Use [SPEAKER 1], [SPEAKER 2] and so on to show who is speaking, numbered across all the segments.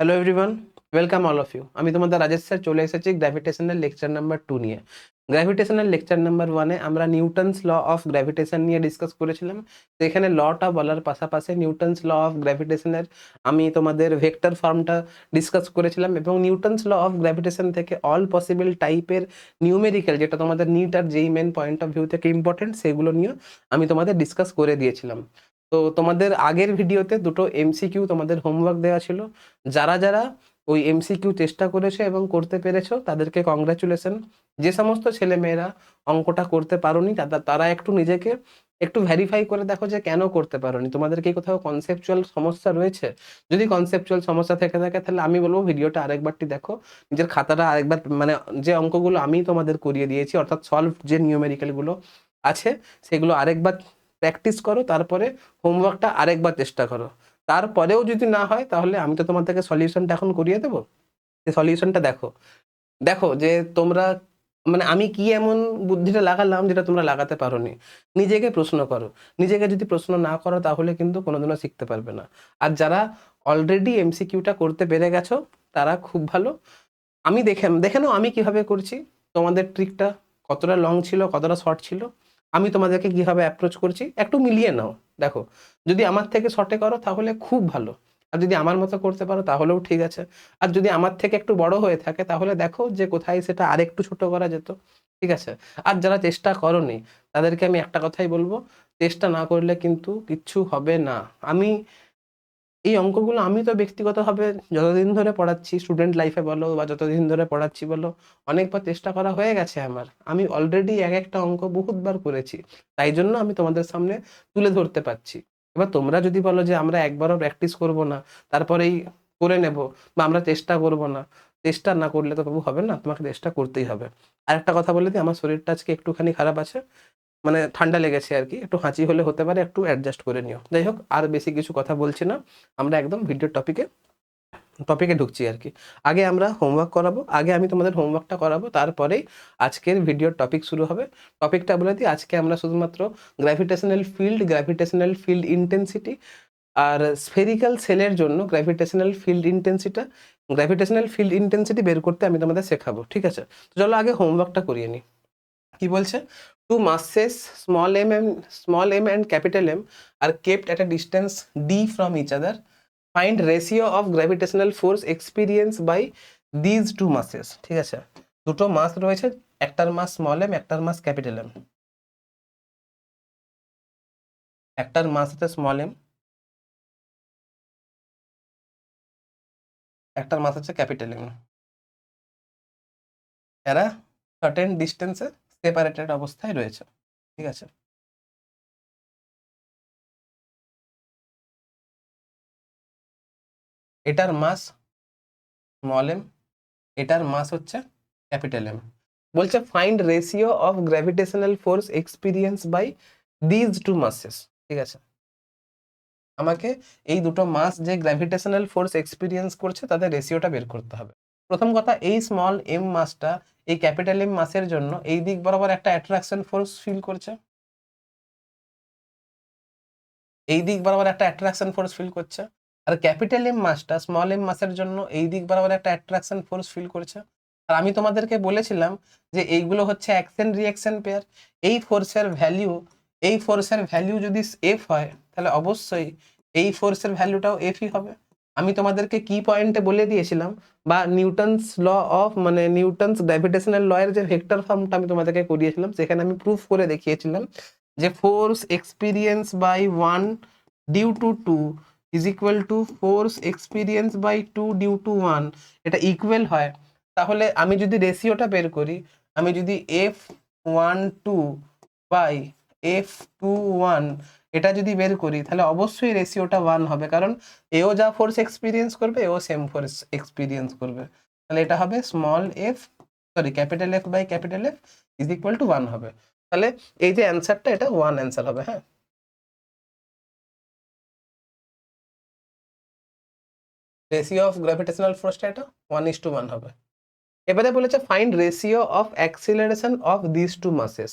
[SPEAKER 1] Hello everyone, welcome all of you. আমি তোমাদের Rajesh sir চলে এসেছি গ্র্যাভিটেশনের লেকচার নাম্বার 2 নিয়ে। গ্র্যাভিটেশনের লেকচার নাম্বার 1 এ আমরা নিউটনস ল অফ গ্র্যাভিটেশন নিয়ে ডিসকাস করেছিলাম। তো এখানে লটা বলার পাশাপাশি নিউটনস ল অফ গ্র্যাভিটেশনের আমি তোমাদের ভেক্টর ফর্মটা ডিসকাস করেছিলাম এবং নিউটনস ল অফ গ্র্যাভিটেশন থেকে অল পসিবল টাইপের নিউমেরিক্যাল, যেটা তোমাদের নিট আর যেই মেন পয়েন্ট অফ ভিউ থেকে ইম্পর্টেন্ট, সেগুলো নিয়ে আমি তোমাদের ডিসকাস করে দিয়েছিলাম। তো তোমাদের আগের ভিডিওতে দুটো এমসিকিউ তোমাদের হোমওয়ার্ক দেওয়া ছিল। যারা যারা ওই এমসিকিউ চেষ্টা করেছে এবং করতে পেরেছো তাদেরকে কংগ্রাচুলেশন। যে সমস্ত ছেলেমেয়েরা অঙ্কটা করতে পারোনি তারা একটু নিজেকে একটু ভেরিফাই করে দেখো যে কেন করতে পারোনি, তোমাদের কি কোথাও কনসেপচুয়াল সমস্যা রয়েছে। যদি কনসেপচুয়াল সমস্যা থেকে থাকে তাহলে আমি বলবো ভিডিওটা আরেকবারটি দেখো, নিজের খাতাটা আরেকবার মানে যে অঙ্কগুলো আমি তোমাদের করিয়ে দিয়েছি অর্থাৎ সলভ যে নিউমেরিক্যালগুলো আছে সেগুলো আরেকবার প্র্যাকটিস করো, তারপরে হোমওয়ার্কটা আরেকবার চেষ্টা করো। তারপরেও যদি না হয় তাহলে আমি তো তোমার থেকে সলিউশনটা এখন করিয়ে দেবো। সেই সলিউশনটা দেখো, দেখো যে তোমরা মানে আমি কি এমন বুদ্ধিটা লাগালাম যেটা তোমরা লাগাতে পারোনি। নিজেকে প্রশ্ন করো, নিজেকে যদি প্রশ্ন না করো তাহলে কিন্তু কোনোদিনও শিখতে পারবে না। আর যারা অলরেডি এমসিকিউটা করতে পেরে গেছো তারা খুব ভালো। আমি দেখে দেখে নাও আমি কিভাবে করছি, তোমাদের ট্রিকটা কতটা লং ছিল কতটা শর্ট ছিল, আমি তোমাদেরকে কিভাবে অ্যাপ্রোচ করছি একটু মিলিয়ে নাও। দেখো, যদি আমার থেকে শর্টে করো তাহলে খুব ভালো, আর যদি আমার মতো করতে পারো তাহলেও ঠিক আছে। আর যদি আমার থেকে একটু বড় হয়ে থাকে তাহলে দেখো যে কোথায় সেটা আরেকটু ছোট করা যেত। ঠিক আছে। আর যারা চেষ্টা করোনি তাদেরকে আমি একটা কথাই বলবো, চেষ্টা না করলে কিন্তু কিচ্ছু হবে না। আমি এই অঙ্কগুলো আমি তো ব্যক্তিগতভাবে যতদিন ধরে পড়াচ্ছি, স্টুডেন্ট লাইফে বলো বা যতদিন ধরে পড়াচ্ছি বলো, অনেকবার চেষ্টা করা হয়ে গেছে আমার। আমি অলরেডি এক একটা অঙ্ক বহুতবার করেছি, তাই জন্য আমি তোমাদের সামনে তুলে ধরতে পারছি। এবার তোমরা যদি বলো যে আমরা একবারও প্র্যাকটিস করব না তারপরেই করে নেব, বা আমরা চেষ্টা করব না, চেষ্টা না করলে তো বাবু হবে না, তোমাকে চেষ্টা করতেই হবে। আর একটা কথা বলে দিই, আমার শরীরটা আজকে একটুখানি খারাপ আছে, মানে ঠান্ডা লেগেছে আর কি, একটু হাঁচি হলে হতে পারে, একটু অ্যাডজাস্ট করে নিও। যাই হোক, আর বেশি কিছু কথা বলছি না, আমরা একদম ভিডিওর টপিকে টপিকে ঢুকছি আর কি। আগে আমরা হোমওয়ার্ক করাবো, আগে আমি তোমাদের হোমওয়ার্কটা করাবো, তারপরেই আজকের ভিডিওর টপিক শুরু হবে। টপিকটা বলে দিই, আজকে আমরা শুধুমাত্র গ্র্যাভিটেশনাল ফিল্ড ইন্টেন্সিটি আর স্ফেরিক্যাল সেলের জন্য গ্র্যাভিটেশনাল ফিল্ড ইন্টেন্সিটি বের করতে আমি তোমাদের শেখাবো। ঠিক আছে, তো চলো আগে হোমওয়ার্কটা করিয়ে নিই। কি বলছে? Two masses small m and capital M are kept at a distance d from each other. Find ratio of gravitational force experienced by these two masses. ঠিক আছে, দুটো মাস রয়েছে, একটার মাস স্মল এম একটার মাস ক্যাপিটাল এম। একটার মাস হচ্ছে স্মল এম, একটার মাস হচ্ছে ক্যাপিটাল এম। এরা সার্টেন ডিস্টেন্সে সেপারেটেড অবস্থায় রয়েছে। ঠিক আছে, এটার মাস স্মল এম, এটার মাস হচ্ছে ক্যাপিটাল এম। বলছে find ratio of gravitational force experience by these two masses. ঠিক আছে, আমাকে এই দুটো মাস যে গ্র্যাভিটেশনাল ফোর্স এক্সপিরিয়েন্স করছে তাদের রেশিওটা বের করতে হবে। প্রথম কথা, এই স্মল এম মাসটা এই ক্যাপিটাল এম মাসের জন্য এই দিক বরাবর একটা অ্যাট্রাকশন ফোর্স ফিল করছে, এই দিক বরাবর একটা অ্যাট্রাকশন ফোর্স ফিল করছে। আর ক্যাপিটাল এম মাসটা স্মল এম মাসের জন্য এই দিক বরাবর একটা অ্যাট্রাকশন ফোর্স ফিল করছে। আর আমি তোমাদেরকে বলেছিলাম যে এইগুলো হচ্ছে অ্যাকশন রিঅ্যাকশন পেয়ার। এই ফোর্সের ভ্যালু যদি এফ হয় তাহলে অবশ্যই এই ফোর্সের ভ্যালুটাও এফই হবে। আমি তোমাদেরকে কি পয়েন্টে বলে দিয়েছিলাম, বা নিউটনস ল অফ মানে নিউটনস গ্র্যাভিটেশনাল ল এর যে ভেক্টর ফর্মটা আমি তোমাদেরকে করিয়েছিলাম, সেখানে আমি প্রুফ করে দেখিয়েছিলাম যে force experience by 1 due to 2 is equal to force experience by 2 due to 1, এটা ইকুয়াল হয়। তাহলে আমি যদি রেশিওটা বের করি, আমি যদি F12 বাই F21 এটা যদি বের করি তাহলে অবশ্যই রেশিওটা 1 হবে, কারণ এও যা ফোর্স এক্সপিরিয়েন্স করবে এও সেম ফোর্স এক্সপিরিয়েন্স করবে। তাহলে এটা হবে capital F by capital F is equal to 1 হবে। তাহলে এই যে অ্যান্সারটা, এটা 1 অ্যান্সার হবে। হ্যাঁ, রেশিও অফ গ্র্যাভিটেশনাল ফোর্সটা এটা 1:1 হবে। এবারে বলেছে find ratio of acceleration of this two masses.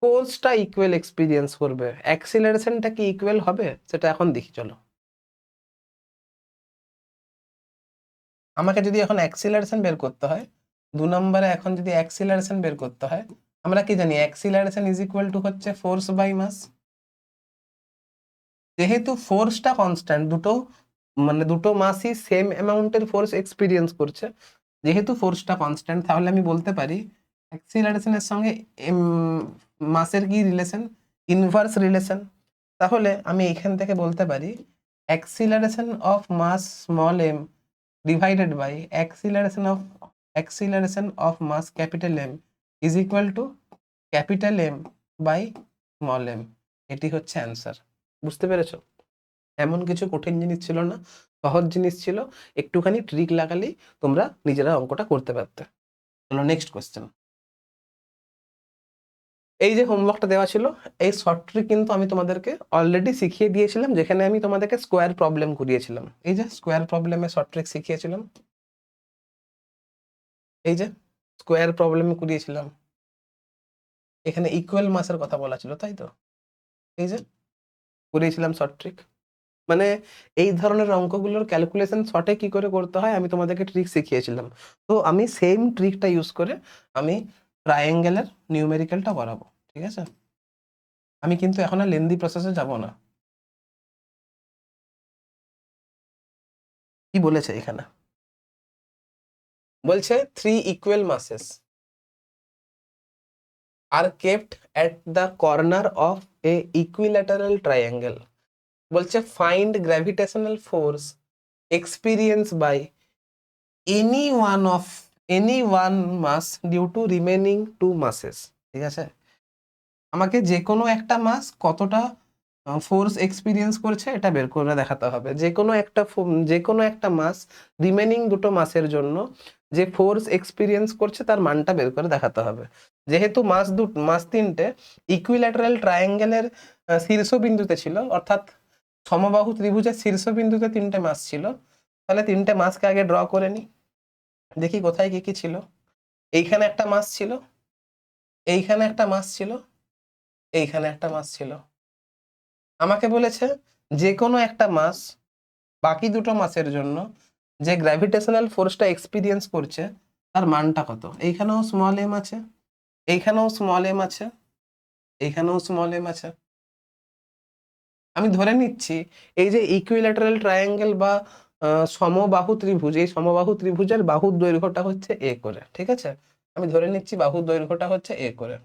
[SPEAKER 1] ফোর্সটা ইকুয়াল এক্সপিরিয়েন্স করবে, অ্যাক্সিলারেশনটা কি ইকুয়াল হবে সেটা এখন দেখি চলো। আমাকে যদি এখন অ্যাক্সিলারেশন বের করতে হয়, 2 নম্বরে এখন যদি অ্যাক্সিলারেশন বের করতে হয়, আমরা কি জানি অ্যাক্সিলারেশন ইজ ইকুয়াল টু হচ্ছে ফোর্স বাই মাস। যেহেতু ফোর্সটা কনস্ট্যান্ট, দুটো মাসই সেম অ্যামাউন্টের ফোর্স এক্সপিরিয়েন্স করছে, যেহেতু ফোর্সটা কনস্ট্যান্ট, তাহলে আমি বলতে পারি অ্যাক্সিলারেশনের সঙ্গে মাসের কি রিলেশন, ইনভার্স রিলেশন। তাহলে আমি এখান থেকে বলতে পারি acceleration of mass small M divided by acceleration of mass capital M is equal to capital M by small M. এটি হচ্ছে অ্যান্সার। বুঝতে পেরেছো? এমন কিছু কঠিন জিনিস ছিল না, সহজ জিনিস ছিল, একটুখানি ট্রিক লাগালেই তোমরা নিজেরা অঙ্কটা করতে পারতে। চলো নেক্সট কোয়েশ্চেন। এই যে হোমওয়ার্কটা দেওয়া ছিল, এই শর্ট ট্রিক কিন্তু আমি তোমাদেরকে অলরেডি শিখিয়ে দিয়েছিলাম, যেখানে আমি তোমাদেরকে স্কোয়ার প্রবলেম করিয়েছিলাম। এই যে স্কোয়ার প্রবলেমে শর্ট ট্রিক শিখিয়েছিলাম, এই যে স্কোয়ার প্রবলেম করিয়েছিলাম, এখানে ইকুয়াল মাসের কথা বলা ছিল, তাই তো? এই যে করিয়েছিলাম শর্ট ট্রিক। মানে এই ধরনের অঙ্কগুলোর ক্যালকুলেশন শর্টে কি করে করতে হয় আমি তোমাদেরকে ট্রিক শিখিয়েছিলাম। তো আমি সেম ট্রিকটা ইউজ করে আমি ট্রায়াঙ্গেলের নিউমেরিক্যালটা করাবো, ঠিক আছে? আমি কিন্তু এখন আর লেন্দি প্রসেসে যাব না। কি বলেছে এখানে? বলছে 3 equal masses are kept at the corner of a equilateral triangle. বলছে find gravitational force experienced by any one mass due to remaining two masses. ঠিক আছে? আমাকে যে কোনো একটা মাস কতটা ফোর্স এক্সপিরিয়েন্স করছে এটা বের করে দেখাতে হবে। যে কোনো একটা মাস রিমেনিং দুটো মাসের জন্য যে ফোর্স এক্সপিরিয়েন্স করছে তার মানটা বের করে দেখাতে হবে। যেহেতু মাস তিনটে ইকুইল্যাটারাল ট্রায়াঙ্গেলের শীর্ষবিন্দুতে ছিল, অর্থাৎ সমবাহু ত্রিভুজের শীর্ষবিন্দুতে তিনটে মাস ছিল, তাহলে তিনটে মাসকে আগে ড্র করে নি। দেখি কোথায় কি কি ছিল। এইখানে একটা মাস ছিল, এইখানে একটা মাস ছিল, এইখানে একটা মাস ছিল। আমাকে বলেছে যে কোনো একটা মাস বাকি দুটো মাসের জন্য যে গ্র্যাভিটেশনাল ফোর্সটা এক্সপিরিয়েন্স করছে তার মানটা কত। এইখানেও স্মল এম আছে, এইখানেও স্মল এম আছে, এইখানেও স্মল এম আছে। আমি ধরে নিচ্ছি এই যে ইকুইল্যাটারাল ট্রায়াঙ্গেল বা সমবাহু ত্রিভুজ, এই সমবাহু ত্রিভুজের বাহুর দৈর্ঘ্যটা হচ্ছে এ করে, ঠিক আছে? আমি ধরে নিচ্ছি বাহুর দৈর্ঘ্যটা হচ্ছে এ করে।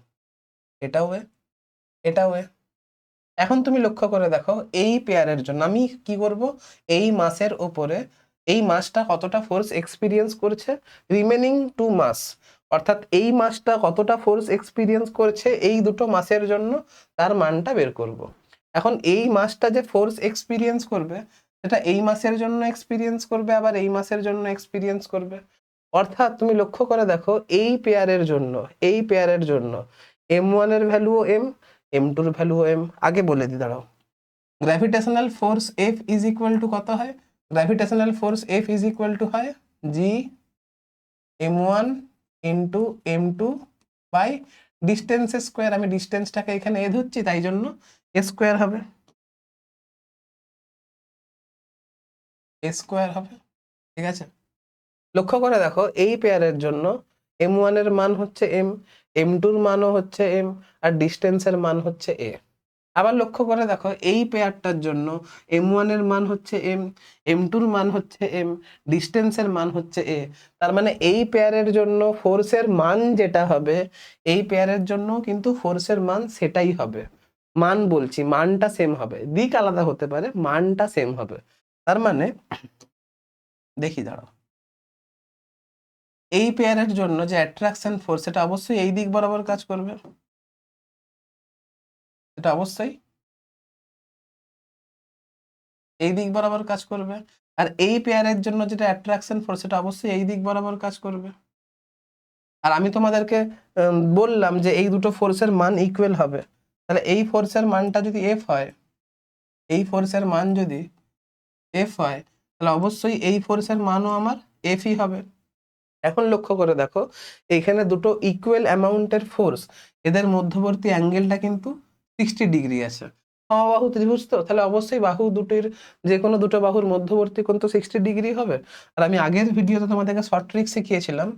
[SPEAKER 1] এটাও এ, এটাও এ। এখন তুমি লক্ষ্য করে দেখো এই পেয়ারের জন্য আমি কি করব, এই মাসের ওপরে এই মাসটা কতটা ফোর্স এক্সপিরিয়েন্স করছে রিমেনিং টু মাস, অর্থাৎ এই মাসটা কতটা ফোর্স এক্সপিরিয়েন্স করছে এই দুটো মাসের জন্য তার মানটা বের করব। এখন এই মাসটা যে ফোর্স এক্সপিরিয়েন্স করবে সেটা এই মাসের জন্য এক্সপিরিয়েন্স করবে, আবার এই মাসের জন্য এক্সপিরিয়েন্স করবে। অর্থাৎ তুমি লক্ষ্য করে দেখো এই পেয়ারের জন্য m1 এর ভ্যালুও m, m2 এর ভ্যালুও m। আগে বলে দিই দাঁড়াও, gravitational force F is equal to কত হয়? Gravitational force F is equal to হয় g m1 into m2 by distance square. আমি ডিস্টেন্সটাকে এখানে এ ধরছি, তাই জন্য এ স্কোয়ার হবে, এ স্কোয়ার হবে, ঠিক আছে? লক্ষ্য করে দেখো এই পেয়ারের জন্য m1 এর মান হচ্ছে m, m2 এর মানও হচ্ছে m, আর ডিস্টেন্সের মান হচ্ছে a। আবার লক্ষ্য করে দেখো এই পেয়ারটার জন্য m1 এর মান হচ্ছে m, m2 এর মান হচ্ছে m, ডিস্টেন্সের মান হচ্ছে a। তার মানে এই পেয়ারের জন্য ফোর্সের মান যেটা হবে এই পেয়ারের জন্য কিন্তু ফোর্সের মান সেটাই হবে। মান বলছি, মানটা সেম হবে, দিক আলাদা হতে পারে, মানটা সেম হবে। তার মানে দেখি দাঁড়াও, এই পেয়ারের জন্য যে অ্যাট্রাকশন ফোর্স সেটা অবশ্যই এই দিক বরাবর কাজ করবে, এটা অবশ্যই এই দিক বরাবর কাজ করবে। আর এই পেয়ারের জন্য যেটা অ্যাট্রাকশন ফোর্স সেটা অবশ্যই এই দিক বরাবর কাজ করবে। আর আমি তোমাদেরকে বললাম যে এই দুটো ফোর্সের মান ইকুয়াল হবে, তাহলে এই ফোর্সের মানটা যদি এফ হয়, এই ফোর্সের মান যদি এফ হয়, তাহলে অবশ্যই এই ফোর্সের মানও আমার এফই হবে। এখন লক্ষ্য করে দেখো এখানে দুটো ইকুয়াল অ্যামাউন্টের ফোর্স, এদের মধ্যবর্তী অ্যাঙ্গেলটা কিন্তু 60 ডিগ্রি আছে। সমবাহু ত্রিভুজ, তো তাহলে অবশ্যই বাহু দুটির যে কোনো দুটো বাহুর মধ্যবর্তী কোণ তো 60 ডিগ্রি হবে। আর আমি আগের ভিডিওতে তোমাদেরকে শর্ট ট্রিক শিখিয়েছিলাম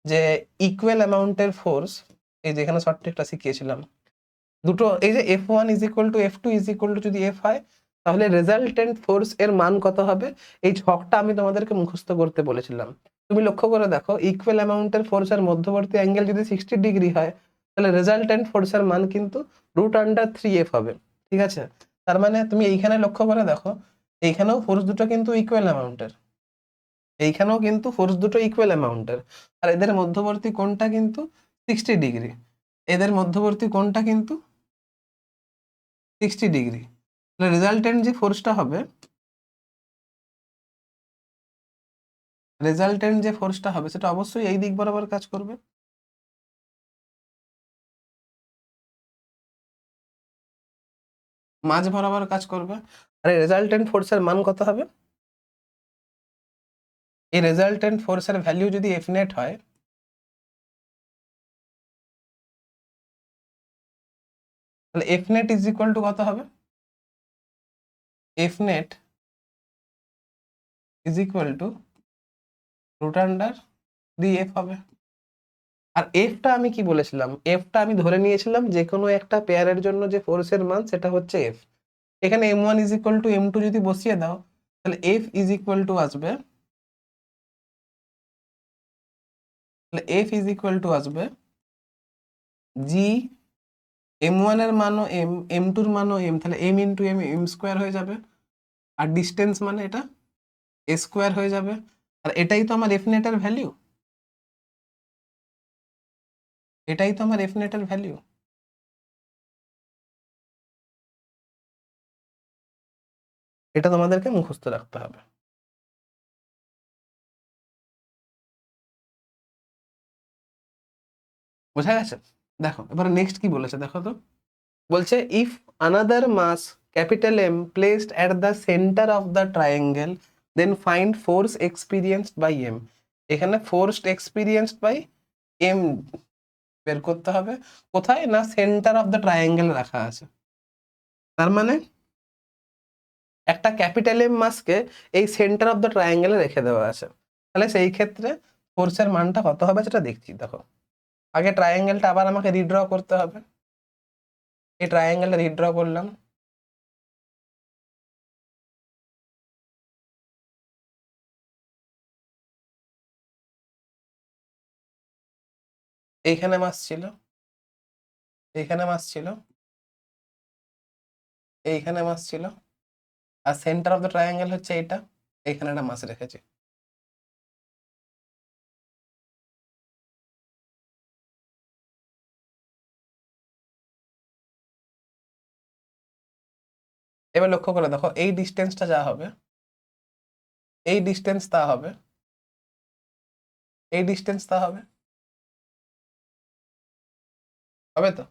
[SPEAKER 1] যে ইকুয়াল অ্যামাউন্টের ফোর্স, এই যে এখানে শর্ট ট্রিকটা শিখিয়েছিলাম, দুটো এই যে F1 is equal to F2 is equal two যদি F হয়, তাহলে রেজাল্টেন্ট ফোর্স এর মান কত হবে, এই ছকটা আমি তোমাদেরকে মুখস্থ করতে বলেছিলাম। তুমি লক্ষ্য করে দেখো, ইকুয়াল অ্যামাউন্টের ফোর্স এর মধ্যবর্তী অ্যাঙ্গেল যদি 60 ডিগ্রি হয়, তাহলে রেজাল্টেন্ট ফোর্স এর মান কিন্তু √3F হবে। ঠিক আছে, তার মানে তুমি এইখানে লক্ষ্য করে দেখো, এইখানেও ফোর্স দুটো কিন্তু ইকুয়াল অ্যামাউন্টের, এইখানেও কিন্তু ফোর্স দুটো ইকুয়াল অ্যামাউন্টের, আর এদের মধ্যবর্তী কোণটা কিন্তু 60 ডিগ্রি, এদের মধ্যবর্তী কোণটা কিন্তু 60 ডিগ্রি। তাহলে রেজাল্টেন্ট যে ফোর্সটা হবে, সেটা অবশ্যই এই দিক বরাবর কাজ করবে। মাঝ বরাবর কাজ করবে। আর এই রেজাল্টেন্ট ফোর্সের মান কত হবে? এই রেজাল্টেন্ট ফোর্সের ভ্যালু যদি এফ নেট হয়, তাহলে F net is equal to কত হবে? F net is equal two √3F হবে। আর এফটা আমি কি বলেছিলাম? এফটা আমি ধরে নিয়েছিলাম যে কোনো একটা পেয়ারের জন্য যে ফোর্সের মান সেটা হচ্ছে এফ। এখানে m1 is equal two m2 যদি বসিয়ে দাও, তাহলে এফ ইজ ইকুয়াল টু আসবে, জি m1 এর মানও m, m2 এর মানও m, তাহলে m into m, m square হয়ে যাবে। আর ডিস্টেন্স মানে এটা a স্কোয়ার হয়ে যাবে। আর এটাই তো আমার এফ নেটের ভ্যালু, এটাই তো আমার এফ নেটের ভ্যালু। এটা তোমাদেরকে মুখস্থ রাখতে হবে। বোঝা গেছে? দেখো এবারে নেক্সট কি বলেছে দেখো তো, বলছে if another mass capital M placed at the centre of the triangle then find force experienced by M। এখানে ফোর্স এক্সপিরিয়েন্সড বাই M বের করতে হবে, কোথায় না সেন্টার অফ দ্য ট্রায়াঙ্গেল রাখা আছে। তার মানে একটা ক্যাপিটাল M মাসকে এই সেন্টার অফ দ্য ট্রায়াঙ্গেলে রেখে দেওয়া আছে, তাহলে সেই ক্ষেত্রে ফোর্সের মানটা কত হবে সেটা দেখছি। দেখো আগে ট্রায়াঙ্গেলটা আবার আমাকে রিড্র করতে হবে, এই ট্রায়াঙ্গেলটা রিড্র করলাম। এইখানে মাস ছিল, এইখানে মাস ছিল, এইখানে মাস ছিল, আর সেন্টার অফ দ্য ট্রায়াঙ্গেল হচ্ছে এইটা, এইখানে একটা মাস রেখেছি। এবার লক্ষ্য করে দেখো, এই ডিস্টেন্সটা যা হবে, এই ডিস্টেন্স তা হবে, এই ডিস্টেন্স তা হবে, হবে তো?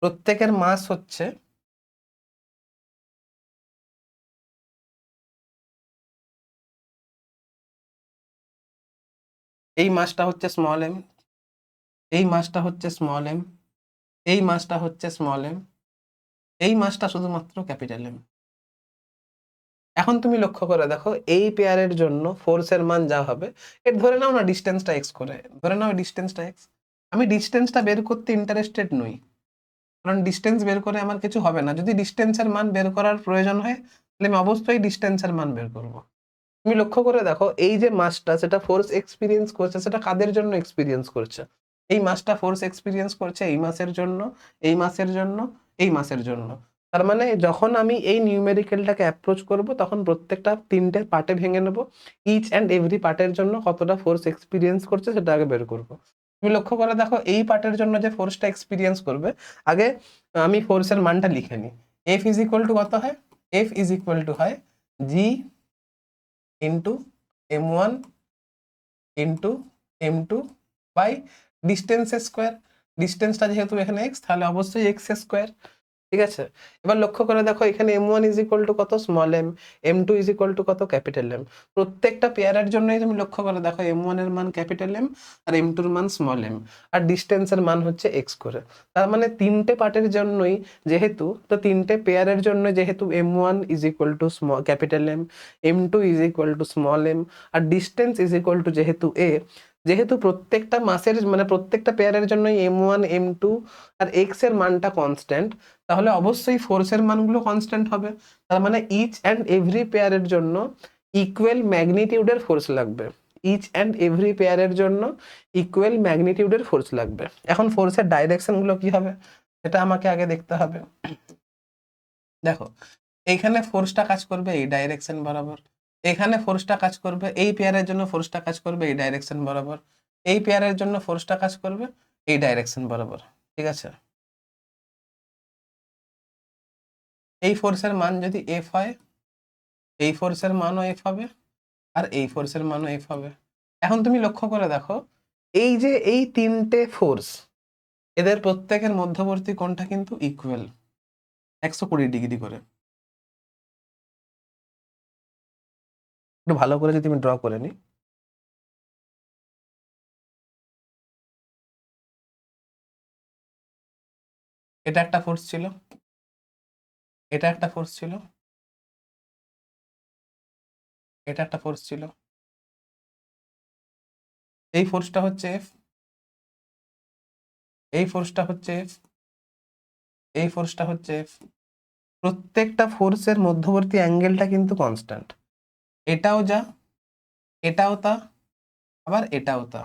[SPEAKER 1] প্রত্যেকের মাস হচ্ছে এই মাসটা হচ্ছে স্মল এম, এই মাসটা হচ্ছে স্মল এম, এই মাসটা হচ্ছে স্মল এম, এই মাসটা শুধুমাত্র ক্যাপিটাল এম। এখন তুমি লক্ষ্য করে দেখো, এই পেয়ারের জন্য ফোর্সের মান যা হবে, এর ধরে নাও না ডিস্টেন্সটা এক্স করে, ধরে নাও ডিস্টেন্সটা এক্স। আমি ডিস্টেন্সটা বের করতে ইন্টারেস্টেড নই, কারণ ডিস্টেন্স বের করে আমার কিছু হবে না। যদি ডিস্টেন্সের মান বের করার প্রয়োজন হয়, তাহলে আমি অবশ্যই ডিস্টেন্সের মান বের করব। তুমি লক্ষ্য করে দেখো, এই যে মাসটা সেটা ফোর্স এক্সপিরিয়েন্স করছে, সেটা কাদের জন্য এক্সপিরিয়েন্স করছে? এই মাসটা ফোর্স এক্সপিরিয়েন্স করছে এই মাসের জন্য, এই মাসের জন্য, এই মাসের জন্য। তার মানে যখন আমি এই নিউমেরিক্যালটাকে অ্যাপ্রোচ করব, তখন প্রত্যেকটা 3টে পার্টে ভেঙে নেব, ইচ অ্যান্ড এভরি পার্টের জন্য কতটা ফোর্স এক্সপিরিয়েন্স করছে সেটা আগে বের করব। তুমি লক্ষ্য করে দেখো, এই পার্টের জন্য যে ফোর্সটা এক্সপিরিয়েন্স করবে, আগে আমি ফোর্সের মানটা লিখে নিই। এফ ইজ ইকুয়াল টু কত হয়? এফ ইজ ইকুয়াল টু হয় G into m1 into m2 by distance square. ডিস্টেন্সটা যেহেতু এখানে এক্স, তাহলে অবশ্যই এক্স স্কোয়ার। ঠিক আছে? এবার লক্ষ্য করে দেখো এখানে M1 ইজ ইকুয়াল টু কত? Small m, M2 is equal to কত? Capital M। প্রত্যেকটা পেয়ারের জন্যই তুমি লক্ষ্য করে দেখো M1 এর মান ক্যাপিটাল M আর M2 এর মান স্মল m, আর ডিসটেন্সের মান হচ্ছে x করে। তার মানে তিনটে পার্টের জন্যই যেহেতু, তো তিনটে পেয়ারের জন্য যেহেতু M1 is equal to capital M, M2 is equal to small m, আর ডিসটেন্স ইজ ইকুয়াল টু যেহেতু a, যেহেতু প্রত্যেকটা মাসের মানে প্রত্যেকটা পেয়ারের জন্যই M1 M2 আর x এর মানটা কনস্ট্যান্ট, তাহলে অবশ্যই ফোর্সের মানগুলো কনস্ট্যান্ট হবে। তার মানে ইচ অ্যান্ড এভরি পেয়ারের জন্য ইকুয়াল ম্যাগনিটিউডের ফোর্স লাগবে। ইচ অ্যান্ড এভরি পেয়ারের জন্য ইকুয়াল ম্যাগনিটিউডের ফোর্স লাগবে। এখন ফোর্সের ডাইরেকশন গুলো কি হবে এটা আমাকে আগে দেখতে হবে। দেখো এইখানে ফোর্সটা কাজ করবে এই ডাইরেকশন বরাবর, এখানে ফোর্সটা কাজ করবে এই পেয়ারের জন্য, ফোর্সটা কাজ করবে এই ডাইরেকশন বরাবর, এই পেয়ারের জন্য ফোর্সটা কাজ করবে এই ডাইরেকশন বরাবর। ঠিক আছে? এই ফোর্সের মান যদি এফ হয়, এই ফোর্সের মানও এফ হবে, আর এই ফোর্সের মানও এফ হবে। এখন তুমি লক্ষ্য করে দেখো এই যে এই তিনটে ফোর্স, এদের প্রত্যেকের মধ্যবর্তী কোণটা কিন্তু ইকুয়াল 120 ডিগ্রি করে। একটু ভালো করে যদি আমি ড্র করে নিই, এটা একটা ফোর্স ছিল, এটা একটা ফোর্স ছিল, এটা একটা ফোর্স ছিল, এই ফোর্সটা হচ্ছে এফ, এই ফোর্সটা হচ্ছে এফ, এই ফোর্সটা হচ্ছে এফ। প্রত্যেকটা ফোর্সের মধ্যবর্তী অ্যাঙ্গেলটা কিন্তু কনস্ট্যান্ট। এটাও যা, এটাও তা, আবার এটাও তা।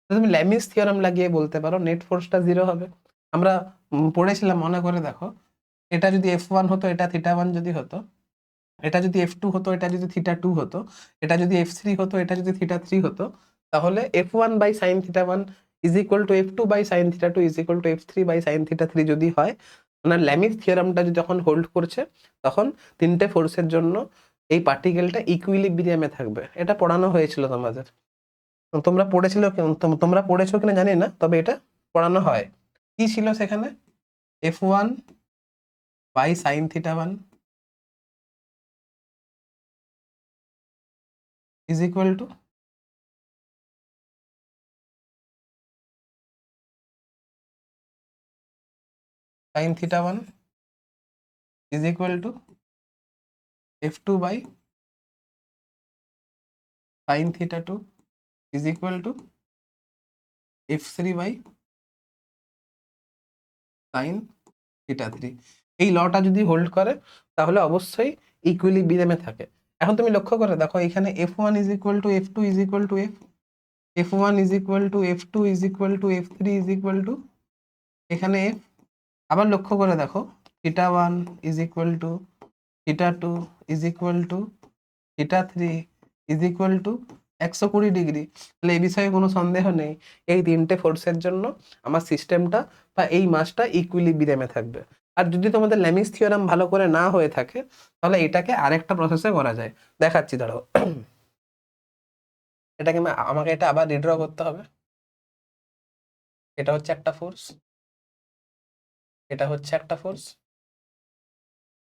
[SPEAKER 1] তো তুমি ল্যামিস থিওরাম লাগিয়ে বলতে পারো নেট ফোর্সটা 0 হবে। আমরা পড়েছিলাম মনে করে দেখো, এটা যদি F1 হতো, এটা θ1 যদি হতো, এটা যদি F2 হতো, এটা যদি θ2 হতো, এটা যদি F3 হতো, এটা যদি θ3 হতো, তাহলে F1 by sine θ1 is equal to F2 by sine θ2 is equal to F3 by sine θ3 যদি হয়, মানে ল্যামিস থিওরামটা যখন হোল্ড করছে, তখন তিনটে ফোর্সের জন্য এই পার্টিকেলটা ইকুইলিব্রিয়ামে থাকবে। এটা পড়ানো হয়েছিল তোমাদের, তোমরা পড়েছিল, তোমরা পড়েছো কিনা জানি না, তবে এটা পড়ানো হয়। কি ছিল সেখানে? F1 by sine θ1 is equal to sine θ1 is equal to F2 by sine θ2 is equal to F3 by sine θ3। এই লটা যদি হোল্ড করে তাহলে অবশ্যই ইকুইলিব্রিয়ামে থাকে। এখন তুমি লক্ষ্য করে দেখো এখানে F1 is equal to F2 is equal to F, F1 is equal to F2 is equal to F3 is equal to এখানে F। আবার লক্ষ্য করে দেখো θ1 is equal to θ2 is equal to θ3 is equal to 120 degree. তাহলে এই বিষয়ে কোনো সন্দেহ নেই, এই তিনটে ফোর্সের জন্য আমার সিস্টেমটা বা এই মাসটা ইকুইলিব্রিয়ামে থাকবে। আর যদি তোমাদের ল্যামিস থিওরাম ভালো করে না হয়ে থাকে, তাহলে এটাকে আরেকটা প্রসেসে করা যায়, দেখাচ্ছি দাঁড়াও। এটাকে আমাকে এটা আবার রিড্র করতে হবে। এটা হচ্ছে একটা ফোর্স, এটা হচ্ছে একটা ফোর্স,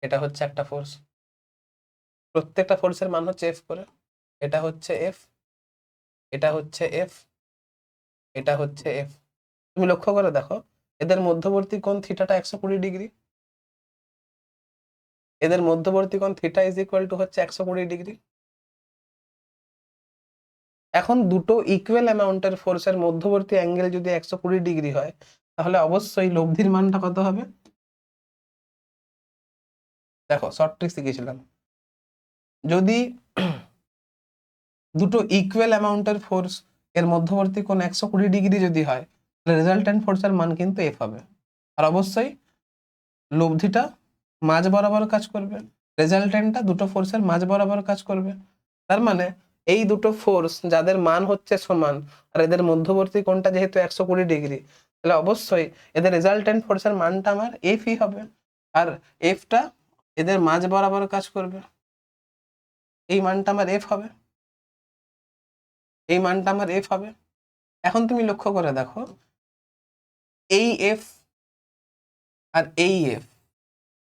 [SPEAKER 1] এটা হচ্ছে একটা ফোর্স, প্রত্যেকটা ফোর্সের মান হচ্ছে এফ করে। এটা হচ্ছে এফ, এটা হচ্ছে এফ, এটা হচ্ছে এফ। তুমি লক্ষ্য করে দেখো এদের মধ্যবর্তী কোণ থিটাটা 120 ডিগ্রি, এদের মধ্যবর্তী কোণ থিটা ইজ ইকুয়াল টু হচ্ছে 120 ডিগ্রি। এখন দুটো ইকুয়াল অ্যামাউন্টের ফোর্সের মধ্যবর্তী অ্যাঙ্গেল যদি 120 ডিগ্রি হয়, তাহলে অবশ্যই লব্ধির মানটা কত হবে? দেখো শর্ট ট্রিক শিখেছিলাম, যদি দুটো ইকুয়াল অ্যামাউন্টের ফোর্স এর মধ্যবর্তী কোণ 120 ডিগ্রি যদি হয়, তাহলে রেজাল্ট্যান্ট ফোর্সের মান কিন্তু এফ হবে। আর অবশ্যই লব্ধিটা মাঝ বরাবর কাজ করবে, রেজাল্ট্যান্টটা দুটো ফোর্সের মাঝ বরাবর কাজ করবে। তার মানে এই দুটো ফোর্স যাদের মান হচ্ছে সমান, আর এদের মধ্যবর্তী কোণটা যেহেতু 120 ডিগ্রি, তাহলে অবশ্যই এদের রেজাল্ট্যান্ট ফোর্সের মানটা আমার এফই হবে। আর এফটা এদের মাঝ বরাবর কাজ করবে, এই মানটা আমার এফ হবে, এই মানটা আমার এফ হবে। এখন তুমি লক্ষ্য করে দেখো এই এফ আর এই এফ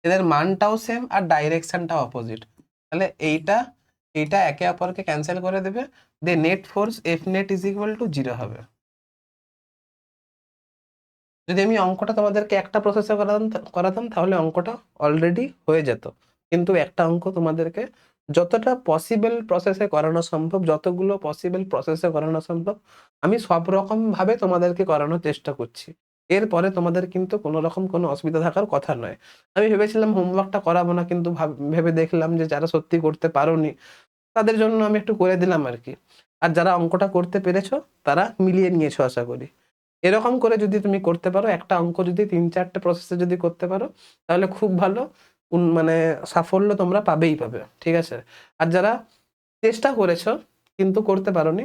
[SPEAKER 1] এদের মানটাও সেম আর ডাইরেকশনটাও অপোজিট, তাহলে এইটা এইটা একে অপরকে ক্যান্সেল করে দেবে, the net force F net is equal to 0 হবে। যদি আমি অঙ্কটা তোমাদেরকে একটা প্রসেসে করাতাম তাহলে অঙ্কটা অলরেডি হয়ে যেত, কিন্তু একটা অঙ্ক তোমাদেরকে যতটা পসিবল প্রসেসে করানো সম্ভব, যতগুলো পসিবল প্রসেসে করানো সম্ভব আমি সব রকম ভাবে তোমাদেরকে করানোর চেষ্টা করছি। এরপরে তোমাদের কিন্তু কোনো রকম কোনো অসুবিধা থাকার কথা নয়। আমি ভেবেছিলাম হোমওয়ার্কটা করাবো না, কিন্তু ভেবে দেখলাম যে যারা সত্যি করতে পারোনি তাদের জন্য আমি একটু করে দিলাম আর কি। আর যারা অঙ্কটা করতে পেরেছো তারা মিলিয়ে নিয়েছো আশা করি। এরকম করে যদি তুমি করতে পারো, একটা অঙ্ক যদি 3-4টে প্রসেসে যদি করতে পারো তাহলে খুব ভালো মানে সাফল্য তোমরা পাবেই পাবে, ঠিক আছে? আর যারা চেষ্টা করেছো কিন্তু করতে পারোনি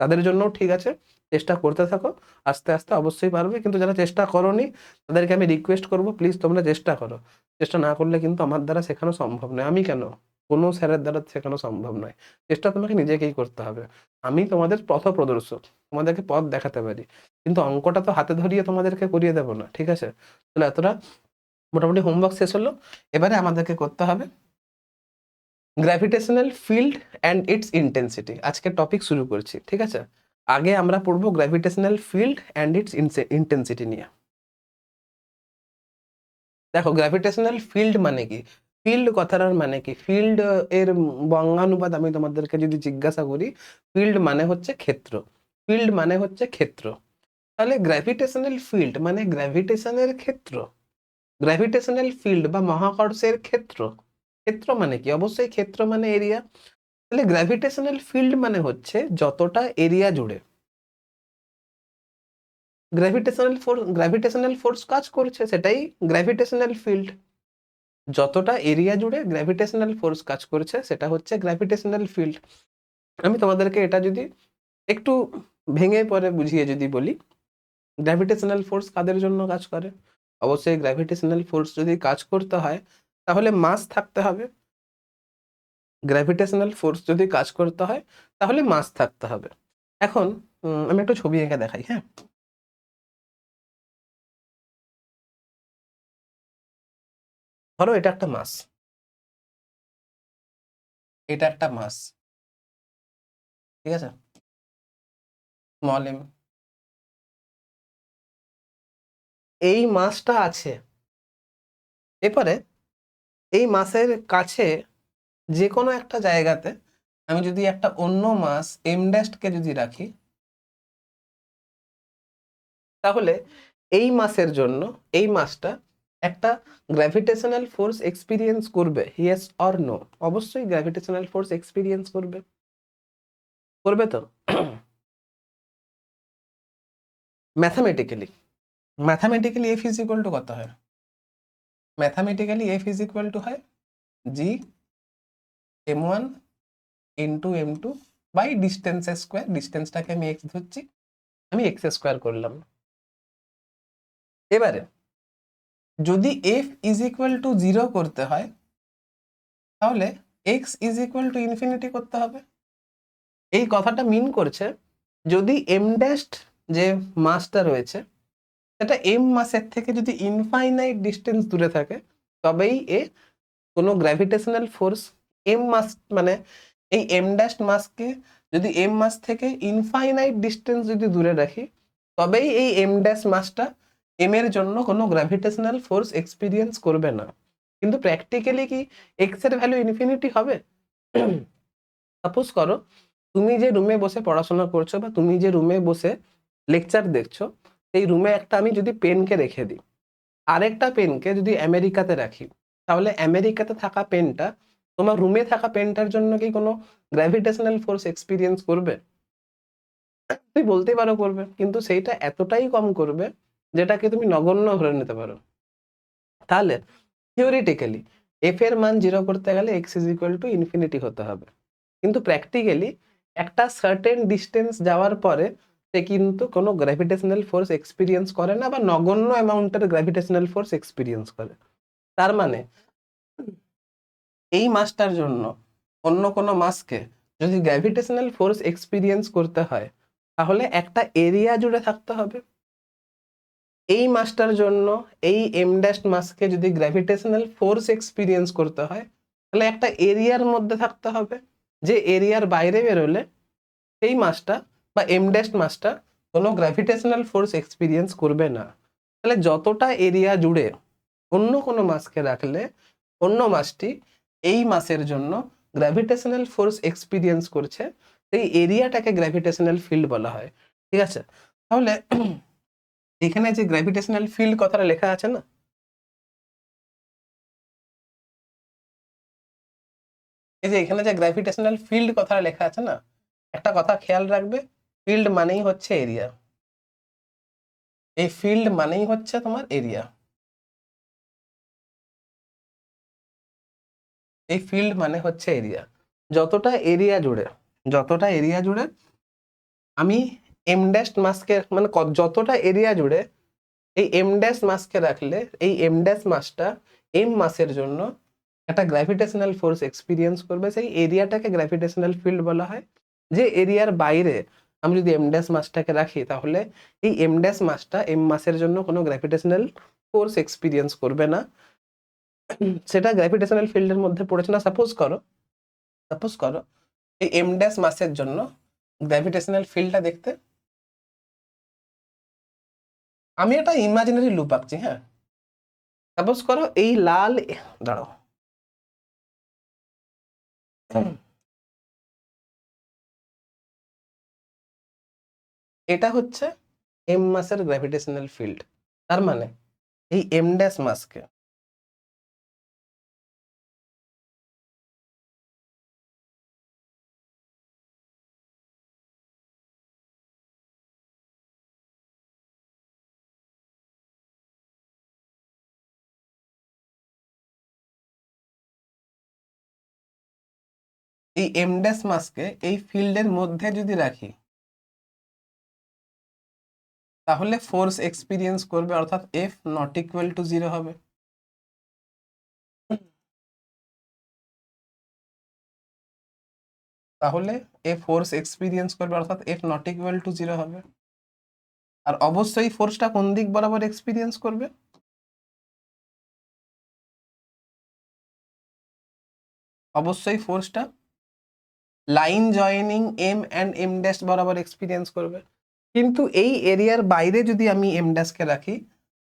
[SPEAKER 1] তাদের জন্যও ঠিক আছে, চেষ্টা করতে থাকো, আস্তে আস্তে অবশ্যই পারবে। কিন্তু যারা চেষ্টা করোনি তাদেরকে আমি রিকোয়েস্ট করবো, প্লিজ তোমরা চেষ্টা করো। চেষ্টা না করলে কিন্তু আমার দ্বারা শেখানো সম্ভব নয়, আমি কেন, কোনো স্যারের দ্বারা শেখানো সম্ভব নয়। চেষ্টা তোমাকে নিজেকেই করতে হবে। আমি তোমাদের পথপ্রদর্শক, তোমাদেরকে পথ দেখাতে পারি, কিন্তু অঙ্কটা তো হাতে ধরিয়ে তোমাদেরকে করিয়ে দেবো না, ঠিক আছে? তাহলে এতটা মোটামুটি হোমওয়ার্ক শেষ হলো। এবারে আমাদেরকে করতে হবে gravitational field and it's intensity. আজকে টপিক শুরু করছি, ঠিক আছে? আগে আমরা পড়বো gravitational field and it's intensity নিয়ে। দেখো গ্র্যাভিটেশনাল ফিল্ড মানে কি, ফিল্ড কথাটার মানে কি, ফিল্ড এর বঙ্গানুবাদ আমি তোমাদেরকে যদি জিজ্ঞাসা করি, ফিল্ড মানে হচ্ছে ক্ষেত্র, ফিল্ড মানে হচ্ছে ক্ষেত্র। তাহলে গ্র্যাভিটেশনাল ফিল্ড মানে গ্র্যাভিটেশনের ক্ষেত্র, গ্র্যাভিটেশনাল ফিল্ড বা মহাকর্ষের ক্ষেত্র। ক্ষেত্র মানে কি, অবশ্যই ক্ষেত্র মানে এরিয়া। তাহলে গ্র্যাভিটেশনাল ফিল্ড মানে হচ্ছে যতটা এরিয়া জুড়ে গ্র্যাভিটেশনাল ফোর্স কাজ করছে সেটাই গ্র্যাভিটেশনাল ফিল্ড। যতটা এরিয়া জুড়ে গ্র্যাভিটেশনাল ফোর্স কাজ করছে সেটা হচ্ছে গ্র্যাভিটেশনাল ফিল্ড। আমি তোমাদেরকে এটা যদি একটু ভেঙে পরে বুঝিয়ে যদি বলি, গ্র্যাভিটেশনাল ফোর্স কাদের জন্য কাজ করে, অবশ্যই গ্র্যাভিটেশনাল ফোর্স যদি কাজ করতে হয় তাহলে মাস থাকতে হবে। গ্র্যাভিটেশনাল ফোর্স যদি কাজ করতে হয় তাহলে মাস থাকতে হবে। এখন আমি একটু ছবি এঁকে দেখাই, হ্যাঁ? ধরো এটা একটা মাস, এটা একটা মাস, ঠিক আছে, স্মল এম। এই মাসটা আছে, এরপরে এই মাসের কাছে যে কোনো একটা জায়গাতে আমি যদি একটা অন্য মাস এম ড্যাশকে যদি রাখি, তাহলে এই মাসের জন্য এই মাসটা একটা গ্র্যাভিটেশনাল ফোর্স এক্সপিরিয়েন্স করবে, ইয়েস অর নো? অবশ্যই গ্র্যাভিটেশনাল ফোর্স এক্সপিরিয়েন্স করবে, করবে তো। Mathematically mathematically F is equal to কত হয়? Mathematically F is equal to হয় G m1 into m2 by distance square. ডিস্টেন্সটাকে আমি এক্স ধরছি, আমি এক্স স্কোয়ার করলাম। এবারে যদি এফ ইজ ইকুয়াল টু 0 করতে হয় তাহলে x is equal to infinity করতে হবে। এই কথাটা মিন করছে যদি এম ড্যাশ যে মাসটা রয়েছে সেটা এম মাসের থেকে যদি ইনফাইনাইট ডিস্টেন্স দূরে থাকে তবেই এ কোনো গ্র্যাভিটেশনাল ফোর্স এম মাস মানে এই এম ড্যাশ মাসকে যদি এম মাস থেকে ইনফাইনাইট ডিস্টেন্স যদি দূরে রাখি তবেই এই এম ড্যাশ মাসটা এম এর জন্য কোনো গ্র্যাভিটেশনাল ফোর্স এক্সপিরিয়েন্স করবে না। কিন্তু প্র্যাকটিক্যালি কি এক্স এর ভ্যালু ইনফিনিটি হবে? সাপোজ করো তুমি যে রুমে বসে পড়াশোনা করছো বা তুমি যে রুমে বসে লেকচার দেখছো, সেই রুমে একটা আমি যদি পেনকে রেখে দিই, আরেকটা পেনকে যদি আমেরিকাতে রাখি, তাহলে আমেরিকাতে থাকা পেনটা তোমার রুমে থাকা পেনটার জন্য কি কোনো গ্র্যাভিটেশনাল ফোর্স এক্সপিরিয়েন্স করবে? তুই বলতেই পারো করবে, কিন্তু সেইটা এতটাই কম করবে যেটাকে তুমি নগণ্য ধরে নিতে পারো। তাহলে থিওরিটিক্যালি এফ এর মান 0 করতে গেলে x is equal to infinity হতে হবে, কিন্তু প্র্যাকটিক্যালি একটা সার্টেন ডিস্টেন্স যাওয়ার পরে সে কিন্তু কোনো গ্র্যাভিটেশনাল ফোর্স এক্সপিরিয়েন্স করে না বা নগণ্য অ্যামাউন্টের গ্র্যাভিটেশনাল ফোর্স এক্সপিরিয়েন্স করে। তার মানে এই মাসটার জন্য অন্য কোনো মাসকে যদি গ্র্যাভিটেশনাল ফোর্স এক্সপিরিয়েন্স করতে হয় তাহলে একটা এরিয়া জুড়ে থাকতে হবে। এই মাসটার জন্য এই এম ড্যাশ মাসকে যদি গ্র্যাভিটেশনাল ফোর্স এক্সপিরিয়েন্স করতে হয়, তাহলে একটা এরিয়ার মধ্যে থাকতে হবে, যে এরিয়ার বাইরে বেরোলে এই মাসটা বা এম ড্যাশ মাসটা কোনো গ্র্যাভিটেশনাল ফোর্স এক্সপিরিয়েন্স করবে না। তাহলে যতটা এরিয়া জুড়ে অন্য কোনো মাসকে রাখলে অন্য মাসটি এই মাসের জন্য গ্র্যাভিটেশনাল ফোর্স এক্সপিরিয়েন্স করছে, এই এরিয়াটাকে গ্র্যাভিটেশনাল ফিল্ড বলা হয়। ঠিক আছে, তাহলে এখানে যে গ্র্যাভিটেশনাল ফিল্ড কথাটা লেখা আছে না, এই যে এখানে যে গ্র্যাভিটেশনাল ফিল্ড কথাটা লেখা আছে না, একটা কথা খেয়াল রাখবে, ফিল্ড মানেই হচ্ছে এরিয়া। এই ফিল্ড মানেই হচ্ছে তোমার এরিয়া। এই ফিল্ড মানে হচ্ছে এরিয়া। যতটা এরিয়া জুড়ে আমি এম ড্যাশ মাসকে মানে যতটা এরিয়া জুড়ে এই এম ড্যাশ মাসকে রাখলে এই এম ড্যাশ মাসটা এম মাসের জন্য একটা গ্র্যাভিটেশনাল ফোর্স এক্সপিরিয়েন্স করবে, সেই এরিয়াটাকে গ্র্যাভিটেশনাল ফিল্ড বলা হয়। যে এরিয়ার বাইরে আমি যদি এম ড্যাশ মাসটাকে রাখি, তাহলে এই এম ড্যাশ মাসটা এম মাসের জন্য কোনো গ্র্যাভিটেশনাল ফোর্স এক্সপিরিয়েন্স করবে না, সেটা গ্র্যাভিটেশনাল ফিল্ডের মধ্যে পড়েছে না। সাপোজ করো এই এম ড্যাশ মাসের জন্য গ্র্যাভিটেশনাল ফিল্ডটা দেখতে আমি একটা ইমাজিনারি লুপ আঁকছি। হ্যাঁ, সাপোজ করো এই লাল, দাঁড়াও, এটা হচ্ছে এম মাসের গ্র্যাভিটেশনাল ফিল্ড। তার মানে এই এম ড্যাশ মাসকে এই এম ড্যাশ মাসকে এই ফিল্ডের মধ্যে যদি রাখি, তাহলে ফোর্স এক্সপিরিয়েন্স করবে, অর্থাৎ এফ নট ইকুয়াল টু 0 হবে। তাহলে এ ফোর্স এক্সপিরিয়েন্স করবে, অর্থাৎ এফ নট ইকুয়াল টু 0 হবে। আর অবশ্যই ফোর্সটা কোন দিক বরাবর এক্সপিরিয়েন্স করবে? অবশ্যই ফোর্সটা line joining M and M dash বরাবর এক্সপিরিয়েন্স করবে। কিন্তু এই এরিয়ার বাইরে যদি আমি এম ড্যাশকে রাখি,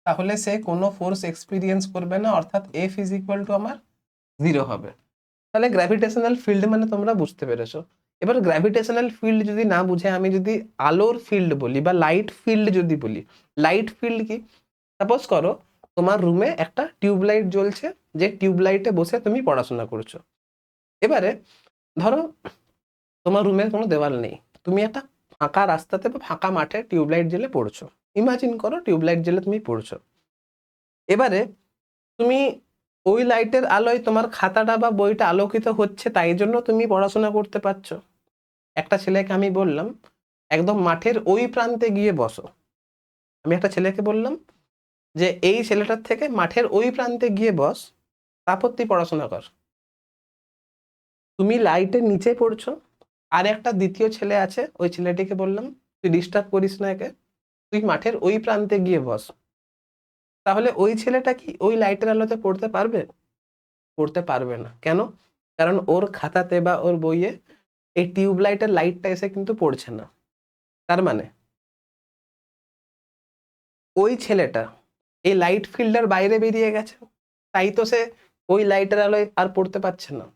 [SPEAKER 1] তাহলে সে কোনো ফোর্স এক্সপিরিয়েন্স করবে না, অর্থাৎ এফ ইজ ইকুয়াল টু আমার 0 হবে। তাহলে গ্র্যাভিটেশনাল ফিল্ড মানে তোমরা বুঝতে পেরেছো। এবার গ্র্যাভিটেশনাল ফিল্ড যদি না বুঝে আমি যদি আলোর ফিল্ড বলি বা লাইট ফিল্ড যদি বলি, লাইট ফিল্ড কি? সাপোজ করো তোমার রুমে একটা টিউবলাইট জ্বলছে, যে টিউবলাইটে বসে তুমি পড়াশোনা করছো। এবারে ধরো তোমার রুমের কোনো দেওয়াল নেই, তুমি একটা ফাঁকা রাস্তাতে বা ফাঁকা মাঠে টিউবলাইট জ্বেলে পড়ছো। ইমাজিন করো টিউবলাইট জ্বেলে তুমি পড়ছো। এবারে তুমি ওই লাইটের আলোয় তোমার খাতাটা বা বইটা আলোকিত হচ্ছে, তাই জন্য তুমি পড়াশোনা করতে পারছো। একটা ছেলেকে আমি বললাম একদম মাঠের ওই প্রান্তে গিয়ে বসো। আমি একটা ছেলেকে বললাম যে এই ছেলেটার থেকে মাঠের ওই প্রান্তে গিয়ে বস, তারপর তুই পড়াশোনা কর। তুমি লাইটের নিচে পড়ছো, আর একটা দ্বিতীয় ছেলে আছে, ওই ছেলেটিকে বললাম তুই ডিস্টার্ব করিস না একে, তুই মাঠের ওই প্রান্তে গিয়ে বস। তাহলে ওই ছেলেটা কি ওই লাইটের আলোতে পড়তে পারবে? পড়তে পারবে না। কেন? কারণ ওর খাতাতে বা ওর বইয়ে এই টিউবলাইটের লাইটটা এসে কিন্তু পড়ছে না। তার মানে ওই ছেলেটা এই লাইট ফিল্ডের বাইরে বেরিয়ে গেছে, তাই তো সে ওই লাইটের আলোয় আর পড়তে পারছে না।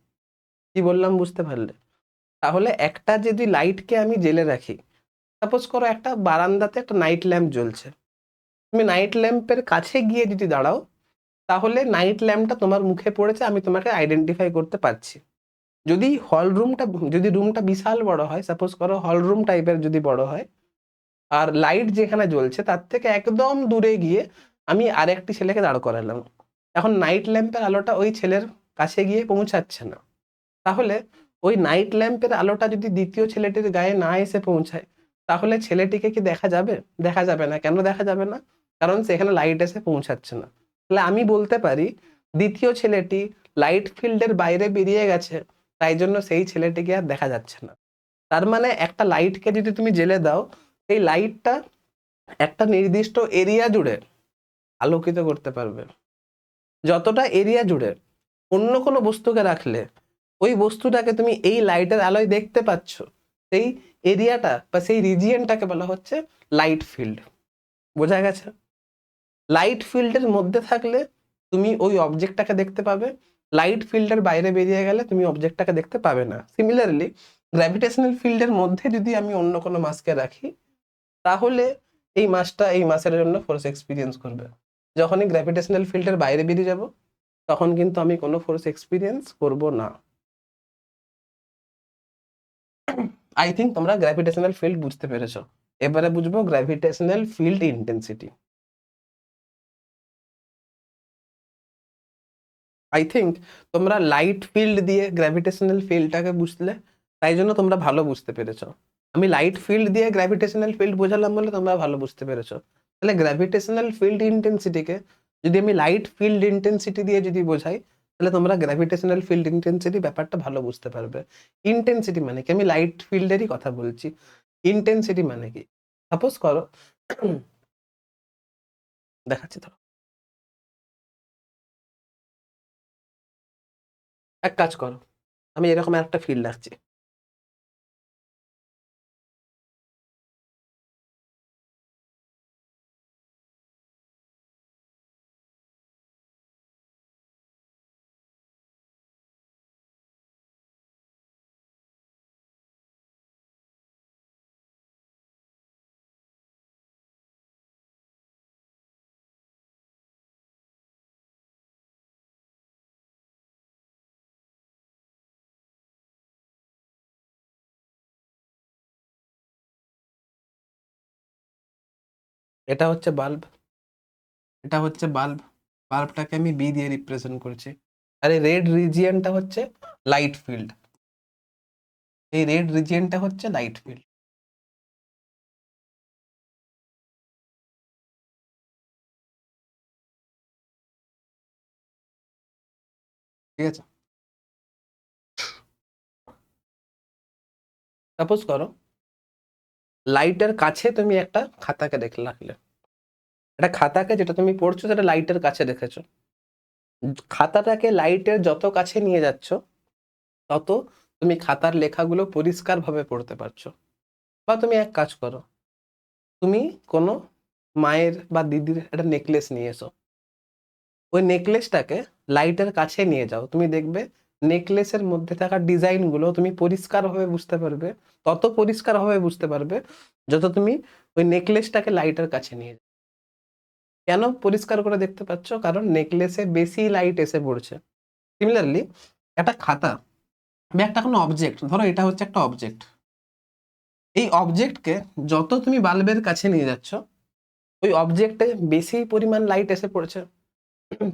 [SPEAKER 1] কি বললাম বুঝতে পারলে? তাহলে একটা যদি লাইটকে আমি জেলে রাখি, সাপোজ করো একটা বারান্দাতে একটা নাইট ল্যাম্প জ্বলছে, তুমি নাইট ল্যাম্পের কাছে গিয়ে যদি দাঁড়াও, তাহলে নাইট ল্যাম্পটা তোমার মুখে পড়েছে, আমি তোমাকে আইডেন্টিফাই করতে পারছি। যদি রুমটা বিশাল বড় হয়, সাপোজ করো হল রুম টাইপের যদি বড় হয়, আর লাইট যেখানে জ্বলছে তার থেকে একদম দূরে গিয়ে আমি আরেকটি ছেলেকে দাঁড় করালাম, এখন নাইট ল্যাম্পের আলোটা ওই ছেলের কাছে গিয়ে পৌঁছাচ্ছে না। তাহলে ওই নাইট ল্যাম্পের আলোটা যদি দ্বিতীয় ছেলেটির গায়ে না এসে পৌঁছায়, তাহলে ছেলেটিকে কি দেখা যাবে? দেখা যাবে না। কেন দেখা যাবে না? কারণ সেখানে লাইট এসে পৌঁছাচ্ছে না। তাহলে আমি বলতে পারি দ্বিতীয় ছেলেটি লাইট ফিল্ডের বাইরে বেরিয়ে গেছে, তাই জন্য সেই ছেলেটিকে আর দেখা যাচ্ছে না। তার মানে একটা লাইটকে যদি তুমি জেলে দাও, এই লাইটটা একটা নির্দিষ্ট এরিয়া জুড়ে আলোকিত করতে পারবে। যতটা এরিয়া জুড়ে অন্য কোনো বস্তুকে রাখলে ওই বস্তুটাকে তুমি এই লাইটের আলোয় দেখতে পাচ্ছ, সেই এরিয়াটা বা সেই রিজিয়নটাকে বলা হচ্ছে লাইট ফিল্ড। বোঝা গেছে? লাইট ফিল্ডের মধ্যে থাকলে তুমি ওই অবজেক্টটাকে দেখতে পাবে, লাইট ফিল্ডের বাইরে বেরিয়ে গেলে তুমি অবজেক্টটাকে দেখতে পাবে না। সিমিলারলি গ্র্যাভিটেশনাল ফিল্ডের মধ্যে যদি আমি অন্য কোনো মাসকে রাখি, তাহলে এই মাসটা এই মাসের জন্য ফোর্স এক্সপিরিয়েন্স করবে। যখনই গ্র্যাভিটেশনাল ফিল্ডের বাইরে বেরিয়ে যাব, তখন কিন্তু আমি কোনো ফোর্স এক্সপিরিয়েন্স করব না। আই থিঙ্ক তোমরা গ্র্যাভিটেশনাল ফিল্ড বুঝতে পেরেছো। এবারে বুঝবো gravitational field intensity. I think তোমরা লাইট ফিল্ড দিয়ে গ্র্যাভিটেশনাল ফিল্ডটাকে বুঝলে, তাই জন্য তোমরা ভালো বুঝতে পেরেছো। আমি লাইট ফিল্ড দিয়ে গ্র্যাভিটেশনাল ফিল্ড বোঝালাম বলে তোমরা ভালো বুঝতে পেরেছো। তাহলে গ্র্যাভিটেশনাল ফিল্ড ইন্টেন্সিটিকে যদি আমি লাইট ফিল্ড ইন্টেন্সিটি দিয়ে যদি বোঝাই, তাহলে তোমরা গ্র্যাভিটেশনাল ফিল্ড ইন্টেন্সিটি ব্যাপারটা ভালো বুঝতে পারবে। ইন্টেন্সিটি মানে কি? আমি লাইট ফিল্ডেরই কথা বলছি। ইন্টেন্সিটি মানে কি? সাপোজ করো, দেখাচ্ছি ধরো, এক কাজ করো, আমি এরকম একটা ফিল্ড রাখছি। এটা হচ্ছে বাল্ব, এটা হচ্ছে বাল্ব। বাল্বটাকে আমি বি দিয়ে রিপ্রেজেন্ট করছি। আর এই রেড রিজিয়নটা হচ্ছে লাইট ফিল্ড। এই রেড রিজিয়নটা হচ্ছে লাইট ফিল্ড। ঠিক আছে? সাপোজ করো লাইটের কাছে তুমি একটা খাতাকে রাখলে। একটা খাতাকে যেটা তুমি পড়ছো সেটা লাইটের কাছে রেখেছো। খাতাটাকে লাইটের যত কাছে নিয়ে যাচ্ছ, তত তুমি খাতার লেখাগুলো পরিষ্কারভাবে পড়তে পারছো। বা তুমি এক কাজ করো, তুমি কোনো মায়ের বা দিদির একটা নেকলেস নিয়ে এসো। ওই নেকলেসটাকে লাইটের কাছে নিয়ে যাও, তুমি দেখবে নেকলেসের মধ্যে থাকা ডিজাইনগুলো তুমি পরিষ্কারভাবে বুঝতে পারবে। তত পরিষ্কারভাবে বুঝতে পারবে যত তুমি ওই নেকলেসটাকে লাইটের কাছে নিয়ে যাও। কেন পরিষ্কার করে দেখতে পাচ্ছ? কারণ নেকলেসে বেশি লাইট এসে পড়ছে। সিমিলারলি একটা খাতা বা একটা কোনো অবজেক্ট, ধরো এটা হচ্ছে একটা অবজেক্ট। এই অবজেক্টকে যত তুমি বাল্বের কাছে নিয়ে যাচ্ছ, ওই অবজেক্টে বেশি পরিমাণ লাইট এসে পড়ছে।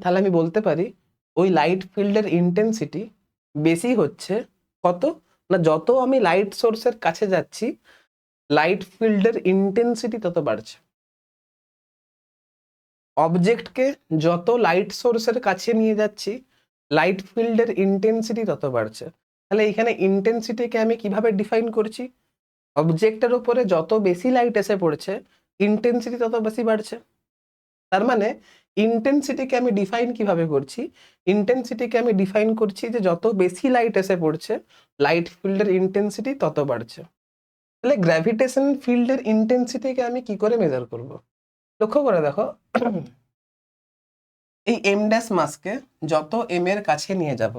[SPEAKER 1] তাহলে আমি বলতে পারি ওই লাইট ফিল্ডের ইন্টেন্সিটি বেশি হচ্ছে। কত? না, যত আমি লাইট সোর্সের কাছে যাচ্ছি, লাইট ফিল্ডের ইন্টেন্সিটি তত বাড়ছে। অবজেক্টকে যত লাইট সোর্সের কাছে নিয়ে যাচ্ছি, লাইট ফিল্ডের ইন্টেন্সিটি তত বাড়ছে। তাহলে এখানে ইন্টেন্সিটিকে আমি কিভাবে ডিফাইন করছি? অবজেক্টের উপরে যত বেশি লাইট এসে পড়ছে, ইন্টেন্সিটি তত বেশি বাড়ছে। তার মানে ইন্টেন্সিটিকে আমি ডিফাইন কিভাবে করছি? ইন্টেন্সিটিকে আমি ডিফাইন করছি যে যত বেশি লাইট এসে পড়ছে, লাইট ফিল্ডের ইন্টেন্সিটি তত বাড়ছে। তাহলে গ্র্যাভিটেশন ফিল্ডের ইন্টেন্সিটিকে আমি কি করে মেজার করব? লক্ষ্য করে দেখো, এই এম ড্যাশ মাসকে যত এম এর কাছে নিয়ে যাব,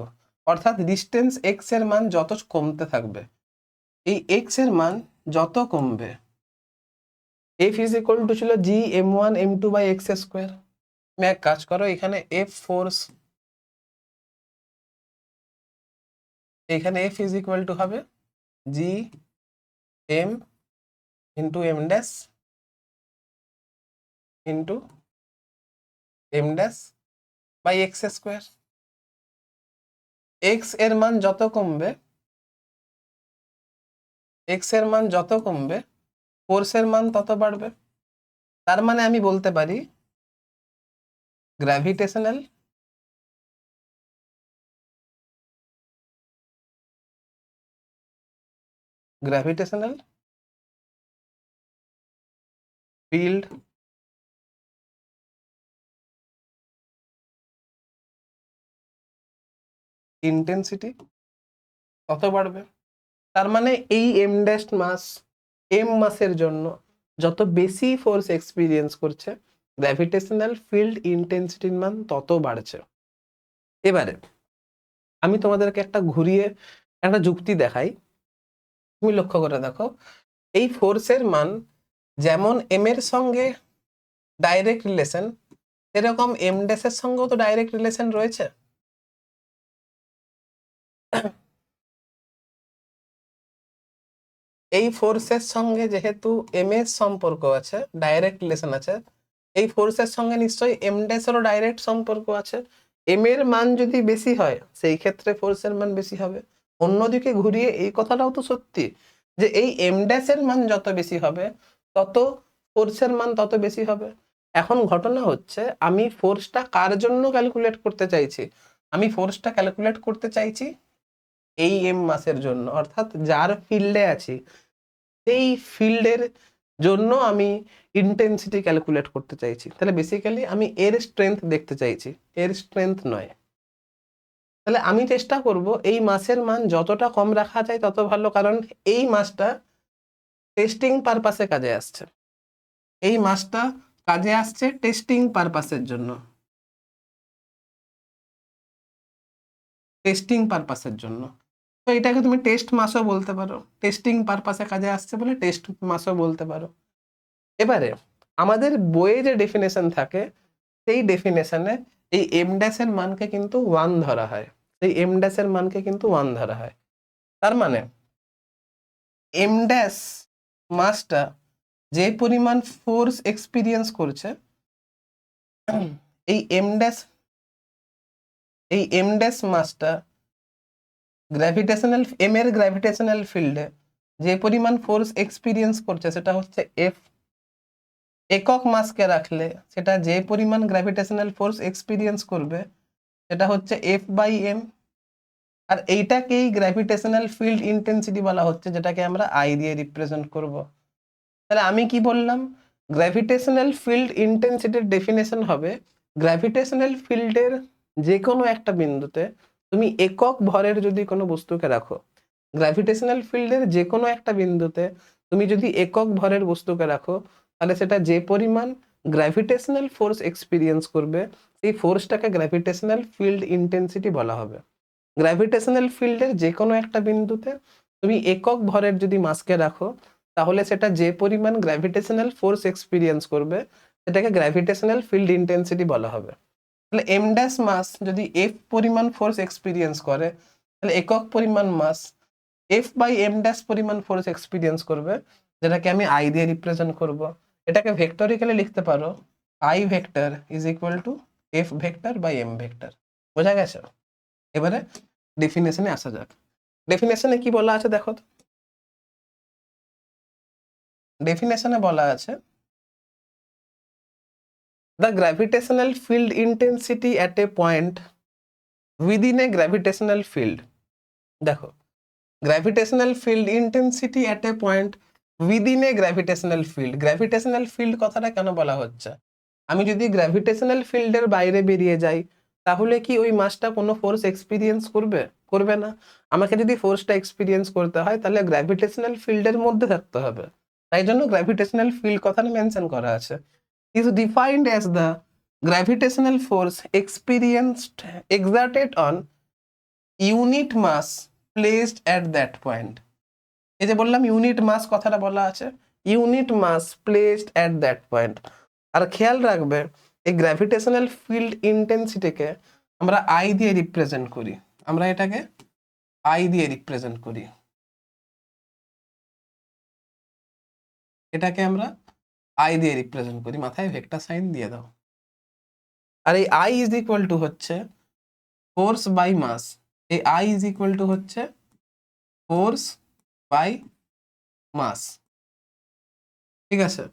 [SPEAKER 1] অর্থাৎ ডিস্টেন্স এক্স এর মান যত কমতে থাকবে, এই এক্স এর মান যত কমবে, এফ ইজ ইকুয়াল টু ছিল G M one M two by x square. তুমি এক কাজ করো, এখানে এফ ফোর্স, এখানে এফ ইজ ইকুয়াল টু হবে G M into M dash into M dash by x square. X এর মান যত কমবে, এক্স এর মান যত কমবে, ফোর্সের মান তত বাড়বে। তার মানে আমি বলতে পারি গ্র্যাভিটেশনাল গ্র্যাভিটেশনাল ফিল্ড ইন্টেন্সিটি কত বাড়বে। তার মানে এই এম ড্যাশ মাস এম মাসের জন্য যত বেশি ফোর্স এক্সপিরিয়েন্স করছে গ্র্যাভিটেশনাল ফিল্ড ইন্টেন্সিটির মান তত বাড়ছে। এবারে আমি তোমাদেরকে একটা ঘুরিয়ে একটা যুক্তি দেখাই, তুমি লক্ষ্য করে দেখো এই ফোর্সের মান যেমন এম এর সঙ্গে ডাইরেক্ট রিলেশন সেরকম এম ড্যাশের সঙ্গেও তো ডাইরেক্ট রিলেশন রয়েছে। এই ফোর্সের সঙ্গে যেহেতু এম এর সম্পর্ক আছে, ডাইরেক্ট রিলেশন আছে, এই ফোর্সের সঙ্গে নিশ্চয়ই এম ড্যাশেরও ডাইরেক্ট সম্পর্ক আছে। এম এর মান যদি বেশি হয় সেই ক্ষেত্রে ফোর্সের মান বেশি হবে। অন্যদিকে ঘুরিয়ে এই কথাটাও তো সত্যি যে এই এম ড্যাশের মান যত বেশি হবে তত ফোর্সের মান তত বেশি হবে। এখন ঘটনা হচ্ছে আমি ফোর্সটা কার জন্য ক্যালকুলেট করতে চাইছি, আমি ফোর্সটা ক্যালকুলেট করতে চাইছি এই এম মাসের জন্য, অর্থাৎ যার ফিল্ডে আছি সেই ফিল্ডের জন্য আমি ইন্টেন্সিটি ক্যালকুলেট করতে চাইছি। তাহলে বেসিক্যালি আমি এর স্ট্রেংথ দেখতে চাইছি, এর স্ট্রেংথ নয়। তাহলে আমি চেষ্টা করব এই মাসের মান যতটা কম রাখা যায় তত ভালো, কারণ এই মাসটা টেস্টিং পারপাসে কাজে আসছে, এই মাসটা কাজে আসছে টেস্টিং পারপাসের জন্য, টেস্টিং পারপাসের জন্য। তো এটাকে তুমি টেস্ট মাসও বলতে পারো, টেস্টিং পারপাসে কাজে আসছে বলে টেস্ট মাসও বলতে পারো। এবারে আমাদের বইয়ে যে ডেফিনেশন থাকে সেই ডেফিনেশনে এই এম ড্যাশের মানকে কিন্তু 1 ধরা হয়, এই এম ড্যাশের মানকে কিন্তু 1 ধরা হয়। তার মানে এম ড্যাশ মাসটা যে পরিমাণ ফোর্স এক্সপিরিয়েন্স করছে এই এম ড্যাশ মাসটা গ্র্যাভিটেশনাল এম এর গ্র্যাভিটেশনাল ফিল্ডে যে পরিমাণ ফোর্স এক্সপিরিয়েন্স করছে সেটা হচ্ছে এফ। একক মাসকে রাখলে সেটা যে পরিমাণ গ্র্যাভিটেশনাল ফোর্স এক্সপিরিয়েন্স করবে সেটা হচ্ছে এফ বাই এম। আর এইটাকেই গ্র্যাভিটেশনাল ফিল্ড ইন্টেন্সিটি বলা হচ্ছে, যেটাকে আমরা আই দিয়ে রিপ্রেজেন্ট করব। তাহলে আমি কি বললাম, গ্র্যাভিটেশনাল ফিল্ড ইন্টেন্সিটির ডেফিনেশন হবে গ্র্যাভিটেশনাল ফিল্ডের যে কোনো একটা বিন্দুতে তুমি একক ভরের যদি কোনো বস্তুকে রাখো, গ্র্যাভিটেশনাল ফিল্ডের যে কোনো একটা বিন্দুতে তুমি যদি একক ভরের বস্তুকে রাখো তাহলে সেটা যে পরিমাণ গ্র্যাভিটেশনাল ফোর্স এক্সপিরিয়েন্স করবে সেই ফোর্সটাকে গ্র্যাভিটেশনাল ফিল্ড ইন্টেন্সিটি বলা হবে। গ্র্যাভিটেশনাল ফিল্ডের যে কোনো একটা বিন্দুতে তুমি একক ভরের যদি মাসকে রাখো তাহলে সেটা যে পরিমাণ গ্র্যাভিটেশনাল ফোর্স এক্সপিরিয়েন্স করবে সেটাকে গ্র্যাভিটেশনাল ফিল্ড ইন্টেন্সিটি বলা হবে। তাহলে এম ড্যাশ মাস যদি এফ পরিমাণ ফোর্স এক্সপিরিয়েন্স করে তাহলে একক পরিমাণ মাস এফ বাই এম ড্যাশ পরিমাণ ফোর্স এক্সপিরিয়েন্স করবে, যেটাকে আমি আই দিয়ে রিপ্রেজেন্ট করব। এটাকে ভেক্টরিক্যালি লিখতে পারো I vector is equal to F vector by M vector. বোঝা গেছে? এবারে ডেফিনেশনে আসা যাক। ডেফিনেশনে কি বলা আছে দেখো তো। ডেফিনেশনে বলা আছে the gravitational field intensity at a point within a gravitational field। দেখো gravitational field intensity at a point within a gravitational field, gravitational field কথাটা কেন বলা হচ্ছে, আমি যদি গ্র্যাভিটেশনাল ফিল্ডের বাইরে বেরিয়ে যাই তাহলে কি ওই মাসটা কোনো ফোর্স এক্সপিরিয়েন্স করবে? করবে না। আমাকে যদি ফোর্সটা এক্সপিরিয়েন্স করতে হয় তাহলে গ্র্যাভিটেশনাল ফিল্ডের মধ্যে থাকতে হবে, তাই জন্য গ্র্যাভিটেশনাল ফিল্ড কথাটা মেনশন করা আছে। is defined as the gravitational force experienced exerted on unit mass placed at that point। এই যে বললাম ইউনিট মাস কথাটা বলা আছে, unit mass placed at that point. আর খেয়াল রাখবে এই গ্র্যাভিটেশনাল ফিল্ড ইন্টেন্সিটিকে আমরা আই দিয়ে রিপ্রেজেন্ট করি, আমরা এটাকে আই দিয়ে রিপ্রেজেন্ট করি, এটাকে আমরা আই দিয়ে রিপ্রেজেন্ট করি, মাথায় ভেক্টর সাইন দিয়ে দাও। আর এই আই ইজ ইকুয়াল টু হচ্ছে ফোর্স বাই মাস, এই আই ইজ ইকুয়াল টু হচ্ছে ফোর্স বাই মাস। ঠিক আছে,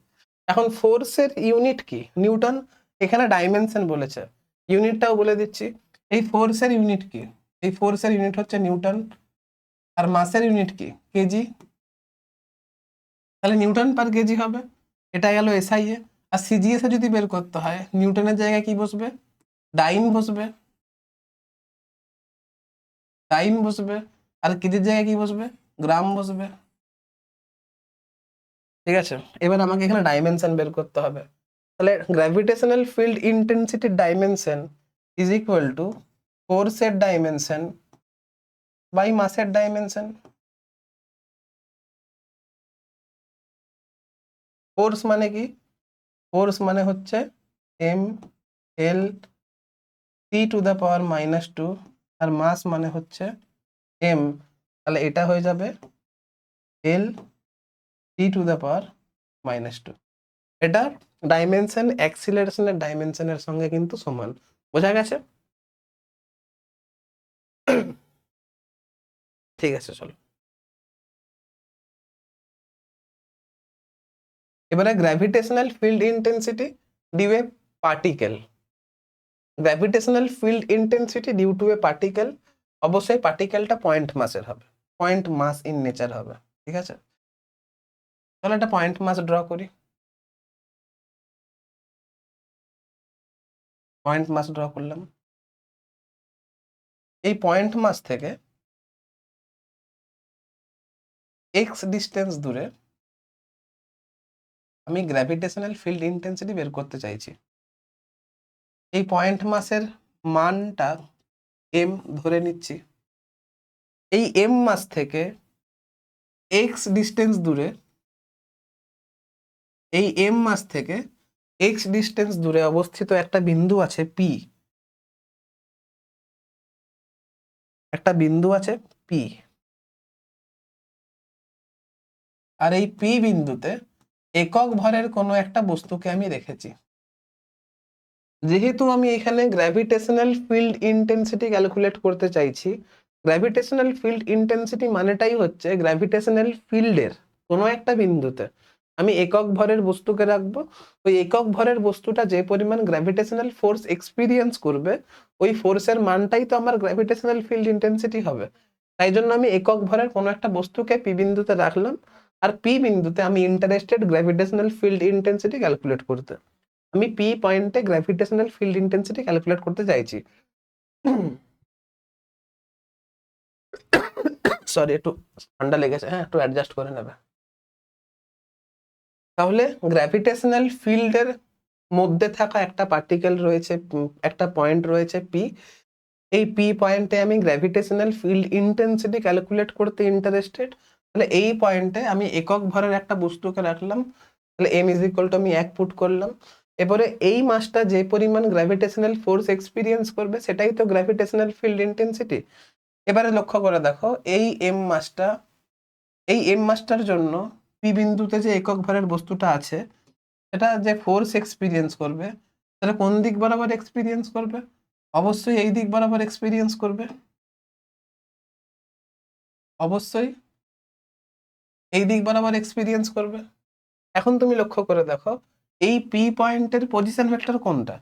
[SPEAKER 1] এখন ফোর্সের ইউনিট কি? নিউটন। এখানে ডাইমেনশন বলেছে, ইউনিটটাও বলে দিচ্ছি। এই ফোর্সের ইউনিট কি? এই ফোর্সের ইউনিট হচ্ছে নিউটন। আর মাসের ইউনিট কি? কেজি। তাহলে নিউটন পার কেজি হবে। এটা গেল এসআই এ। আর সিজিএস এ যদি বের করতে হয়, নিউটনের জায়গায় কি বসবে? ডাইন বসবে, টাইম বসবে। আর কেজির জায়গায় কি বসবে? গ্রাম বসবে। ঠিক আছে, এবার আমাকে এখানে ডাইমেনশন বের করতে হবে। তাহলে গ্র্যাভিটেশনাল ফিল্ড ইন্টেন্সিটির ডাইমেনশন ইজ ইকুয়াল টু ফোর্সের ডাইমেনশন বাই মাসের ডাইমেনশন। ফোর্স মানে কি? ফোর্স মানে হচ্ছে M L T to the power -2, আর মাস মানে হচ্ছে এম। তাহলে এটা হয়ে যাবে এল টি টু দ্য পাওয়ার -2। এটা ডাইমেনশন অ্যাক্সিলারেশনের ডাইমেনশনের সঙ্গে কিন্তু সমান। বোঝা গেছে? ঠিক আছে, চলো এবারে gravitational field intensity due a particle. Gravitational field intensity due to a particle, অবশ্যই পার্টিকেলটা পয়েন্ট মাসের হবে, পয়েন্ট মাস ইন নেচার হবে। ঠিক আছে, তাহলে একটা পয়েন্ট মাস ড্র করি। পয়েন্ট মাস ড্র করলাম। এই পয়েন্ট মাস থেকে এক্স ডিস্টেন্স দূরে আমি গ্র্যাভিটেশনাল ফিল্ড ইন্টেন্সিটি বের করতে চাইছি। এই পয়েন্ট মাসের মানটা এম ধরে নিচ্ছি। এই এম মাস থেকে এক্স ডিস্টেন্স দূরে, এই এম মাস থেকে এক্স ডিস্টেন্স দূরে অবস্থিত একটা বিন্দু আছে পি। একটা বিন্দু আছে পি, আর এই পি বিন্দুতে একক ভরের কোনো একটা বস্তুকে আমি রেখেছি। যেহেতু আমি এখানে গ্র্যাভিটেশনাল ফিল্ড ইন্টেন্সিটি ক্যালকুলেট করতে চাইছি, গ্র্যাভিটেশনাল ফিল্ড ইন্টেন্সিটি মানেটাই হচ্ছে গ্র্যাভিটেশনাল ফিল্ডের কোনো একটা বিন্দুতে আমি একক ভরের বস্তুকে রাখবো। ওই একক ভরের বস্তুটা যে পরিমাণ গ্র্যাভিটেশনাল ফোর্স এক্সপিরিয়েন্স করবে, ওই ফোর্সের মানটাই তো আমার গ্র্যাভিটেশনাল ফিল্ড ইন্টেন্সিটি হবে। তাই জন্য আমি একক ভরের কোনো একটা বস্তুকে পি বিন্দুতে রাখলাম, আর পি বিন্দুতে আমি interested gravitational field intensity calculate করতে। আমি পি পয়েন্টে গ্র্যাভিটেশনাল ফিল্ড ইন্টেন্সিটি ক্যালকুলেট করতে চাইছি। সরি, একটু ঠান্ডা লেগেছে, হ্যাঁ একটু অ্যাডজাস্ট করে নেবে। তাহলে গ্র্যাভিটেশনাল ফিল্ডের মধ্যে থাকা একটা পার্টিকেল রয়েছে, একটা পয়েন্ট রয়েছে পি। এই পি পয়েন্টে আমি গ্র্যাভিটেশনাল ফিল্ড ইন্টেন্সিটি ক্যালকুলেট করতে ইন্টারেস্টেড। তাহলে এই পয়েন্টে আমি একক ভরের একটা বস্তুকে রাখলাম। তাহলে এম ইজ ইকুয়াল টু আমি 1 পুট করলাম। এবারে এই মাসটা যে পরিমাণ গ্র্যাভিটেশনাল ফোর্স এক্সপিরিয়েন্স করবে সেটাই তো গ্র্যাভিটেশনাল ফিল্ড ইন্টেন্সিটি। এবারে লক্ষ্য করে দেখো, এই এম মাসটার জন্য পি বিন্দুতে যে একক ভরের বস্তুটা আছে এটা যে ফোর্স এক্সপিরিয়েন্স করবে, তাহলে কোন দিক বরাবর এক্সপিরিয়েন্স করবে? অবশ্যই এই দিক বরাবর এক্সপিরিয়েন্স করবে, অবশ্যই এই দিক বরাবর এক্সপিরিয়েন্স করবে। এখন তুমি লক্ষ্য করে দেখো, এই পি পয়েন্টের পজিশন ভেক্টর কোনটা?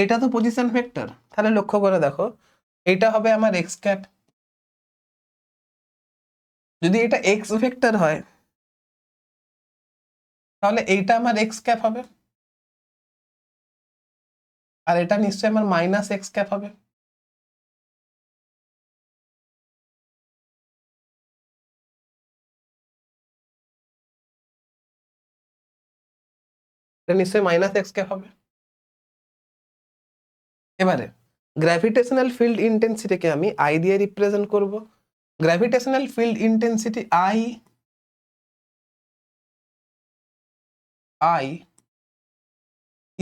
[SPEAKER 1] এটা তো পজিশন ভেক্টর। তাহলে লক্ষ্য করে দেখো, এটা হবে আমার এক্স ক্যাপ। যদি এটা এক্স ভেক্টর হয় তাহলে এইটা আমার এক্স ক্যাপ হবে, আর এটা নিশ্চয়ই আমার মাইনাস এক্স ক্যাপ হবে। এটা নিশ্চয়ই মাইনাস এক্স ক্যাপ হবে। এবারে গ্র্যাভিটেশনাল ফিল্ড ইন্টেন্সিটিকে আমি আই দিয়ে রিপ্রেজেন্ট করব। Gravitational field intensity I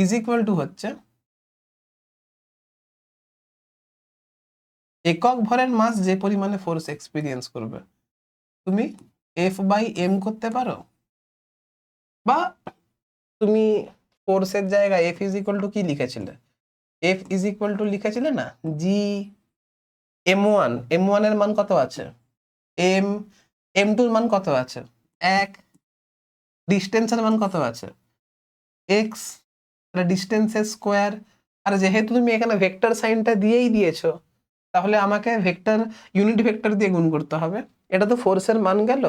[SPEAKER 1] is equal to হচ্ছে একক ভরের মাস যে পরিমাণে ফোর্স এক্সপিরিয়েন্স করবে, তুমি এফ বাই এম করতে পারো, বা তুমি ফোর্সের জায়গায় এফ ইজ ইকুয়াল টু কি লিখেছিলে? এফ ইজ ইকুয়াল টু লিখেছিলে না জি m1। m1 এর মান কত আছে? এম m2 এর মান কত আছে? 1। ডিস্টেন্সের মান কত আছে? এক্স। তাহলে ডিস্টেন্সের স্কোয়ার। আর যেহেতু তুমি এখানে ভেক্টর সাইনটা দিয়েই দিয়েছো, তাহলে আমাকে ভেক্টর ইউনিট ভেক্টর দিয়ে গুণ করতে হবে। এটা তো ফোর্সের মান গেল।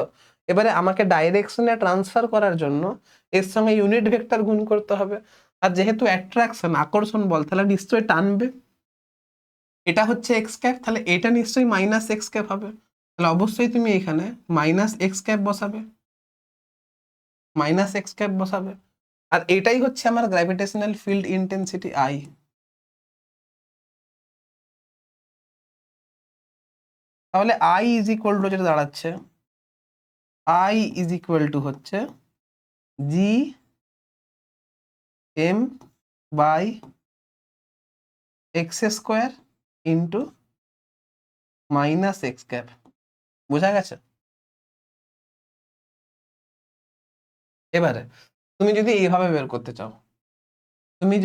[SPEAKER 1] এবারে আমাকে ডাইরেকশনে ট্রান্সফার করার জন্য এর সঙ্গে ইউনিট ভেক্টর গুণ করতে হবে। আর যেহেতু অ্যাট্রাকশন, আকর্ষণ বল, তাহলে নিশ্চয়ই টানবে। এটা হচ্ছে এক্স ক্যাপ, তাহলে এটা নিশ্চয়ই মাইনাস এক্স ক্যাপ হবে। তাহলে অবশ্যই তুমি এখানে মাইনাস এক্স ক্যাপ বসাবে, মাইনাস এক্স ক্যাপ বসাবে। আর এটাই হচ্ছে আমার গ্র্যাভিটেশনাল ফিল্ড ইন্টেন্সিটি আই। তাহলে আই ইজ ইকুয়াল টু যেটা দাঁড়াচ্ছে, আই ইজ ইকুয়াল টু হচ্ছে G M by x square into minus x cap. বোঝা গেছে? এবারে তুমি যদি এইভাবে বের করতে চাও, তুমি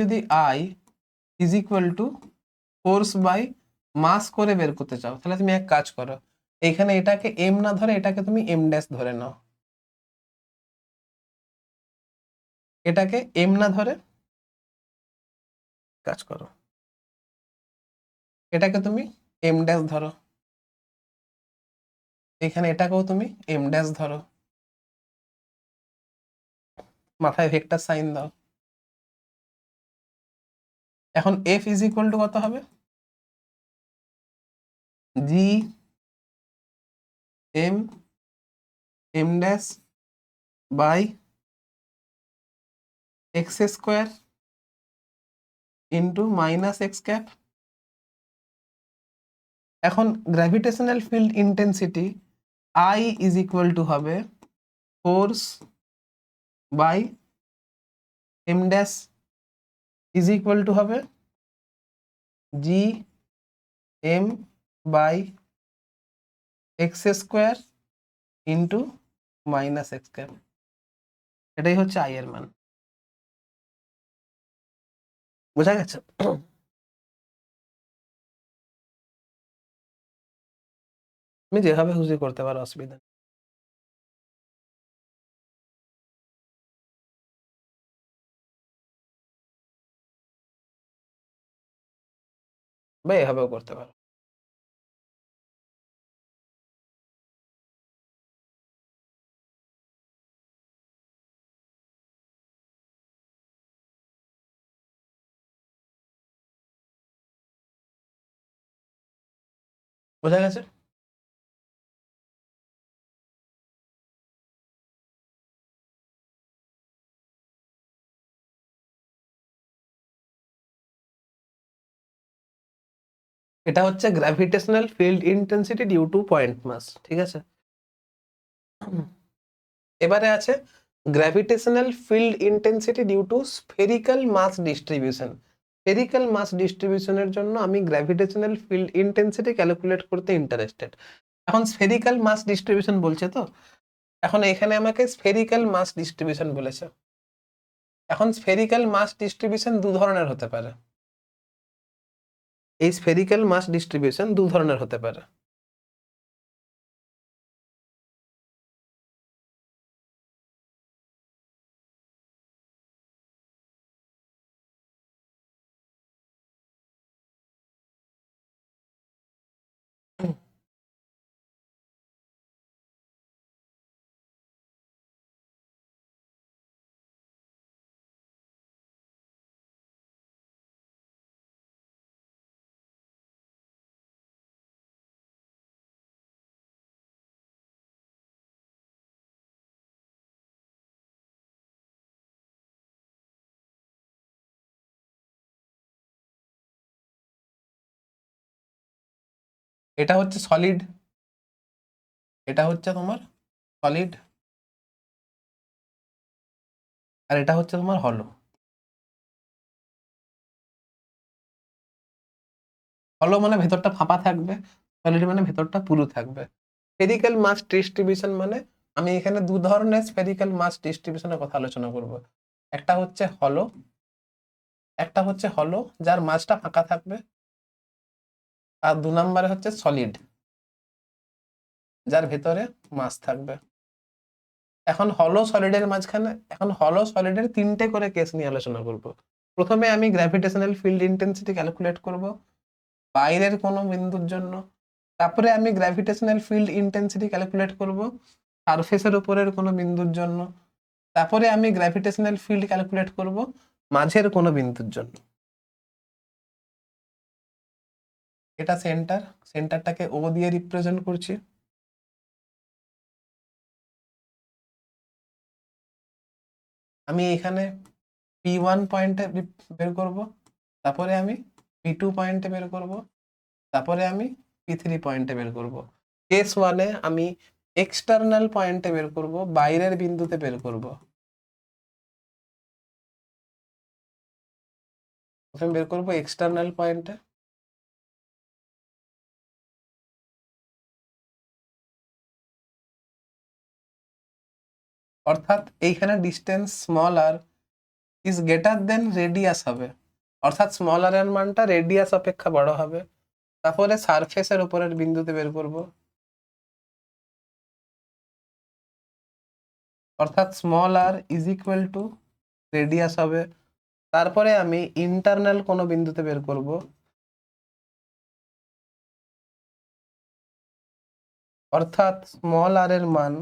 [SPEAKER 1] যদি I is equal to force by mass করে বের করতে চাও, তাহলে তুমি এক কাজ করো, এখানে এটাকে এম না ধরে এটাকে তুমি এম ড্যাশ ধরে নাও। এটাকে এম না ধরে কাজ করো, এটাকে তুমি এম ড্যাশ ধরো, এখানে এটাকেও তুমি এম ড্যাশ ধরো, মাথায় ভেক্টর সাইন দাও। এখন এফ ইজ ইকুয়াল টু কত হবে? G M M dash by x square into minus x cap. এখন gravitational field intensity I is equal to হবে force by M dash is equal to হবে G M by x square into minus x cap. এটাই হচ্ছে I এর মান। বোঝা গেছে? তুমি যেভাবে খুশি করতে পারো, অসুবিধা নেই। বা এভাবেও করতে পারো। বোঝা গেছে? এটা হচ্ছে gravitational field intensity due to point mass. ঠিক আছে? এবারে আছে gravitational field intensity due to spherical mass distribution. Spherical mass ডিস্ট্রিবিউশনের জন্য আমি গ্র্যাভিটেশনাল ফিল্ড ইন্টেন্সিটি ক্যালকুলেট করতে ইন্টারেস্টেড। এখন স্ফেরিক্যাল মাস ডিস্ট্রিবিউশন বলছে, তো এখন এখানে আমাকে স্ফেরিক্যাল মাস ডিস্ট্রিবিউশন বলেছে। এখন স্ফেরিক্যাল মাস ডিস্ট্রিবিউশন দু ধরনের হতে পারে। এই স্ফেরিক্যাল মাস ডিস্ট্রিবিউশন দু ধরনের হতে পারে। এটা হচ্ছে সলিড, এটা হচ্ছে তোমার সলিড, আর এটা হচ্ছে তোমার হলো। হলো মানে ভেতরটা ফাঁপা থাকবে, সলিড মানে ভেতরটা পুরু থাকবে। স্ফেরিক্যাল মাস ডিস্ট্রিবিউশন মানে আমি এখানে দু ধরনের স্ফেরিক্যাল মাস ডিস্ট্রিবিউশনের কথা আলোচনা করব। একটা হচ্ছে হলো, একটা হচ্ছে হলো যার মাসটা ফাঁকা থাকবে, আর দু নম্বরে হচ্ছে সলিড যার ভেতরে মাস থাকবে। এখন হলো সলিডের মাঝখানে, এখন হলো সলিডের তিনটে করে কেস নিয়ে আলোচনা করব। প্রথমে আমি গ্র্যাভিটেশনাল ফিল্ড ইন্টেন্সিটি ক্যালকুলেট করব বাইরের কোনো বিন্দুর জন্য, তারপরে আমি গ্র্যাভিটেশনাল ফিল্ড ইন্টেন্সিটি ক্যালকুলেট করব সারফেসের উপরের কোনো বিন্দুর জন্য। তারপরে আমি গ্র্যাভিটেশনাল ফিল্ড ক্যালকুলেট করব মাঝের কোনো বিন্দুর জন্য। এটা সেন্টার, সেন্টারটাকে ও দিয়ে রিপ্রেজেন্ট করছি। আমি এখানে P1 পয়েন্টে বের করব, তারপরে আমি P2 পয়েন্টে বের করব, তারপরে আমি P3 পয়েন্টে বের করব। কেস 1-এ আমি এক্সটার্নাল পয়েন্টে বের করব, বাইরের বিন্দুতে বের করব। প্রথমে বের করব এক্সটার্নাল পয়েন্টে। অর্থাৎ এইখানে distance small R is greater than radius হবে, অর্থাৎ স্মল আর এর মানটা রেডিয়াস অপেক্ষা বড় হবে। তারপরে সারফেসের উপরের বিন্দুতে বের করব, অর্থাৎ small R is equal to radius হবে। তারপরে আমি ইন্টারনাল কোনো বিন্দুতে বের করব, অর্থাৎ স্মল আর এর মান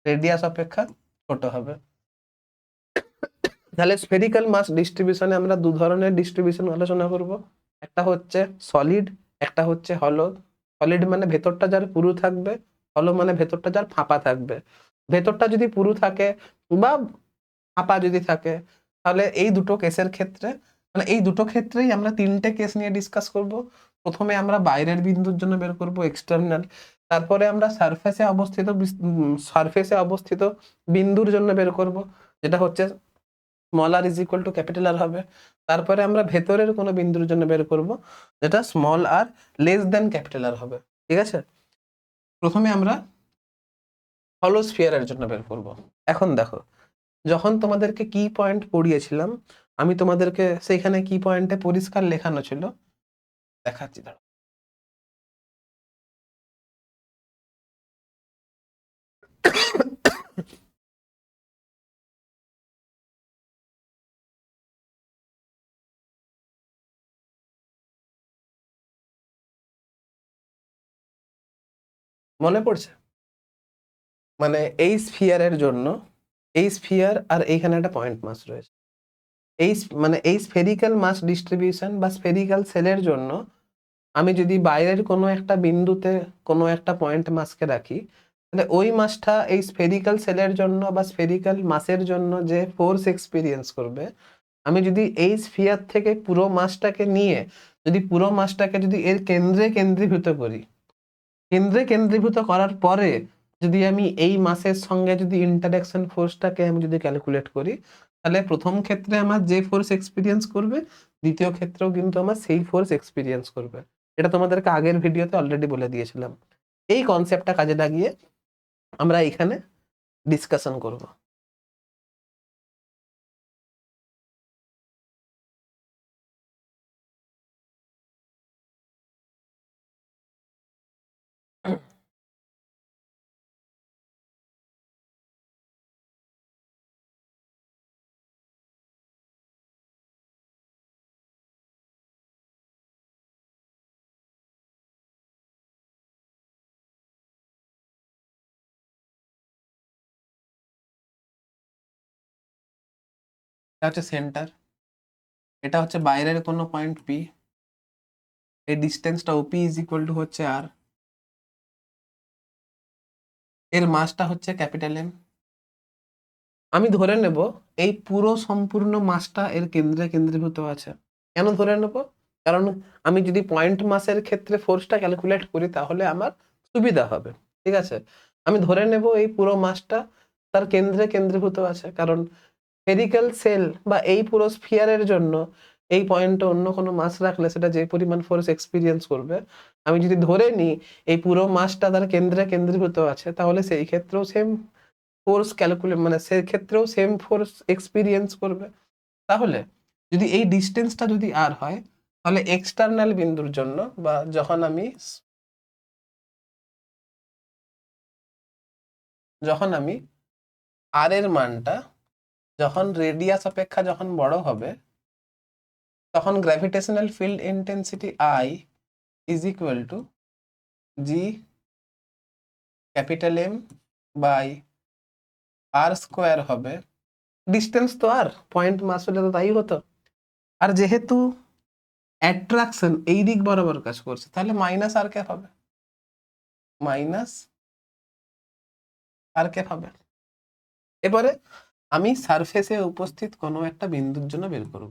[SPEAKER 1] রেডিয়াস অপেক্ষা ছোট হবে। তাহলে স্ফেরিক্যাল মাস ডিস্ট্রিবিউশনে আমরা দু ধরনের ডিস্ট্রিবিউশন আলোচনা করব, একটা হচ্ছে সলিড, একটা হচ্ছে হলো। সলিড মানে ভেতরটা যার পুরু থাকবে, হলো মানে ভেতরটা যার ফাঁপা থাকবে। ভেতরটা যদি পুরু থাকে বা ফাঁপা যদি থাকে, তাহলে এই দুটো কেসের ক্ষেত্রে, মানে এই দুটো ক্ষেত্রেই আমরা তিনটে কেস নিয়ে ডিসকাস করব। প্রথমে আমরা বাইরের বিন্দুর জন্য বের করব এক্সটার্নাল, তারপরে আমরা সারফেসে অবস্থিত বিন্দুর জন্য বের করব, যেটা হচ্ছে small R is equal to capital R হবে। তারপরে আমরা ভেতরের কোনো বিন্দুর জন্য বের করব, যেটা small R less than capital R হবে। ঠিক আছে, প্রথমে আমরা হলো স্ফিয়ারের জন্য বের করব। এখন দেখো, যখন তোমাদেরকে কি পয়েন্ট পড়িয়েছিলাম, আমি তোমাদেরকে সেইখানে কি পয়েন্টে পরিষ্কার লেখানো ছিল দেখাচ্ছি, দাঁড়াও। মনে পড়ছে? মানে এই স্ফিয়ারের জন্য, এই স্ফিয়ার আর এইখানে একটা পয়েন্ট মাস রয়েছে। মানে এই স্ফেরিক্যাল মাস ডিস্ট্রিবিউশন বা স্ফেরিক্যাল সেলের জন্য আমি যদি বাইরের কোনো একটা বিন্দুতে কোনো একটা পয়েন্ট মাসকে রাখি, তাহলে ওই মাসটা এই স্ফেরিক্যাল সেলের জন্য বা স্ফেরিক্যাল মাসের জন্য যে ফোর্স এক্সপিরিয়েন্স করবে, আমি যদি এই স্ফিয়ার থেকে পুরো মাসটাকে নিয়ে পুরো মাসটাকে যদি এর কেন্দ্রে কেন্দ্রীভূত করি, কেন্দ্রে কেন্দ্রীভূত করার পরে যদি আমি এই মাসের সঙ্গে যদি ইন্টারঅ্যাকশন ফোর্সটাকে আমি যদি ক্যালকুলেট করি, তাহলে প্রথম ক্ষেত্রে আমার যে ফোর্স এক্সপিরিয়েন্স করবে, দ্বিতীয় ক্ষেত্রেও কিন্তু আমার সেই ফোর্স এক্সপিরিয়েন্স করবে। এটা তোমাদেরকে আগের ভিডিওতে অলরেডি বলে দিয়েছিলাম। এই কনসেপ্টটা কাজে লাগিয়ে আমরা এখানে ডিসকাশন করব। এটা হচ্ছে সেন্টার, এটা হচ্ছে বাইরের কোনো পয়েন্ট পি, এই ডিস্টেন্সটা ওপি ইজ ইকুয়াল টু হচ্ছে আর, এর মাসটা হচ্ছে ক্যাপিটাল এম। আমি ধরে নেব এই পুরো সম্পূর্ণ মাসটা এর কেন্দ্রে কেন্দ্রীভূত আছে। কেন ধরে নেব? কারণ আমি যদি পয়েন্ট মাসের ক্ষেত্রে ফোর্সটা ক্যালকুলেট করি তাহলে আমার সুবিধা হবে। ঠিক আছে, আমি ধরে নেব এই পুরো মাসটা তার কেন্দ্রে কেন্দ্রীভূত আছে, কারণ স্ফেরিক্যাল সেল বা এই পুরো স্ফিয়ারের জন্য এই পয়েন্টে অন্য কোনো মাস রাখলে সেটা যে পরিমাণ ফোর্স এক্সপিরিয়েন্স করবে, আমি যদি ধরে নিই এই পুরো মাসটা তার কেন্দ্রে কেন্দ্রীভূত আছে, তাহলে সেই ক্ষেত্রেও সেম ফোর্স ক্যালকুলেট, মানে সেই ক্ষেত্রেও সেম ফোর্স এক্সপিরিয়েন্স করবে। তাহলে যদি এই ডিস্টেন্সটা যদি আর হয়, তাহলে এক্সটার্নাল বিন্দুর জন্য বা যখন আমি আর এর মানটা যখন রেডিয়াস অপেক্ষা যখন বড় হবে, তখন gravitational field intensity I is equal to G capital M by R square হবে, ডিস্টেন্স তো আর পয়েন্ট মাস হলে তো তাই হতো, আর যেহেতু অ্যাট্রাকশন এই দিক বরাবর কাজ করছে তাহলে মাইনাস আর ক্যাপ হবে, মাইনাস আর ক্যাপ হবে। এবারে আমি সারফেসে উপস্থিত কোনো একটা বিন্দুর জন্য বের করব,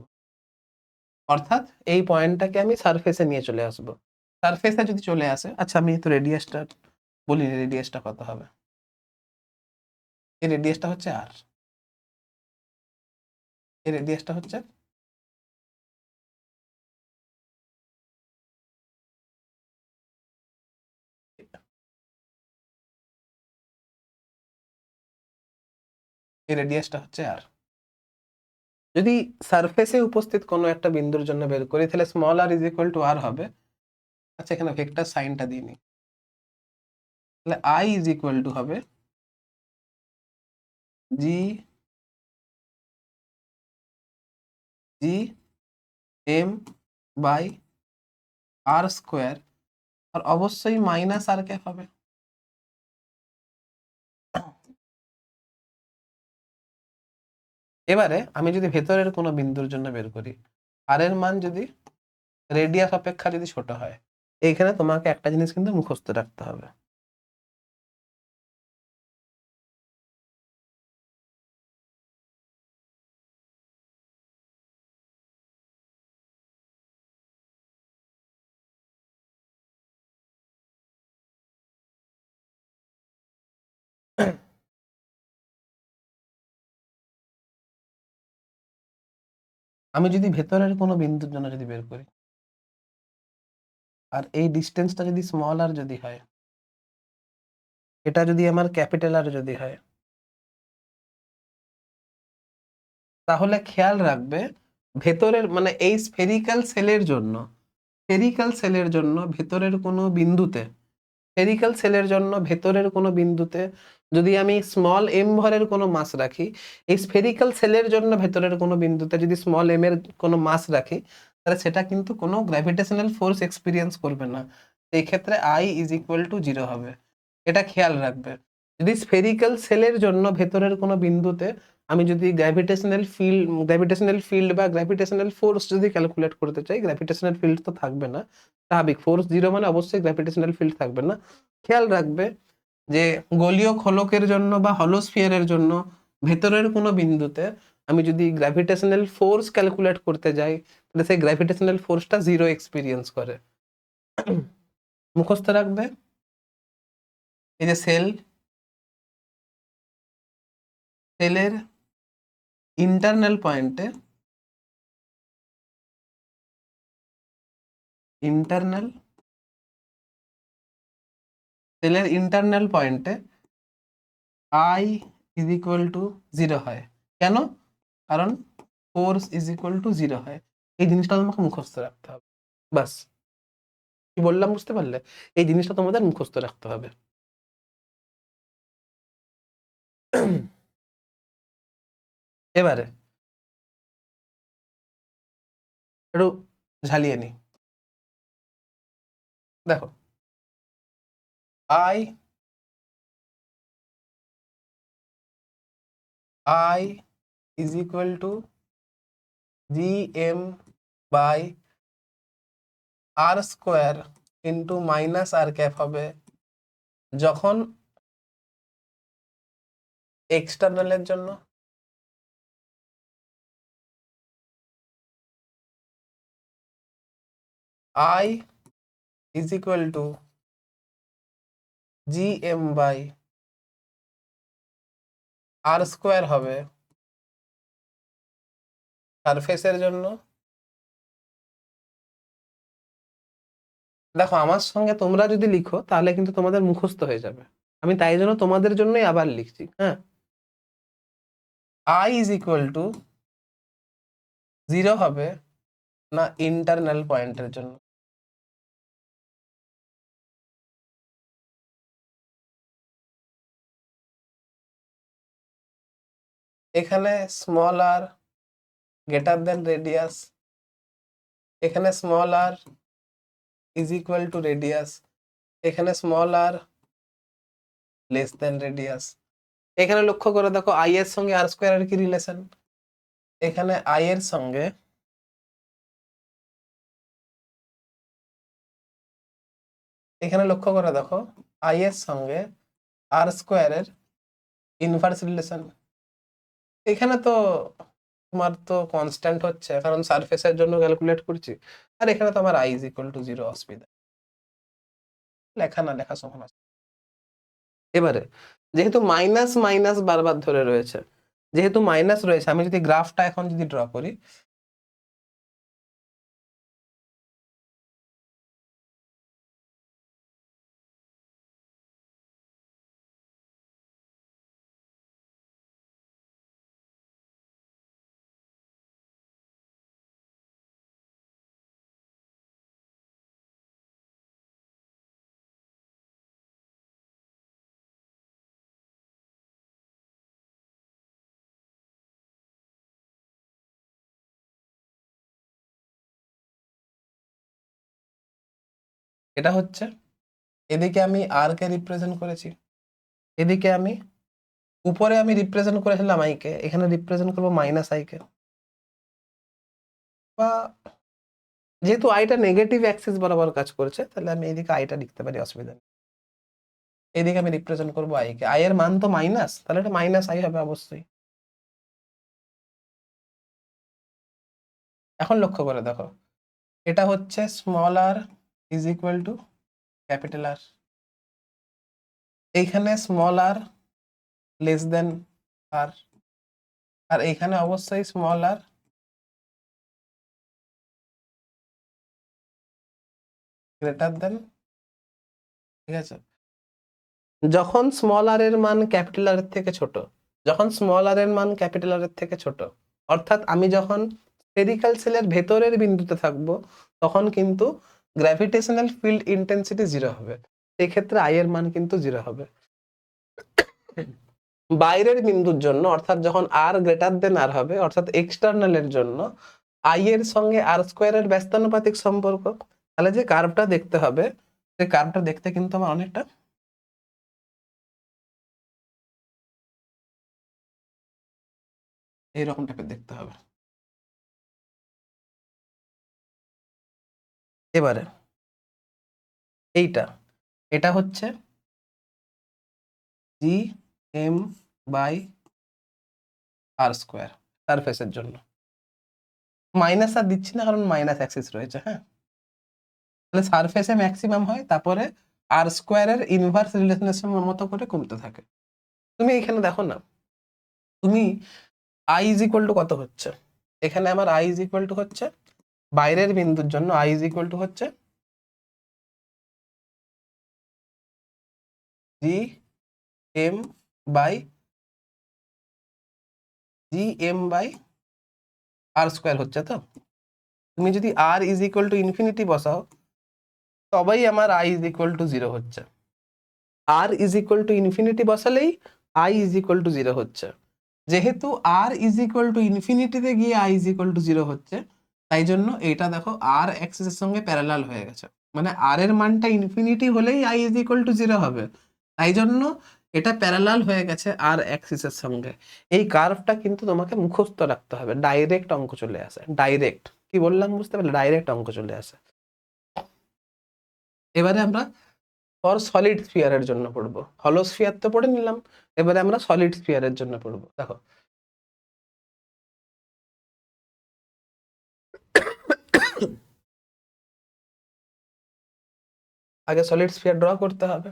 [SPEAKER 1] অর্থাৎ এই পয়েন্টটাকে আমি সারফেসে নিয়ে চলে আসব। সারফেসে যদি চলে আসে, আচ্ছা আমি তো রেডিয়াসটা বলি, রেডিয়াসটা কত হবে, এই রেডিয়াসটা হচ্ছে আর, এই রেডিয়াসটা হচ্ছে এই রেডিয়াসটা হচ্ছে আর। যদি সারফেসে উপস্থিত কোনো একটা বিন্দুর জন্য বের করি তাহলে small R is equal to R হবে। আচ্ছা এখানে ভেক্টর সাইনটা দিয়ে নিই, তাহলে আই ইজ ইকুয়াল টু হবে G G M by R square, আর অবশ্যই মাইনাস আর ক্যাপ হবে। এবারে আমি যদি ভেতরের কোনো বিন্দুর জন্য বের করি, আর এর মান যদি রেডিয়াস অপেক্ষা যদি ছোট হয়, এইখানে তোমাকে একটা জিনিস কিন্তু মুখস্থ রাখতে হবে। আমি যদি ভেতরের কোনো বিন্দুর জন্য যদি বের করি, আর এই ডিস্টেন্সটা যদি স্মল আর যদি হয়, এটা যদি আমার ক্যাপিটাল আর যদি হয়, তাহলে খেয়াল রাখবে ভেতরের মানে এই স্ফেরিক্যাল সেলের জন্য, স্ফেরিক্যাল সেলের জন্য ভেতরের কোনো বিন্দুতে, স্ফেরিক্যাল সেলের জন্য ভেতরের কোনো বিন্দুতে যদি আমি স্মল এম ভরের কোনো মাস রাখি, এই স্ফেরিক্যাল সেলের জন্য ভেতরের কোনো বিন্দুতে যদি স্মল এম এর কোনো মাস রাখি, তাহলে সেটা কিন্তু কোনো গ্র্যাভিটেশনাল ফোর্স এক্সপিরিয়েন্স করবে না। এই ক্ষেত্রে I is equal to zero হবে, এটা খেয়াল রাখবে। যদি স্ফেরিক্যাল সেলের জন্য ভেতরের কোনো বিন্দুতে আমি যদি গ্র্যাভিটেশনাল ফিল্ড বা গ্র্যাভিটেশনাল ফোর্স যদি ক্যালকুলেট করতে চাই, গ্র্যাভিটেশনাল ফিল্ড তো থাকবে না, স্বাভাবিক, ফোর্স জিরো মানে অবশ্যই গ্র্যাভিটেশনাল ফিল্ড থাকবে না। খেয়াল রাখবে যে গোলীয় খোলকের জন্য বা হলো স্ফিয়ারের জন্য ভেতরের কোনো বিন্দুতে আমি যদি গ্র্যাভিটেশনাল ফোর্স ক্যালকুলেট করতে যাই, তাহলে সেই গ্র্যাভিটেশনাল ফোর্সটা জিরো এক্সপিরিয়েন্স করে। মুখস্থ রাখবে এই যে সেলের ইন্টারনাল পয়েন্টে, ইন্টারনাল সেলের ইন্টারনাল পয়েন্টে I is equal to zero হয়। কেন? কারণ force is equal to zero হয়। এই জিনিসটা তোমাকে মুখস্থ রাখতে হবে। বাস, কি বললাম বুঝতে পারলে? এই জিনিসটা তোমাদের মুখস্থ রাখতে হবে। এবারে একটু ঝালিয়ে নি, দেখো I I is equal to G M by R square into minus R cap হবে যখন এক্সটার্নালের জন্য, I is equal to G M by R square হবে সারফেসের জন্য। দেখো আমার সঙ্গে তোমরা যদি লিখো তাহলে কিন্তু তোমাদের মুখস্থ হয়ে যাবে, আমি তাই জন্য তোমাদের জন্যই আবার লিখছি। হ্যাঁ, I is equal to zero হবে না ইন্টারনাল পয়েন্টের জন্য, এখানে small R greater than radius, এখানে small R is equal to radius, এখানে small R less than radius. এখানে লক্ষ্য করে দেখো আই এর সঙ্গে আর স্কোয়ার এর কি রিলেশন। এখানে আই এর সঙ্গে এখানে লক্ষ্য করে দেখো আই এর সঙ্গে আর স্কোয়ারের ইনভার্স রিলেশন। এখানে তো তোমার তো কনস্ট্যান্ট হচ্ছে, কারণ সারফেসের জন্য ক্যালকুলেট করছি। আর এখানে তো আমার I is equal to zero, অসুবিধা লেখা না লেখা সমান আছে। এবারে যেহেতু মাইনাস মাইনাস বারবার ধরে রয়েছে, যেহেতু মাইনাস রয়েছে, আমি যদি গ্রাফটা এখন যদি ড্র করি, এটা হচ্ছে এদিকে আমি আর কে রিপ্রেজেন্ট করেছি, এদিকে আমি উপরে আমি রিপ্রেজেন্ট করেছিলাম আই কে, এখানে রিপ্রেজেন্ট করবো মাইনাস আই কে। বা যেহেতু আইটা নেগেটিভ অ্যাক্সিস বরাবর কাজ করছে, তাহলে আমি এদিকে আইটা লিখতে পারি, অসুবিধা নেই। এদিকে আমি রিপ্রেজেন্ট করবো আই কে, আই এর মান তো মাইনাস, তাহলে এটা মাইনাস আই হবে অবশ্যই। এখন লক্ষ্য করে দেখো, এটা হচ্ছে small R is equal to capital R, এইখানে স্মল আর লেস দেন আর, আর এইখানে অবশ্যই স্মল আর গ্রেটার দেন, ঠিক আছে। যখন স্মল আর এর মান ক্যাপিটাল আর এর থেকে ছোট, যখন স্মল আর এর মান ক্যাপিটাল আর এর থেকে ছোট, অর্থাৎ আমি যখন স্ফেরিক্যাল সেলের ভেতরের বিন্দুতে থাকবো, তখন কিন্তু গ্র্যাভিটেশনাল ফিল্ড ইন্টেন্সিটি জিরো হবে, সেক্ষেত্রে আই এর মান কিন্তু জিরো হবে। বাইরের বিন্দুর জন্য, অর্থাৎ যখন আর গ্রেটার দেন আর হবে, অর্থাৎ এক্সটার্নাল এর জন্য আই এর সঙ্গে আর স্কোয়ারের ব্যস্তানুপাতিক সম্পর্ক, তাহলে যে কার্ভটা দেখতে হবে, সেই কার্ভটা দেখতে কিন্তু আমার অনেকটা এইরকম টাইপের দেখতে হবে। এবারে এইটা, এটা হচ্ছে G M by R square সারফেসের জন্য। মাইনাস আর দিচ্ছি না, কারণ মাইনাস অ্যাক্সিস রয়েছে, হ্যাঁ। তাহলে সারফেসে ম্যাক্সিমাম হয়, তারপরে আর স্কোয়ারের ইনভার্স রিলেশনের মতো করে কমতে থাকে। তুমি এখানে দেখো না, তুমি আই ইজ ইকুয়াল টু কত হচ্ছে, এখানে আমার আই ইজ ইকুয়াল টু হচ্ছে, বাইরের বিন্দুর জন্য আই ইজ ইকুয়াল টু হচ্ছে G M by R square হচ্ছে। তো তুমি যদি R is equal to infinity বসাও, তবেই আমার I is equal to zero হচ্ছে। R is equal to infinity বসালেই I is equal to zero হচ্ছে। যেহেতু আর ইজ ইকুয়াল টু ইনফিনিটিতে গিয়ে I is equal to zero হচ্ছে, তাই জন্য এটা দেখো আর অ্যাক্সিসের সঙ্গে প্যারালাল হয়ে গেছে, মানে আর এর মানটা ইনফিনিটি হলেই I is equal to zero হবে, তাই জন্য এটা প্যারালাল হয়ে গেছে আর অ্যাক্সিসের সঙ্গে। এই কার্ভটা কিন্তু তোমাকে মুখস্থ রাখতে হবে, ডাইরেক্ট অঙ্ক চলে আসে, ডাইরেক্ট। কি বললাম বুঝতে পারলে? ডাইরেক্ট অঙ্ক চলে আসে। এবারে আমরা ফর সলিড স্ফিয়ারের জন্য পড়বো, হলো স্ফিয়ার তো পড়ে নিলাম, এবারে আমরা সলিড স্ফিয়ারের জন্য পড়বো। দেখো আগে সলিড স্ফিয়ার ড্র করতে হবে।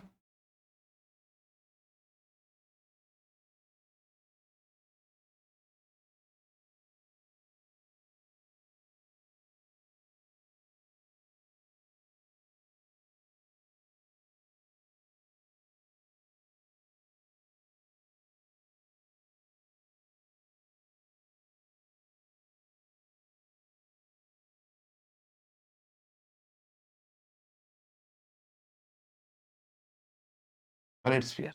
[SPEAKER 1] সলিড স্ফিয়ার,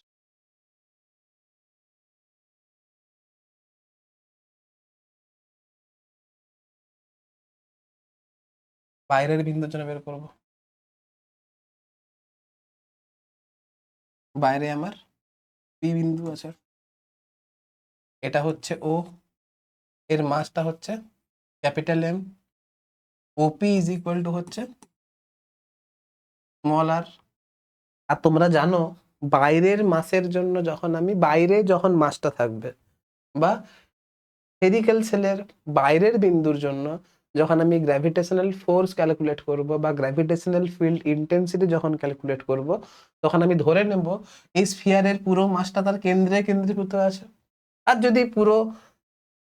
[SPEAKER 1] বাইরের বিন্দুর জন্য বের করবো। বাইরে আমার পি বিন্দু আছে, এটা হচ্ছে ও, এর মাসটা হচ্ছে capital M, OP is equal to হচ্ছে স্মল আর। আর তোমরা জানো বাইরের মাসের জন্য যখন আমি বাইরে যখন মাসটা থাকবে বা স্ফেরিক্যাল সেলের বাইরের বিন্দুর জন্য যখন আমি গ্র্যাভিটেশনাল ফোর্স ক্যালকুলেট করব বা গ্র্যাভিটেশনাল ফিল্ড ইন্টেন্সিটি যখন ক্যালকুলেট করব, তখন আমি ধরে নেব এই স্ফিয়ারের পুরো মাসটা তার কেন্দ্রে কেন্দ্রীভূত আছে। আর যদি পুরো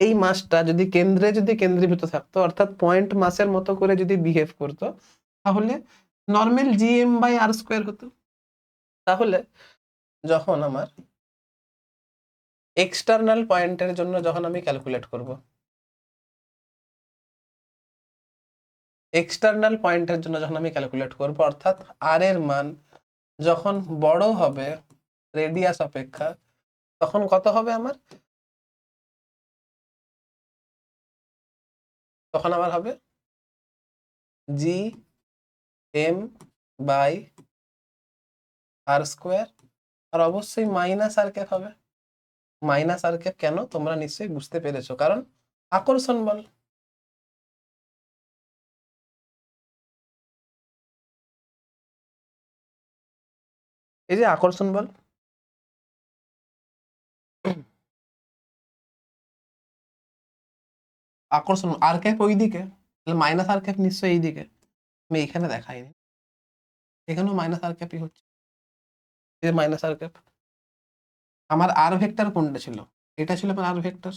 [SPEAKER 1] এই মাসটা যদি কেন্দ্রে যদি কেন্দ্রীভূত থাকতো, অর্থাৎ পয়েন্ট মাসের মতো করে যদি বিহেভ করতো, তাহলে normal G M by R square হতো। তাহলে যখন আমার এক্সটার্নাল পয়েন্টের জন্য যখন আমি ক্যালকুলেট করব, এক্সটার্নাল পয়েন্টের জন্য যখন আমি ক্যালকুলেট করব, অর্থাৎ আর এর মান যখন বড় হবে রেডিয়াস অপেক্ষা, তখন কত হবে আমার? তখন আমার হবে G M by R square, আর অবশ্যই মাইনাস আর ক্যাপ হবে। মাইনাস আর ক্যাপ কেন তোমরা নিশ্চয়ই বুঝতে পেরেছো, কারণ আকর্ষণ বল। এই যে আকর্ষণ বল, আকর্ষণ আর ক্যাপ ওই দিকে, তাহলে মাইনাস আর ক্যাপ নিশ্চয়ই এই দিকে। আমি এখানে দেখাইনি, এখানেও মাইনাস আর ক্যাপই হচ্ছে, এই যে মাইনাস আর ক্যাপ। আমার আর ভেক্টর কোনটা ছিল? এটা ছিল আমার আর ভেক্টর,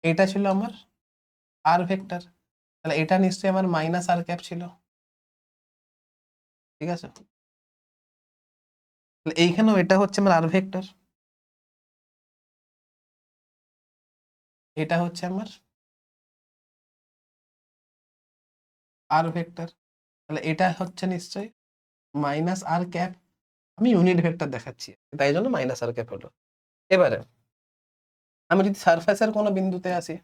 [SPEAKER 1] এটা ছিল আমার আর ভেক্টর, তাহলে এটা নিশ্চয়ই আমার মাইনাস আর ক্যাপ ছিল, ঠিক আছে? তাহলে এইখানেও এটা হচ্ছে আমার আর ভেক্টর, এটা হচ্ছে আমার আর ভেক্টর, তাহলে এটা হচ্ছে নিশ্চয়ই মাইনাস আর ক্যাপ। আমি ইউনিট ভেক্টর দেখাচ্ছি, তাই জন্য মাইনাস আর ক্যাপ হলো। এবারে আমি যদি সারফেসের কোনো বিন্দুতে আসি,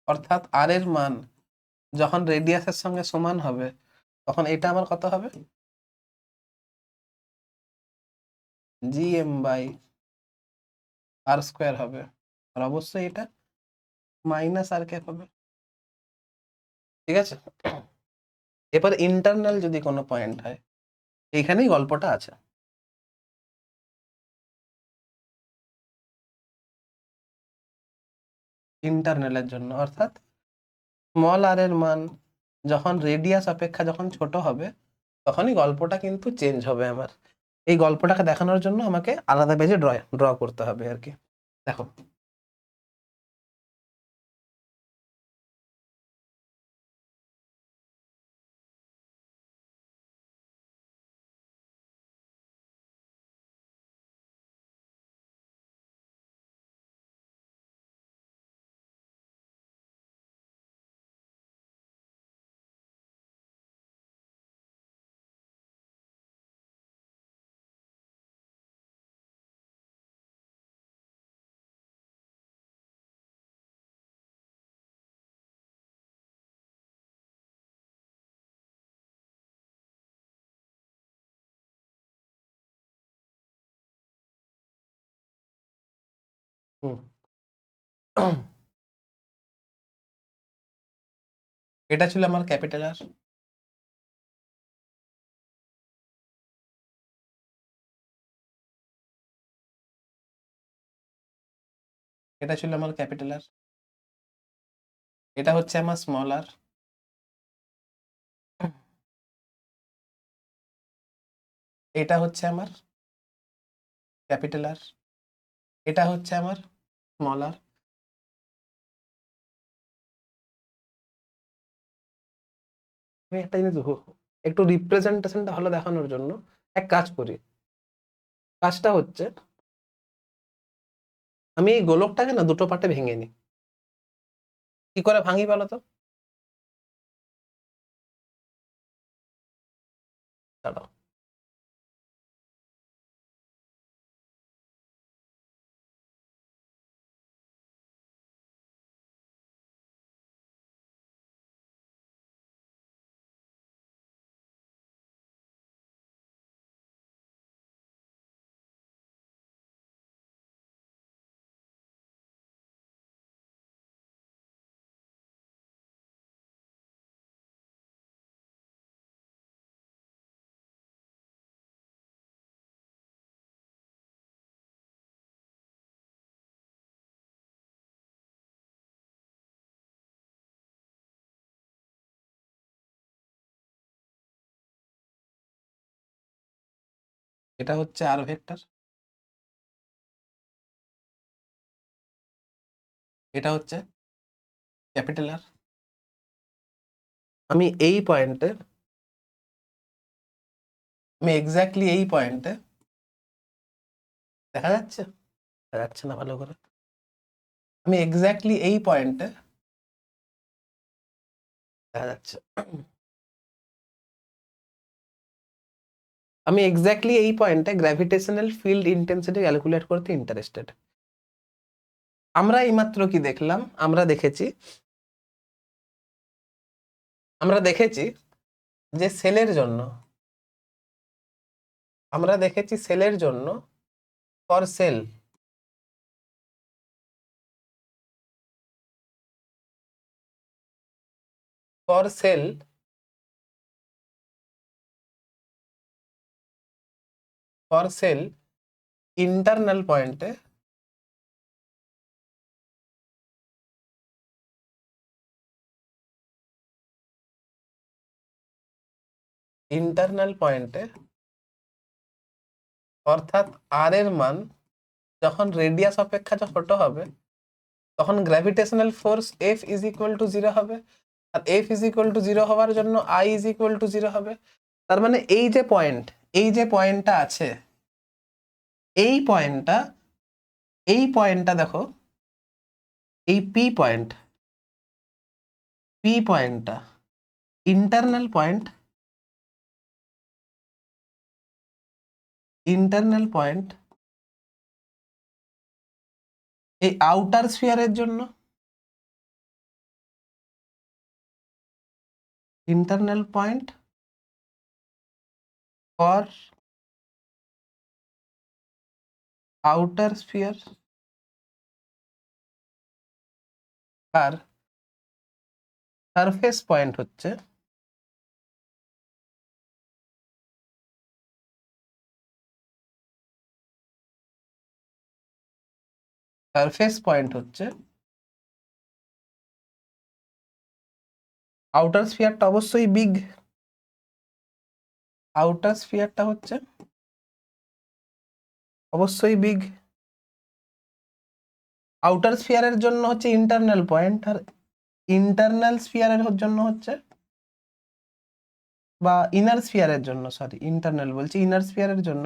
[SPEAKER 1] অর্থাৎ আর এর মান যখন রেডিয়াসের সঙ্গে সমান হবে, তখন এটা আমার কত হবে? G M by R square হবে, আর অবশ্যই এটা মাইনাস আর ক্যাপ হবে, ঠিক আছে? এবার ইন্টারনাল যদি কোনো পয়েন্ট হয়, এইখানেই গল্পটা আছে। ইন্টারনালের জন্য অর্থাৎ স্মল আর এর মান যখন রেডিয়াস অপেক্ষা যখন ছোট হবে, তখনই গল্পটা কিন্তু চেঞ্জ হবে আমার। এই গল্পটাকে দেখানোর জন্য আমাকে আলাদা পেজে ড্র করতে হবে আর কি। দেখো, হুম, এটা ছিল আমার ক্যাপিটাল আর, এটা ছিল আমার ক্যাপিটাল আর, এটা হচ্ছে আমার স্মল আর, এটা হচ্ছে আমার ক্যাপিটাল আর, এটা হচ্ছে আমার স্মল আর। আমি একটা জিনিস একটু রিপ্রেজেন্টেশনটা ভালো দেখানোর জন্য এক কাজ করি। কাজটা হচ্ছে আমি এই গোলকটাকে না দুটো পার্টে ভেঙে নিই। কি করে ভাঙি বলো তো? দাঁড়াও, এটা হচ্ছে আর ভেক্টর, এটা হচ্ছে ক্যাপিটাল আর। আমি এই পয়েন্টে, আমি এক্স্যাক্টলি এই পয়েন্টে, দেখা যাচ্ছে, দেখা যাচ্ছে না ভালো করে, আমি এক্স্যাক্টলি এই পয়েন্টে, দেখা যাচ্ছে, আমি এক্স্যাক্টলি এই পয়েন্টে গ্র্যাভিটেশনাল ফিল্ড ইন্টেন্সিটি ক্যালকুলেট করতে ইন্টারেস্টেড। আমরা এইমাত্র কি দেখলাম, আমরা দেখেছি যে সেলের জন্য, আমরা দেখেছি সেলের জন্য for sale, for sale for sale internal পয়েন্টে, ইন্টারনাল পয়েন্টে অর্থাৎ আর এর মান যখন রেডিয়াস অপেক্ষা ছোট হবে তখন gravitational force F is equal to 0 হবে, আর এফ ইজ ইকুয়াল টু 0 হওয়ার জন্য আই ইজ ইকুয়াল টু 0 হবে। তার মানে এই যে পয়েন্ট, এই যে পয়েন্টটা আছে, এই পয়েন্টটা, এই পয়েন্টটা দেখো, এই পি পয়েন্ট, পি পয়েন্টটা ইন্টারনাল পয়েন্ট, ইন্টারনাল পয়েন্ট এই আউটার স্ফিয়ারের জন্য, internal point for outer sphere, আর সারফেস পয়েন্ট হচ্ছে, সারফেস পয়েন্ট হচ্ছে, আউটার স্ফিয়ারটা অবশ্যই বিগ, আউটার স্ফিয়ারটা হচ্ছে অবশ্যই বিগ, আউটার স্ফিয়ারের জন্য হচ্ছে ইন্টারনাল পয়েন্ট, আর ইন্টারনাল স্ফিয়ারের জন্য হচ্ছে, বা ইনার স্ফিয়ারের জন্য, সরি ইন্টারনাল বলছি, ইনার স্ফিয়ারের জন্য,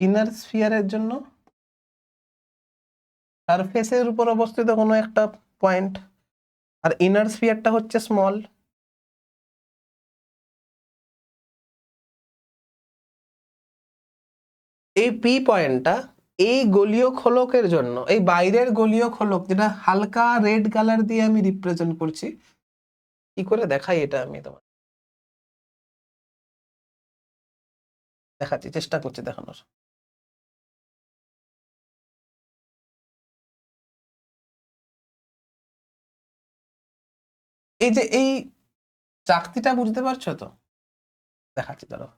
[SPEAKER 1] ইনার স্ফিয়ারের জন্য সারফেসের উপর অবস্থিত কোনো একটা পয়েন্ট, আর ইনার স্ফিয়ারটা হচ্ছে স্মল। এই পি পয়েন্টটা এই গোলীয় খোলকের জন্য, এই বাইরের গোলীয় খোলক যেটা হালকা রেড কালার দিয়ে আমি রিপ্রেজেন্ট করছি, কি করে দেখাই এটা আমি তোমার দেখাচ্ছি, চেষ্টা করছি দেখানোর। এই যে এই চাকতিটা বুঝতে পারছো তো, দেখাচ্ছি ধরো,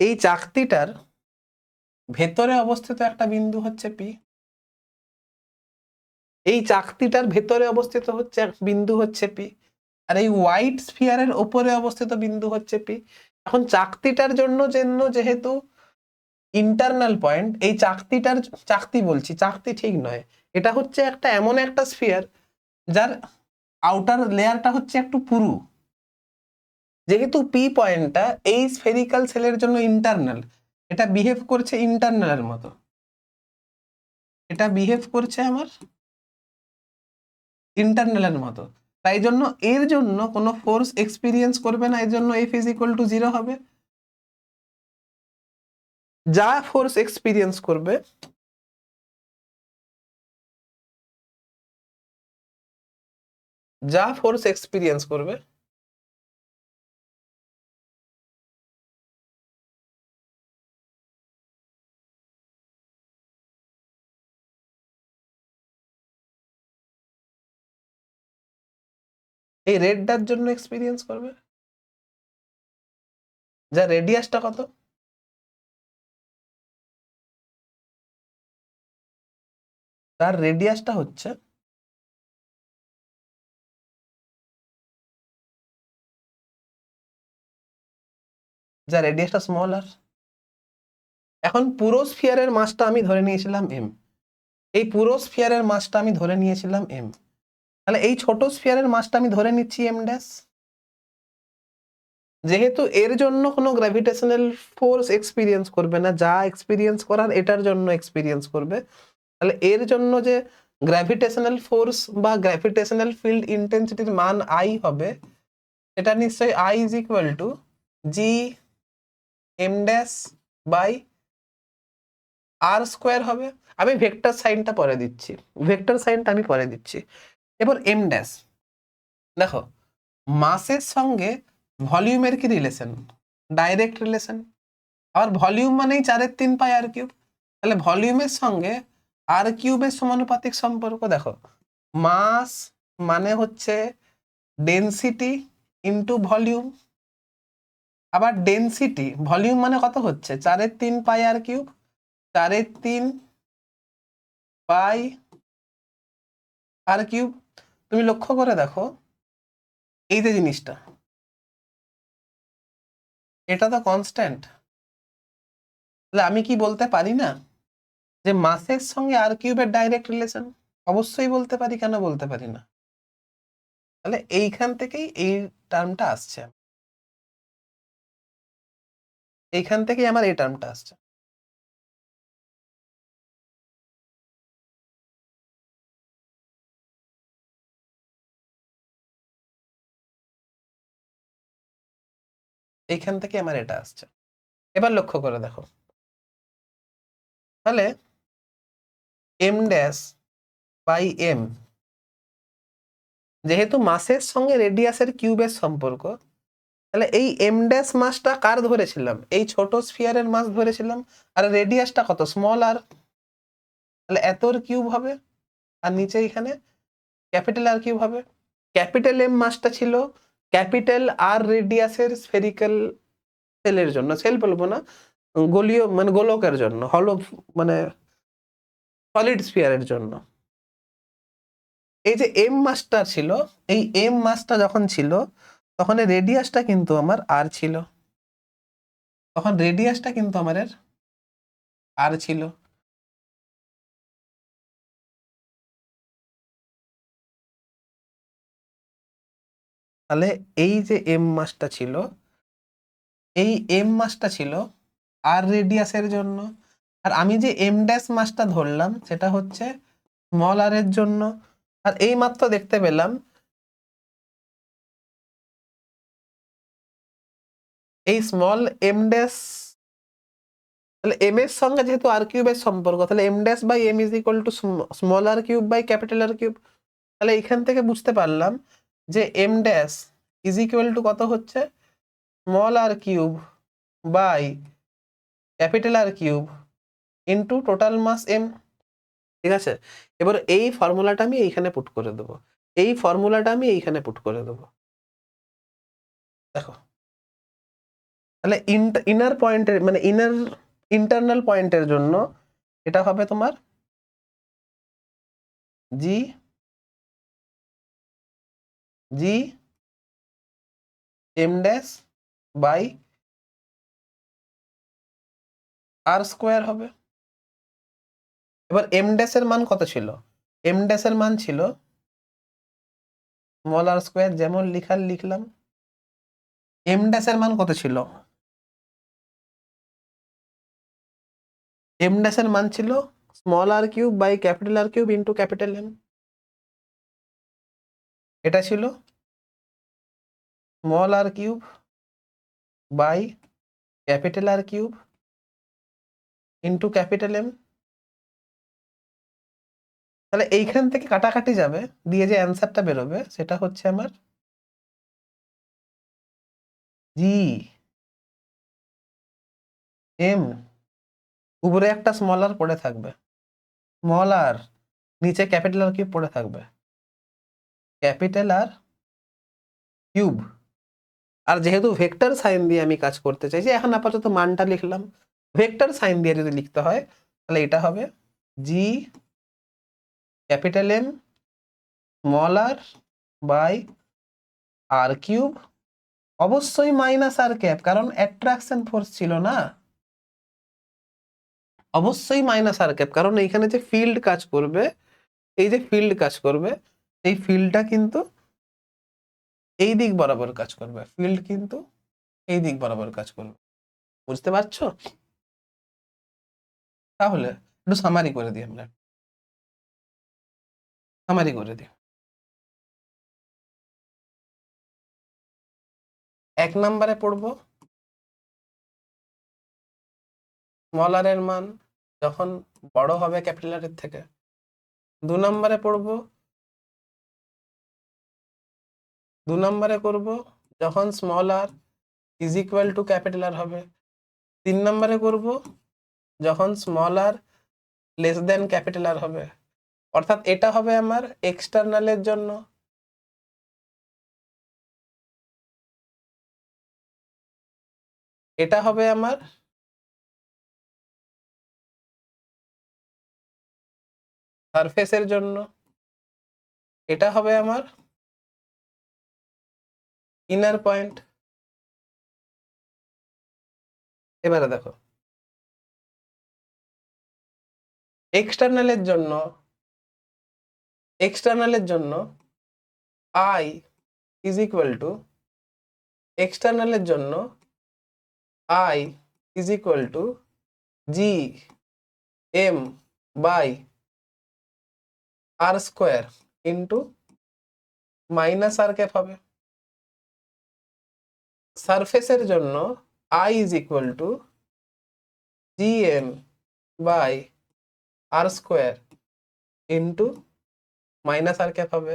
[SPEAKER 1] এই চাকতিটার ভেতরে অবস্থিত একটা বিন্দু হচ্ছে পি, এই চাকতিটার ভেতরে অবস্থিত হচ্ছে এক বিন্দু হচ্ছে পি, আর এই হোয়াইট স্ফিয়ারের ওপরে অবস্থিত বিন্দু হচ্ছে পি। এখন চাকতিটার জন্য যেহেতু ইন্টারনাল পয়েন্ট, এই চাকতিটার, চাকতি বলছি, চাকতি ঠিক নয়, এটা হচ্ছে একটা এমন একটা স্ফিয়ার যার আউটার লেয়ারটা হচ্ছে একটু পুরু, যেহেতু পি পয়েন্টটা এই স্ফেরিক্যাল সেলের জন্য ইন্টারনাল, এটা বিহেভ করছে ইন্টারনালের মতো, এটা বিহেভ করছে আমার ইন্টারনালের মতো, তাই জন্য এর জন্য কোনো ফোর্স এক্সপিরিয়েন্স করবে না, এর জন্য এফ ইজ ইকুয়াল টু 0 হবে। যা ফোর্স এক্সপিরিয়েন্স করবে, যা ফোর্স এক্সপিরিয়েন্স করবে, এই রেডটার জন্য এক্সপিরিয়েন্স করবে, যা রেডিয়াসটা কত, তার রেডিয়াসটা হচ্ছে যা রেডিয়াসটা স্মল আর। এখন পুরো স্ফিয়ারের মাসটা আমি ধরে নিয়েছিলাম এম, এই পুরো স্ফিয়ারের মাসটা আমি ধরে নিয়েছিলাম এম, তাহলে এই ছোট স্ফিয়ারের মাসটা আমি ধরে নিচ্ছি এম ড্যাশ। যেহেতু এর জন্য কোনো গ্র্যাভিটেশনাল ফোর্স এক্সপিরিয়েন্স করবে না, যা এক্সপিরিয়েন্স করার এটার জন্য এক্সপিরিয়েন্স করবে, তাহলে এর জন্য যে গ্র্যাভিটেশনাল ফোর্স বা গ্র্যাভিটেশনাল ফিল্ড ইন্টেন্সিটির মান আই হবে, এটা নিশ্চয়ই I is equal to G M dash by R square হবে। আমি ভেক্টর সাইনটা পরে দিচ্ছি, ভেক্টর সাইনটা আমি পরে দিচ্ছি। এবার এম ড্যাশ, দেখো মাসের সঙ্গে ভলিউমের কি রিলেশন, ডাইরেক্ট রিলেশন। আবার ভলিউম মানেই 4/3 আর কিউব, তাহলে ভলিউমের সঙ্গে আর কিউবের সমানুপাতিক সম্পর্ক। দেখো মাস মানে হচ্ছে ডেনসিটি ইন্টু ভলিউম, আবার ডেনসিটি ভলিউম মানে কত হচ্ছে 4/3 আর কিউব, 4/3 আর কিউব। তুমি লক্ষ্য করে দেখো এই যে জিনিসটা, এটা তো কনস্ট্যান্ট, তাহলে আমি কি বলতে পারি না যে মাসের সঙ্গে আর কিউবের ডাইরেক্ট রিলেশন? অবশ্যই বলতে পারি, কেন বলতে পারি না? তাহলে এইখান থেকেই এই টার্মটা আসছে, এইখান থেকেই আমার এই টার্মটা আসছে। এইখান থেকে আমার এটা আসছে। এবার লক্ষ্য করে দেখো, তাহলে এম ড্যাশ বাই এম, যেহেতু মাসের সঙ্গে রেডিয়াসের কিউবের সম্পর্ক, তাহলে এই এম ড্যাশ মাসটা কার ধরেছিলাম, এই ছোট স্ফিয়ারের মাস ধরেছিলাম, আর রেডিয়াসটা কত স্মল আর, তাহলে এতর কিউব হবে, আর নিচে এখানে ক্যাপিটাল আর কিউব হবে। ক্যাপিটাল এম মাসটা ছিল ক্যাপিটাল আর রেডিয়াসের স্ফেরিক্যাল সেলের জন্য, সেল বলবো না, গোলীয় মানে গোলকের জন্য, হলো মানে সলিড স্ফিয়ারের জন্য। এই যে এম মাসটা ছিল, এই এম মাসটা যখন ছিল তখন রেডিয়াসটা কিন্তু আমার আর ছিল, তখন রেডিয়াসটা কিন্তু আমার আর ছিল। তাহলে এই যে এম মাসটা ছিল, এই এম মাসটা ছিল আর রেডিয়াসের জন্য, আর আমি যে এম ড্যাশ মাসটা ধরলাম সেটা হচ্ছে স্মল আর এর জন্য। আর এই মাত্র দেখতে পেলাম এই স্মল এম ড্যাশ, তাহলে এম এর সঙ্গে যেহেতু আর কিউবের সম্পর্ক, তাহলে M dash by M is equal to small R cube by capital R cube. তাহলে এখান থেকে বুঝতে পারলাম যে M dash is equal to কত হচ্ছে small R cube by capital R cube into total mass M. ঠিক আছে, এবার এই ফর্মুলাটা আমি এইখানে পুট করে দেবো, এই ফর্মুলাটা আমি এইখানে পুট করে দেবো। দেখো তাহলে ইনার পয়েন্টের মানে ইন্টারনাল পয়েন্টের জন্য এটা হবে তোমার G G M dash by R square হবে। এবার এম ড্যাশ এর মান কত ছিল, এম ড্যাশ এর মান ছিল স্মল আর স্কোয়ার, যেমন লিখার লিখলাম। এম ড্যাশ এর মান কত ছিল, এম ড্যাশ এর মান ছিল small R cube by capital R cube into capital M. এটা ছিল small R cube by capital R cube into capital M. তাহলে এইখান থেকে কাটাকাটি যাবে, দিয়ে যে অ্যান্সারটা বেরোবে সেটা হচ্ছে আমার জি এম, উপরে একটা স্মল আর পড়ে থাকবে, স্মল আর নিচে ক্যাপিটাল আর কিউব পড়ে থাকবে, ক্যাপিটাল আর কিউব। আর যেহেতু ভেক্টর সাইন দিয়ে আমি কাজ করতে চাইছি, এখন আপাতত মানটা লিখলাম। ভেক্টর সাইন দিয়ে যদি লিখতে হয় তাহলে এটা হবে G capital M small R by R cube, অবশ্যই মাইনাস আর ক্যাপ, কারণ অ্যাট্রাকশন ফোর্স ছিল না, অবশ্যই মাইনাস আর ক্যাপ, কারণ এইখানে যে ফিল্ড কাজ করবে, এই যে ফিল্ড কাজ করবে, এই ফিল্ডটা কিন্তু এই দিক বরাবর কাজ করবে, ফিল্ড কিন্তু এই দিক বরাবর কাজ করবে। বুঝতে পারছো? তাহলে একটু সামারি করে দিই, আমরা সামারি করে দিই। 1 নম্বরে পড়বো স্মল আর এর মান যখন বড় হবে ক্যাপিটাল আর এর থেকে। 2 নম্বরে পড়বো, 2 নম্বরে করব যখন small R is equal to capital R হবে। 3 নম্বরে করব যখন small R less than capital R হবে। অর্থাৎ এটা হবে আমার এক্সটার্নালের জন্য, এটা হবে আমার সারফেসের জন্য, এটা হবে আমার ইনার পয়েন্ট। এবারে দেখো এক্সটার্নালের জন্য, এক্সটার্নালের জন্য আই ইজ ইকুয়াল টু, এক্সটার্নালের জন্য I is equal to G M by R square into minus R cap হবে। সারফেসের জন্য I is equal to G M by R square into minus R cap হবে।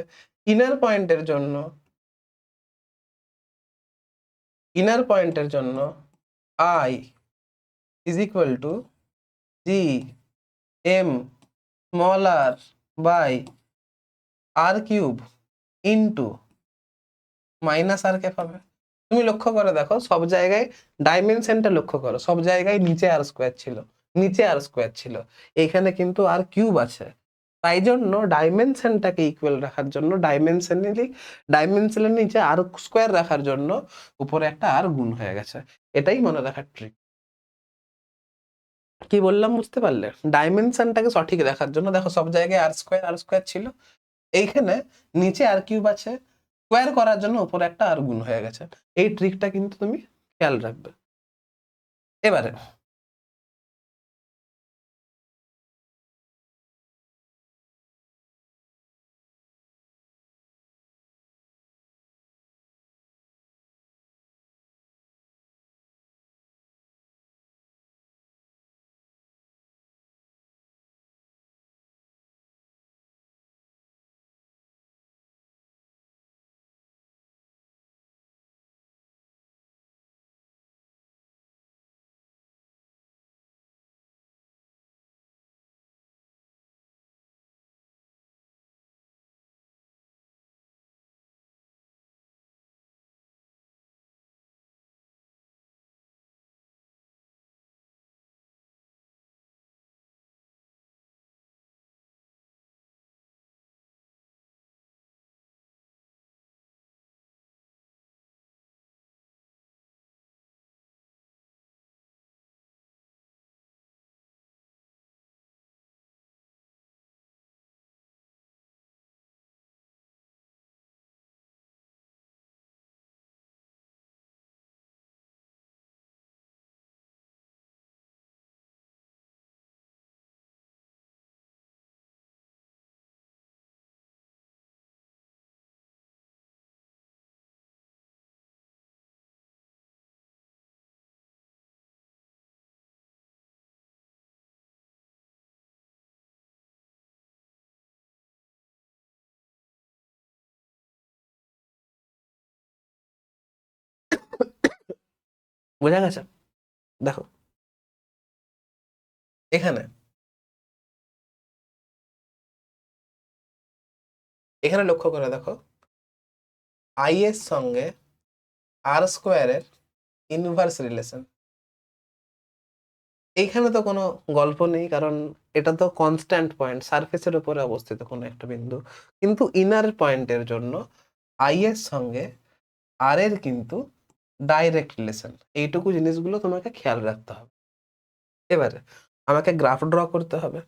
[SPEAKER 1] ইনার পয়েন্টের জন্য, inner পয়েন্টের জন্য I is equal to G M small R by R cube into minus R cap হবে। তুমি লক্ষ্য করে দেখো সব জায়গায় ডাইমেনশনটা লক্ষ্য করো, সব জায়গায় নিচে আর স্কোয়ার ছিল, নিচে আর স্কোয়ার ছিল, এইখানে কিন্তু আর কিউব আছে। তাই জন্য ডাইমেনশনটাকে ইকুয়াল রাখার জন্য ডাইমেনশনের নিচে আর স্কোয়ার রাখার জন্য উপরে একটা আর গুণ হয়ে গেছে। এটাই মনে রাখার ট্রিক। কি বললাম বুঝতে পারলে? ডাইমেনশনটাকে সঠিক রাখার জন্য দেখো সব জায়গায় আর স্কোয়ার ছিল, এইখানে নিচে আর কিউব আছে, স্কোয়ার করার জন্য উপরে একটা আর গুণ হয়ে গেছে। এই ট্রিকটা কিন্তু তুমি খেয়াল রাখবে। এবারে বোঝা গেছে? দেখো এখানে, এখানে লক্ষ্য করে দেখো আই এর সঙ্গে আর স্কোয়ারের ইনভার্স রিলেশন। এইখানে তো কোনো গল্প নেই, কারণ এটা তো কনস্ট্যান্ট পয়েন্ট, সারফেসের উপরে অবস্থিত কোনো একটা বিন্দু। কিন্তু ইনার পয়েন্টের জন্য আই এর সঙ্গে আর এর কিন্তু ডাইরেক্ট রিলেশন। এইটুকু জিনিসগুলো তোমাকে খেয়াল রাখতে হবে। এবারে আমাকে গ্রাফ ড্র করতে হবে।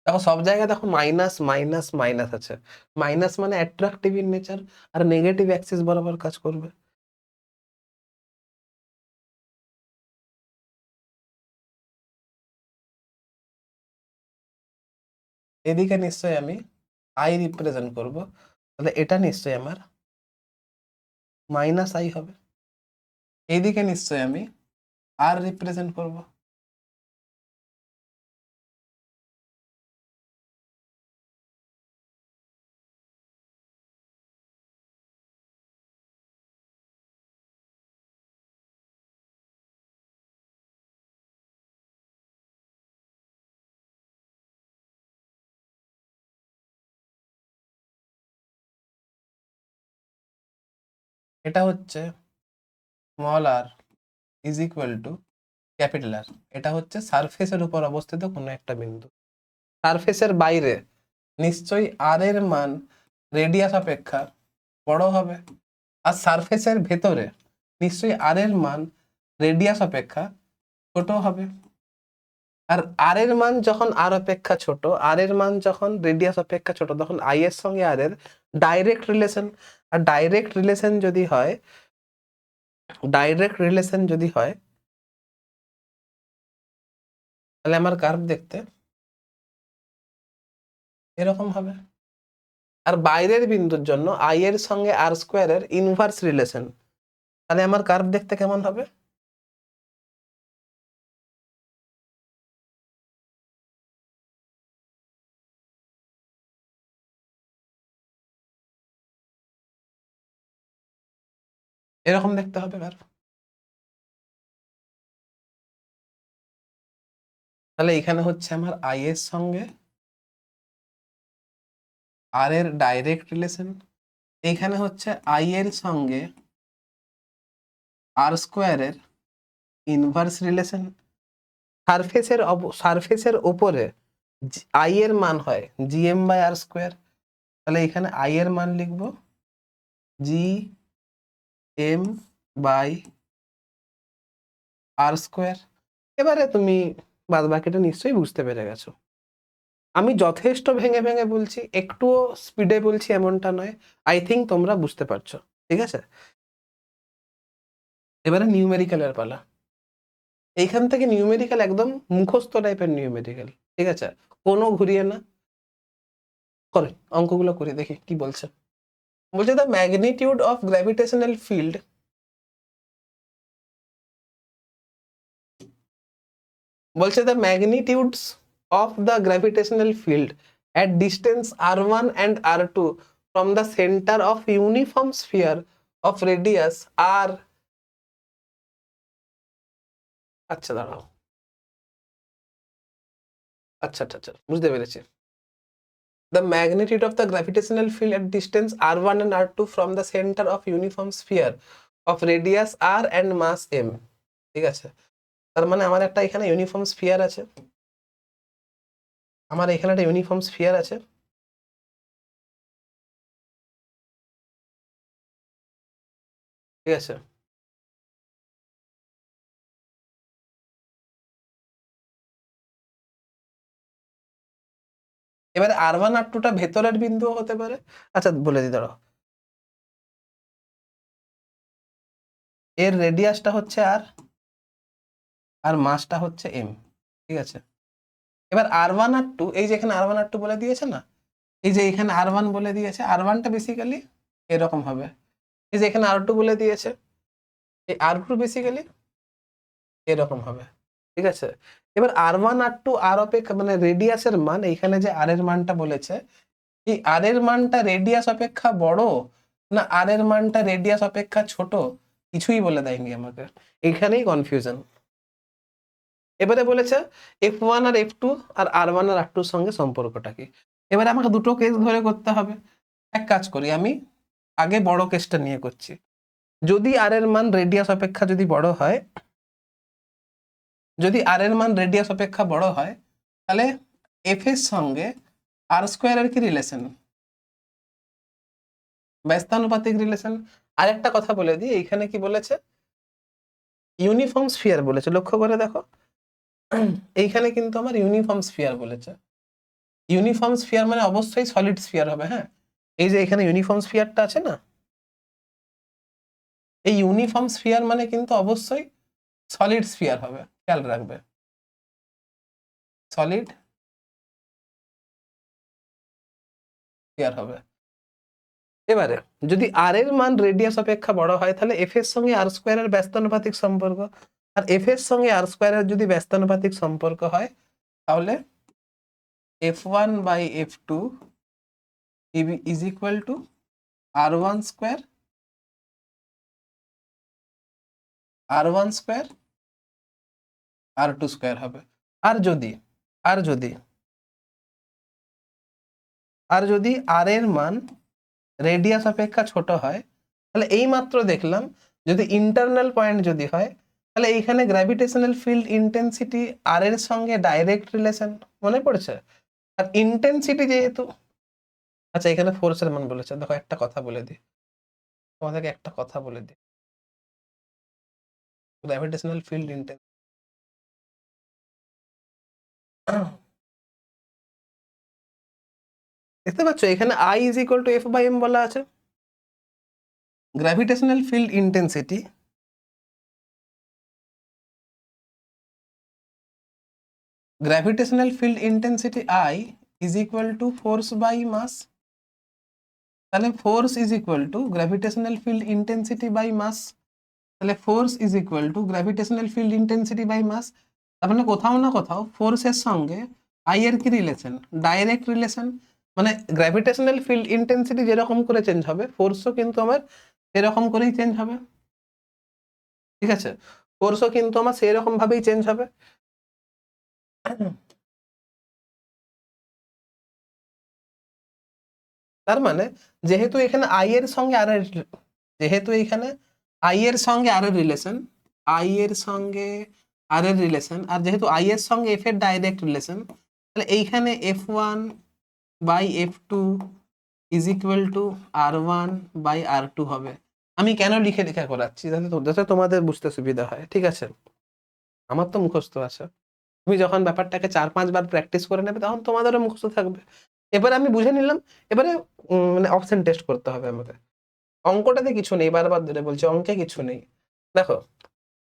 [SPEAKER 1] দেখো সব জায়গায় দেখো মাইনাস মাইনাস মাইনাস আছে। মাইনাস মানে অ্যাট্রাকটিভ ইন নেচার, আর নেগেটিভ অ্যাক্সিস বরাবর কাজ করবে। এদিকে নিশ্চয়ই আমি আই রিপ্রেজেন্ট করব, তাহলে এটা নিশ্চয়ই আমার মাইনাস আই হবে। এইদিকে নিশ্চয়ই আমি আর রিপ্রেজেন্ট করব। এটা হচ্ছে small R is equal to capital R. এটা হচ্ছে সারফেসের উপর অবস্থিত কোনো একটা বিন্দু। সারফেসের বাইরে নিশ্চয়ই আর এর মান রেডিয়াস অপেক্ষা বড় হবে, আর সারফেসের ভেতরে নিশ্চয়ই আর এর মান রেডিয়াস অপেক্ষা ছোট হবে। আর আর এর মান যখন আর অপেক্ষা ছোট, আর এর মান যখন রেডিয়াস অপেক্ষা ছোট, তখন আই এর সঙ্গে আর এর ডাইরেক্ট রিলেশন। আর ডাইরেক্ট রিলেশন যদি হয়, তাহলে আমার কার্ভ দেখতে এরকম হবে। আর বাইরের বিন্দুর জন্য আই এর সঙ্গে আর স্কোয়ারের ইনভার্স রিলেশন, তাহলে আমার কার্ভ দেখতে কেমন হবে? এরকম দেখতে হবে কার্ভ। তাহলে এখানে হচ্ছে আমার আই এর সঙ্গে আর এর ডাইরেক্ট রিলেশন, এইখানে হচ্ছে আই এর সঙ্গে আর স্কোয়ারের ইনভার্স রিলেশন। সারফেসের উপরে আই এর মান হয় জিএম বাই আর স্কোয়ার, তাহলে এখানে আই এর মান লিখবো G M by R square. এবারে তুমি বাদ বাকিটা নিশ্চয়ই বুঝতে পেরে গেছো। আমি যথেষ্ট ভেঙে ভেঙে বলছি, একটুও স্পিডে বলছি এমনটা নয়। আই থিঙ্ক তোমরা বুঝতে পারছো। ঠিক আছে, এবারে নিউমেরিক্যালের পালা। এইখান থেকে নিউমেরিক্যাল একদম মুখস্থ টাইপের নিউমেরিক্যাল। ঠিক আছে, কোনো ঘুরিয়ে না, করে অঙ্কগুলো করে দেখি কি বলছে। বলছে the magnitude of gravitational field, বলছে the magnitudes of the gravitational field at distance r1 and r2 from the center of uniform sphere of radius r, আচ্ছা দাঁড়াও, আচ্ছা আচ্ছা আচ্ছা বুঝতে পেরেছি। The magnitude of the gravitational field at distance r1 and r2 from the center of uniform sphere of radius r and mass m। ঠিক আছে, তার মানে আমার একটা এখানে ইউনিফর্ম স্ফিয়ার আছে, ঠিক আছে। এবারে আর1 আর2টা ভেতরের বিন্দু হতে পারে। আচ্ছা বলে দিই দাঁড়াও, এর রেডিয়াসটা হচ্ছে আর মাসটা হচ্ছে এম। ঠিক আছে, এবার আর1 আর2, এই যে এখানে আর1 আর2 বলে দিয়েছে না, এই যে এখানে আর1 বলে দিয়েছে, আর1টা বেসিক্যালি এরকম হবে। এই যে এখানে আর2 বলে দিয়েছে, এই আর2 বেসিক্যালি এরকম হবে। ঠিক আছে, এবার আর1 আর2 আর অপেক্ষা মানে রেডিয়াসের মান, এইখানে যে আর এর মানটা বলেছে এই আর এর মানটা রেডিয়াস অপেক্ষা বড় না আর এর মানটা রেডিয়াস অপেক্ষা ছোট, কিছুই বলে দেয়নি আমাকে, এখানেই কনফিউশন। এবারে বলেছে F1 আর F2 আর R1 আর R2 এর সঙ্গে সম্পর্কটা কি। এবারে আমাকে দুটো কেস ধরে করতে হবে। এক কাজ করি, আমি আগে বড় কেসটা নিয়ে করছি। যদি আর এর মান রেডিয়াস অপেক্ষা যদি বড় হয়, যদি আর এর মান রেডিয়াস অপেক্ষা বড় হয়, তাহলে এফ এর সঙ্গে আর স্কোয়ারের কি রিলেশন, ব্যস্তানুপাতিক রিলেশন। আরেকটা কথা বলে দিই, এইখানে কি বলেছে, ইউনিফর্ম স্ফিয়ার বলেছে, লক্ষ্য করে দেখো এইখানে কিন্তু আমার ইউনিফর্ম স্ফিয়ার বলেছে। ইউনিফর্ম স্ফিয়ার মানে অবশ্যই সলিড স্ফিয়ার হবে। হ্যাঁ, এই যে এখানে ইউনিফর্ম স্ফিয়ারটা আছে না, এই ইউনিফর্ম স্ফিয়ার মানে কিন্তু অবশ্যই সলিড স্ফিয়ার হবে, খেয়াল রাখবে, সলিড স্ফিয়ার হবে। এবারে যদি আর এর মান রেডিয়াস অপেক্ষা বড় হয়, তাহলে এফ এর সঙ্গে আর স্কোয়ারের ব্যস্তানুপাতিক সম্পর্ক, আর এফ এর সঙ্গে আর স্কোয়ারের যদি ব্যস্তানুপাতিক সম্পর্ক হয়, তাহলে F1 by F2 is equal to R1 square R1 square R2 square হবে। আর যদি আর যদি আর যদি আর এর মান রেডিয়াস অপেক্ষা ছোট হয়, তাহলে এই মাত্র দেখলাম যদি ইন্টারনাল পয়েন্ট যদি হয়, তাহলে এইখানে গ্র্যাভিটেশনাল ফিল্ড ইন্টেন্সিটি আর এর সঙ্গে ডাইরেক্ট রিলেশন, মনে পড়ছে। আর ইন্টেন্সিটি যেহেতু, আচ্ছা এখানে ফোর্সের মান বলেছে, দেখো একটা কথা বলে দিই তোমাদেরকে, একটা কথা বলে দিই, গ্র্যাভিটেশনাল ফিল্ড ইন্টেন্সিটি দেখতে পাচ্ছ এখানে I is equal to F by M বলা আছে। Gravitational field intensity gravitational field intensity I is equal to force by mass. তাহলে force is equal to gravitational field intensity by mass. তাহলে force is equal to gravitational field intensity by mass. তার মানে কোথাও না কোথাও ফোর্সের সঙ্গে I এর কি রিলেশন, ডাইরেক্ট রিলেশন। মানে গ্র্যাভিটেশনাল ফিল্ড ইন্টেন্সিটি যেরকম করে চেঞ্জ হবে, ফোর্সও কিন্তু আমার সেরকম করেই চেঞ্জ হবে। ঠিক আছে, ফোর্সও কিন্তু আমার সেরকম ভাবেই চেঞ্জ হবে। তার মানে যেহেতু এখানে আই এর সঙ্গে আর এর, যেহেতু এখানে আই এর সঙ্গে আর এর রিলেশন, আই এর সঙ্গে আর এর রিলেশন, আর যেহেতু আই এর সঙ্গে এফ এর ডাইরেক্ট রিলেশন, তাহলে এইখানে F1 by F2 is equal to R1 by R2 হবে। আমি কেন লিখে লিখে করাচ্ছি, যাতে তোমাদের বুঝতে সুবিধা হয়। ঠিক আছে, আমার তো মুখস্থ আছে, তুমি যখন ব্যাপারটাকে 4-5 বার প্র্যাকটিস করে নেবে তখন তোমাদেরও মুখস্থ থাকবে। এবারে আমি বুঝে নিলাম, এবারে মানে অপশন টেস্ট করতে হবে আমাকে। অঙ্কটাতে কিছু নেই, বারবার ধরে বলছি অঙ্কে কিছু নেই। দেখো,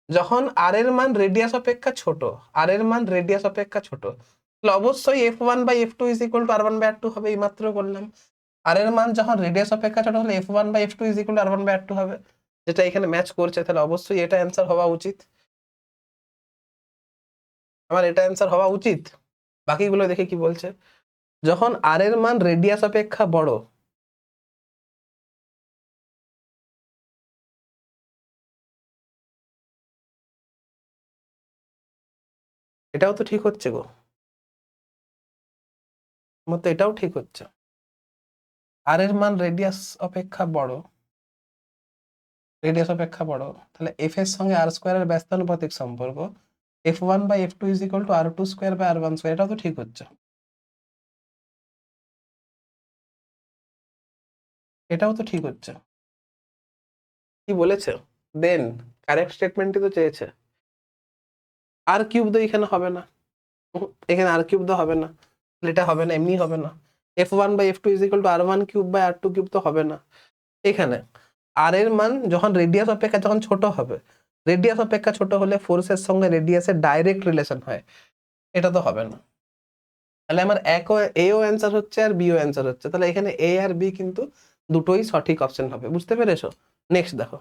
[SPEAKER 1] যখন আর এর মান রেডিয়াস অপেক্ষা ছোট, আর এর মান রেডিয়াস অপেক্ষা ছোট, তাহলে অবশ্যই F1 by F2 is equal to R1 by R2 হবে, এই মাত্র করলাম। আর এর মান যখন রেডিয়াস অপেক্ষা ছোট হলে F1 by F2 is equal to R1 by R2 হবে, যেটা এখানে ম্যাচ করছে, তাহলে অবশ্যই এটা অ্যান্সার হওয়া উচিত, আমার এটা অ্যান্সার হওয়া উচিত। বাকিগুলো দেখে কি বলছে, যখন আর এর মান রেডিয়াস অপেক্ষা বড়, এটাও তো ঠিক হচ্ছে গো, আমার তো এটাও ঠিক হচ্ছে। আর এর মান রেডিয়াস অপেক্ষা বড়, রেডিয়াস অপেক্ষা বড়, তাহলে এফ এর সঙ্গে আর স্কোয়ারের ব্যস্তানুপাতিক সম্পর্ক F1 by F2 is equal to R2 square by R1 square, এটাও তো ঠিক হচ্ছে, এটাও তো ঠিক হচ্ছে। কি বলেছে দেন, কারেক্ট স্টেটমেন্টই তো চেয়েছে। আর কিউব তো এখানে হবে না, এখানে আর কিউব তো হবে না, এটা হবে না, এমনি হবে না। F1 by F2 is equal to R1 cube by R2 cube তো হবে না। এখানে আর এর মান যখন রেডিয়াস অপেক্ষা যখন ছোট হবে, রেডিয়াস অপেক্ষা ছোট হলে ফোর্সের সঙ্গে রেডিয়াসের ডাইরেক্ট রিলেশন হয়, এটা তো হবে না। তাহলে আমার এও অ্যান্সার হচ্ছে আর বিও অ্যান্সার হচ্ছে, তাহলে এখানে এ আর বি কিন্তু দুটোই সঠিক অপশন হবে, বুঝতে পেরেছো। নেক্সট দেখো,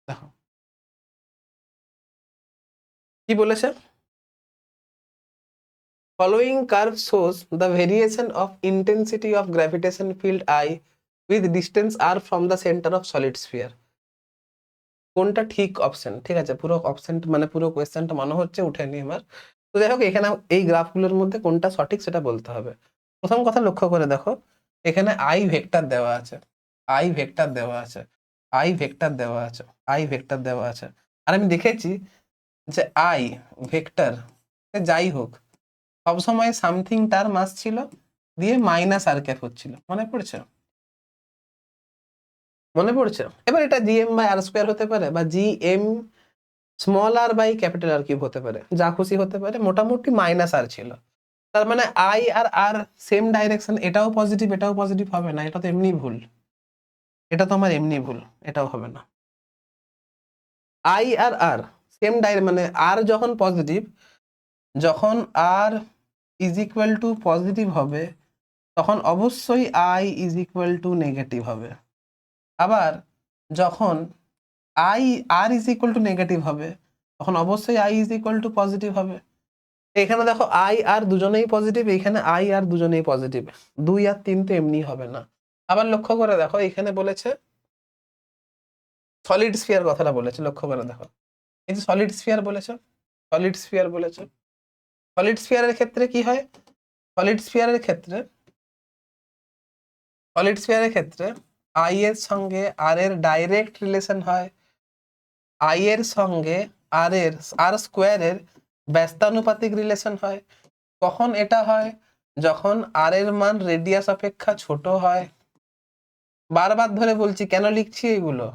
[SPEAKER 1] দেখো কি বলেছে? Following curve shows the variation of intensity of gravitation field I with distance are from the centre of solid sphere. কোনটা ঠিক অপশন? ঠিক আছে, পুরো অপশন মানে পুরো কোয়েশ্চেনটা মনে হচ্ছে উঠেনি আমার। তো যাই হোক, এখানে এই গ্রাফগুলোর মধ্যে কোনটা সঠিক সেটা বলতে হবে। প্রথম কথা লক্ষ্য করে দেখো, এখানে আই ভেক্টর দেওয়া আছে, আই ভেক্টর দেওয়া আছে, আই ভেক্টর দেওয়া আছে, আই ভেক্টর দেওয়া আছে। আর আমি দেখেছি যে আই ভেক্টর যাই হোক সবসময় সামথিং টার্ম আসছিল দিয়ে মাইনাস আর ক্যাপ হচ্ছিল, মনে পড়ছে? মনে পড়ছে? এবার এটা জিএম বাই আর স্কোয়ার হতে পারে বা GM small R by capital R cube হতে পারে, যা খুশি হতে পারে, মোটামুটি মাইনাস আর ছিল। তার মানে আই আর আর সেম ডাইরেকশন, এটাও পজিটিভ হবে না, এটা তো এমনি ভুল, এটা তো আমার এমনি ভুল, এটাও হবে না। আই আর আর সেম মানে আর যখন পজিটিভ, যখন R is equal to positive হবে তখন অবশ্যই I is equal to negative হবে। আবার যখন I R is equal to negative হবে তখন অবশ্যই I is equal to positive হবে। এখানে দেখো আই আর দুজনেই পজিটিভ, এখানে আই আর দুজনেই পজিটিভ, 2 আর 3 তো এমনি হবে না। আবার লক্ষ্য করে দেখো, এখানে বলেছে সলিড স্ফিয়ার কথাটা বলেছে, লক্ষ্য করে দেখো, এই যে সলিড স্ফিয়ার বলেছে, সলিড স্ফিয়ার বলেছে, সলিড স্ফিয়ারের ক্ষেত্রে কি হয়? সলিড স্ফিয়ারের ক্ষেত্রে, সলিড স্ফিয়ারের ক্ষেত্রে আই এর সঙ্গে আর এর ডাইরেক্ট রিলেশন হয়, আই এর সঙ্গে আর এর আর স্কোয়ারের ব্যস্তানুপাতিক রিলেশন হয়। কখন এটা হয়? যখন আর এর মান রেডিয়াস অপেক্ষা ছোট হয়। বারবার ধরে বলছি, কেন লিখছি এগুলো?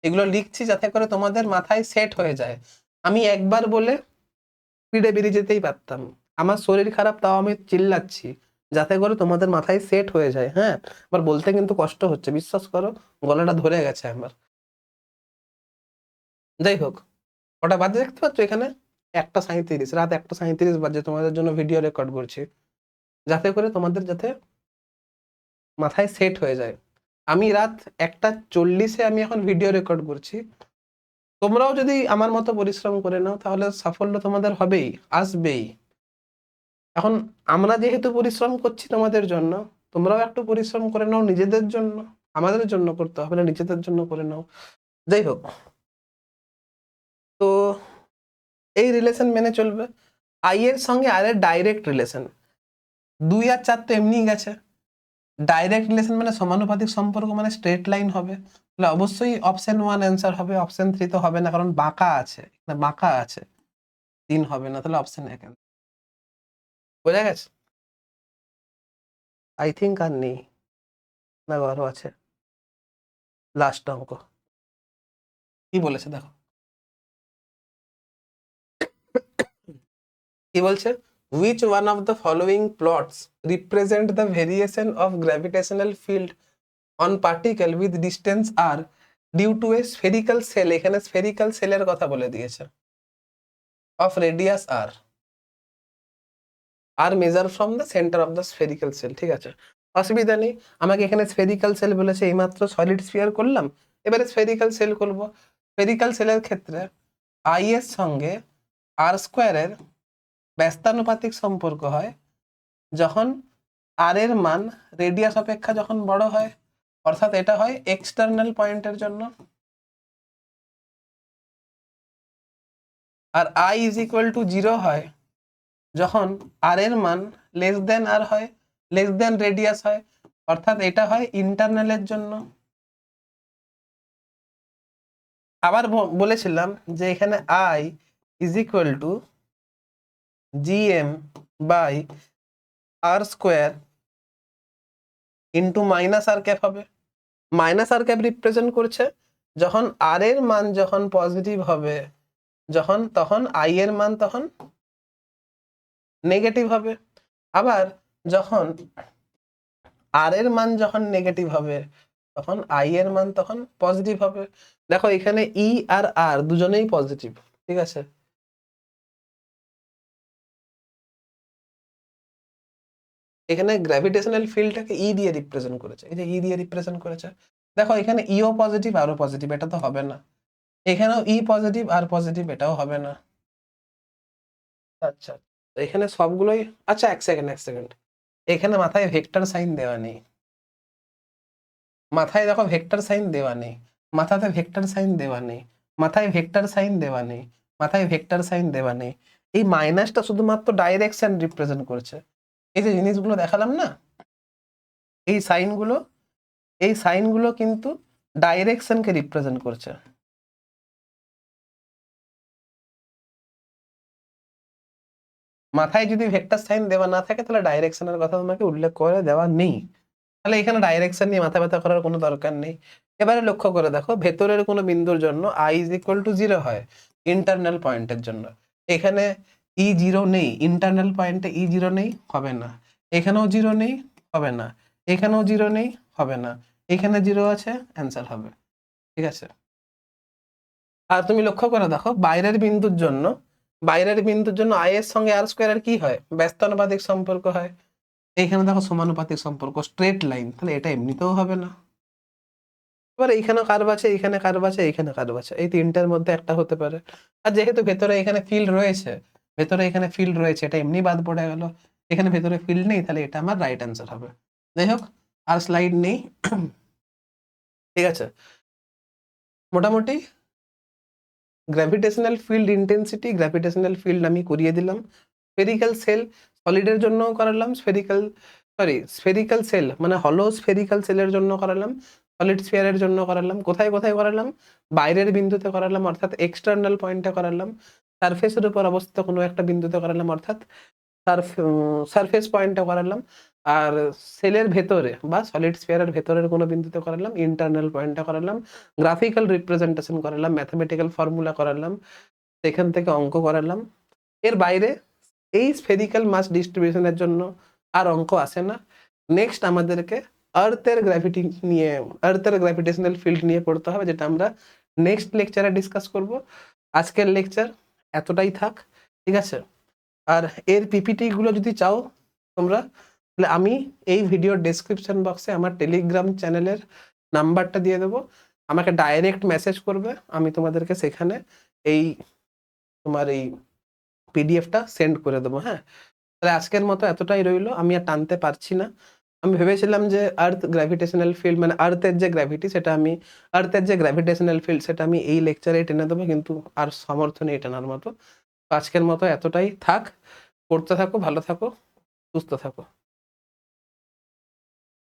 [SPEAKER 1] এগুলো লিখছি যাতে করে তোমাদের মাথায় সেট হয়ে যায়। আমি একবার বলে স্পিডে বেরিয়ে যেতেই পারতাম, আমার শরীর খারাপ তাও আমি চিল্লাচ্ছি যাতে করে তোমাদের মাথায় সেট হয়ে যায়। হ্যাঁ, আবার বলতে কিন্তু কষ্ট হচ্ছে, বিশ্বাস করো, গলাটা ধরে গেছে আমার। যাই হোক, ওটা বাজে দেখতে পাচ্ছ এখানে 1:37, রাত 1:37 বাজে, তোমাদের জন্য ভিডিও রেকর্ড করছি যাতে করে তোমাদের যাতে মাথায় সেট হয়ে যায়। আমি রাত 1:40-এ আমি এখন ভিডিও রেকর্ড করছি। তোমরাও যদি আমার মতো পরিশ্রম করে নাও তাহলে সাফল্য তোমাদের হবেই, আসবেই। এখন আমরা যেহেতু পরিশ্রম করছি তোমাদের জন্য, তোমরাও একটু পরিশ্রম করে নাও নিজেদের জন্য। আমাদের জন্য করতে হবে না, নিজেদের জন্য করে নাও। যাই হোক, তো এই রিলেশন মেনে চলবে। আই এর সঙ্গে আর এর ডাইরেক্ট রিলেশন, 2 আর 4 তো এমনি গেছে। ডাইরেক্ট রিলেশন মানে সমানুপাতিক সম্পর্ক, মানে স্ট্রেট লাইন হবে, তাহলে অবশ্যই অপশন 1 অ্যান্সার হবে, অপশন 3 তো হবে না, কারণ বাঁকা আছে, বাঁকা আছে, 3 হবে না, তাহলে অপশন 1। বোঝা গেছে? আই থিঙ্ক আর নেই, না আরো আছে, লাস্ট অঙ্ক। কি বলেছে দেখো, কি বলছে? which one of the following plots represent the variation of gravitational field on particle with distance r due to a spherical cell, এখানে spherical cell এর কথা বলে দিয়েছে, of radius r R measure from the centre of the spherical shell. ঠিক আছে, অসুবিধা নেই। আমাকে এখানে স্ফেরিক্যাল সেল বলেছে, এইমাত্র সলিড স্ফিয়ার করলাম, এবারে স্ফেরিক্যাল সেল করব। স্ফেরিক্যাল সেলের ক্ষেত্রে আই এর সঙ্গে আর স্কোয়ারের ব্যস্তানুপাতিক সম্পর্ক হয় যখন আর এর মান রেডিয়াস অপেক্ষা যখন বড় হয়, অর্থাৎ এটা হয় এক্সটার্নাল পয়েন্টের জন্য। আর আই ইজ ইকুয়াল টু 0 হয় যখন আর এর মান লেস দেন আর হয়, লেস দেন রেডিয়াস হয়, অর্থাৎ এটা হয় ইন্টারনালের জন্য। আবার বলেছিলাম যে এখানে I is equal to GM by R square into minus R cap হবে। মাইনাস আর ক্যাপ রিপ্রেজেন্ট করছে যখন আর এর মান যখন পজিটিভ হবে, যখন তখন আই এর মান তখন নেগেটিভ হবে। আবার যখন আর এর মান যখন নেগেটিভ হবে তখন আই এর মান তখন পজিটিভ হবে। দেখো এখানে ই আর আর দুজনেই পজিটিভ, ঠিক আছে। এখানে গ্র্যাভিটেশনাল ফিল্ডটাকে ই দিয়ে রিপ্রেজেন্ট করেছে, এই যে ই দিয়ে রিপ্রেজেন্ট করেছে। দেখো এখানে ইও পজিটিভ আরও পজিটিভ, এটা তো হবে না। এখানেও ই পজিটিভ আর পজিটিভ, এটাও হবে না। আচ্ছা, তো এখানে সবগুলোই আচ্ছা, 1 সেকেন্ড। এখানে মাথায় ভেক্টর সাইন দেওয়া নেই। মাথায় দেখো ভেক্টর সাইন দেওয়া নেই। মাথাতে ভেক্টর সাইন দেওয়া নেই। মাথায় ভেক্টর সাইন দেওয়া নেই। মাথায় ভেক্টর সাইন দেওয়া নেই। এই মাইনাসটা শুধুমাত্র ডাইরেকশন রিপ্রেজেন্ট করছে। এই যে জিনিসগুলো দেখালাম না, এই সাইনগুলো, এই সাইনগুলো কিন্তু ডাইরেকশনকে রিপ্রেজেন্ট করছে। মাথায় যদি ভেক্টর সাইন দেওয়া না থাকে তাহলে ডাইরেকশনের কথা তোমাকে উল্লেখ করে দেওয়া নেই। তাহলে এখানে ডাইরেকশন নিয়ে মাথা ব্যথা করার কোনো দরকার নেই। এবারে লক্ষ্য করে দেখো, ভেতরের কোনো বিন্দুর জন্য i is equal to 0 হয় ইন্টারনাল পয়েন্টের জন্য। এখানে E0 নেই, ইন্টারনাল পয়েন্টে E0 নেই, হবে না। এখানেও 0 নেই, হবে না। এখানেও 0 নেই, হবে না। এখানে 0 আছে, অ্যান্সার হবে। ঠিক আছে? আর তুমি লক্ষ্য করে দেখো, বাইরের বিন্দুর জন্য i এর সঙ্গে r স্কয়ারের কি হয়? ব্যস্তানুপাতিক সম্পর্ক হয়। এইখানে দেখো সমানুপাতিক সম্পর্ক, স্ট্রেট লাইন, তাহলে এটা এমনিতেও হবে না। এবার এইখানেও কার্ভ আছে, এইখানে কার্ভ আছে, এইখানে কার্ভ আছে, এই তিনটার মধ্যে একটা হতে পারে। আর যেহেতু ভেতরে এখানে ফিল্ড রয়েছে, ভেতরে এখানে ফিল্ড রয়েছে, এটা এমনি বাদ পড়ে গেল। এখানে ভেতরে ফিল্ড নেই, তাহলে এটা আমার রাইট অ্যান্সার হবে। যাই হোক, আর স্লাইড নেই। ঠিক আছে, মোটামুটি gravitational field intensity, gravitational field আমি করিয়ে দিলাম। স্ফেরিক্যাল সেল, সলিডের জন্যও করালাম, স্ফেরিক্যাল সেল মানে হলো স্ফেরিক্যাল সেলের জন্য করালাম, সলিড স্ফিয়ারের জন্য করালাম। কোথায় কোথায় করালাম? বাইরের বিন্দুতে করালাম, অর্থাৎ এক্সটার্নাল পয়েন্টে করালাম। সারফেসের উপর অবস্থিত কোনো একটা বিন্দুতে করালাম, অর্থাৎ সারফেস পয়েন্টে করালাম। আর সেলের ভেতরে বা সলিড স্ফিয়ারের ভেতরের কোনো বিন্দুতে করালাম, ইন্টারনাল পয়েন্টে করালাম। গ্রাফিক্যাল রিপ্রেজেন্টেশন করালাম, ম্যাথমেটিক্যাল ফর্মুলা করালাম, সেখান থেকে অঙ্ক করালাম। এর বাইরে এই স্ফেরিক্যাল মাস ডিস্ট্রিবিউশনের জন্য আর অঙ্ক আসে না। নেক্সট আমাদেরকে আর্থের গ্র্যাভিটি নিয়ে, আর্থের গ্র্যাভিটেশনাল ফিল্ড নিয়ে পড়তে হবে, যেটা আমরা নেক্সট লেকচারে ডিসকাস করব। আজকের লেকচার এতটাই থাক, ঠিক আছে? আর এর পিপিটি গুলো যদি চাও তোমরা, তাহলে আমি এই ভিডিওর ডেসক্রিপশন বক্সে আমার টেলিগ্রাম চ্যানেলের নাম্বারটা দিয়ে দেবো। আমাকে ডাইরেক্ট মেসেজ করবে, আমি তোমাদেরকে সেখানে এই তোমার এই পিডিএফটা সেন্ড করে দেবো। হ্যাঁ, তাহলে আজকের মতো এতটাই রইলো, আমি আর টানতে পারছি না। আমি ভেবেছিলাম যে আর্থ গ্র্যাভিটেশনাল ফিল্ড মানে আর্থের যে গ্র্যাভিটি, সেটা আমি আর্থের যে গ্র্যাভিটেশনাল ফিল্ড সেটা আমি এই লেকচারে টেনে দেবো, কিন্তু আর সামর্থ্য নেই টানার মতো। তো আজকের মতো এতটাই থাক। পড়তে থাকো, ভালো থাকো, সুস্থ থাকো।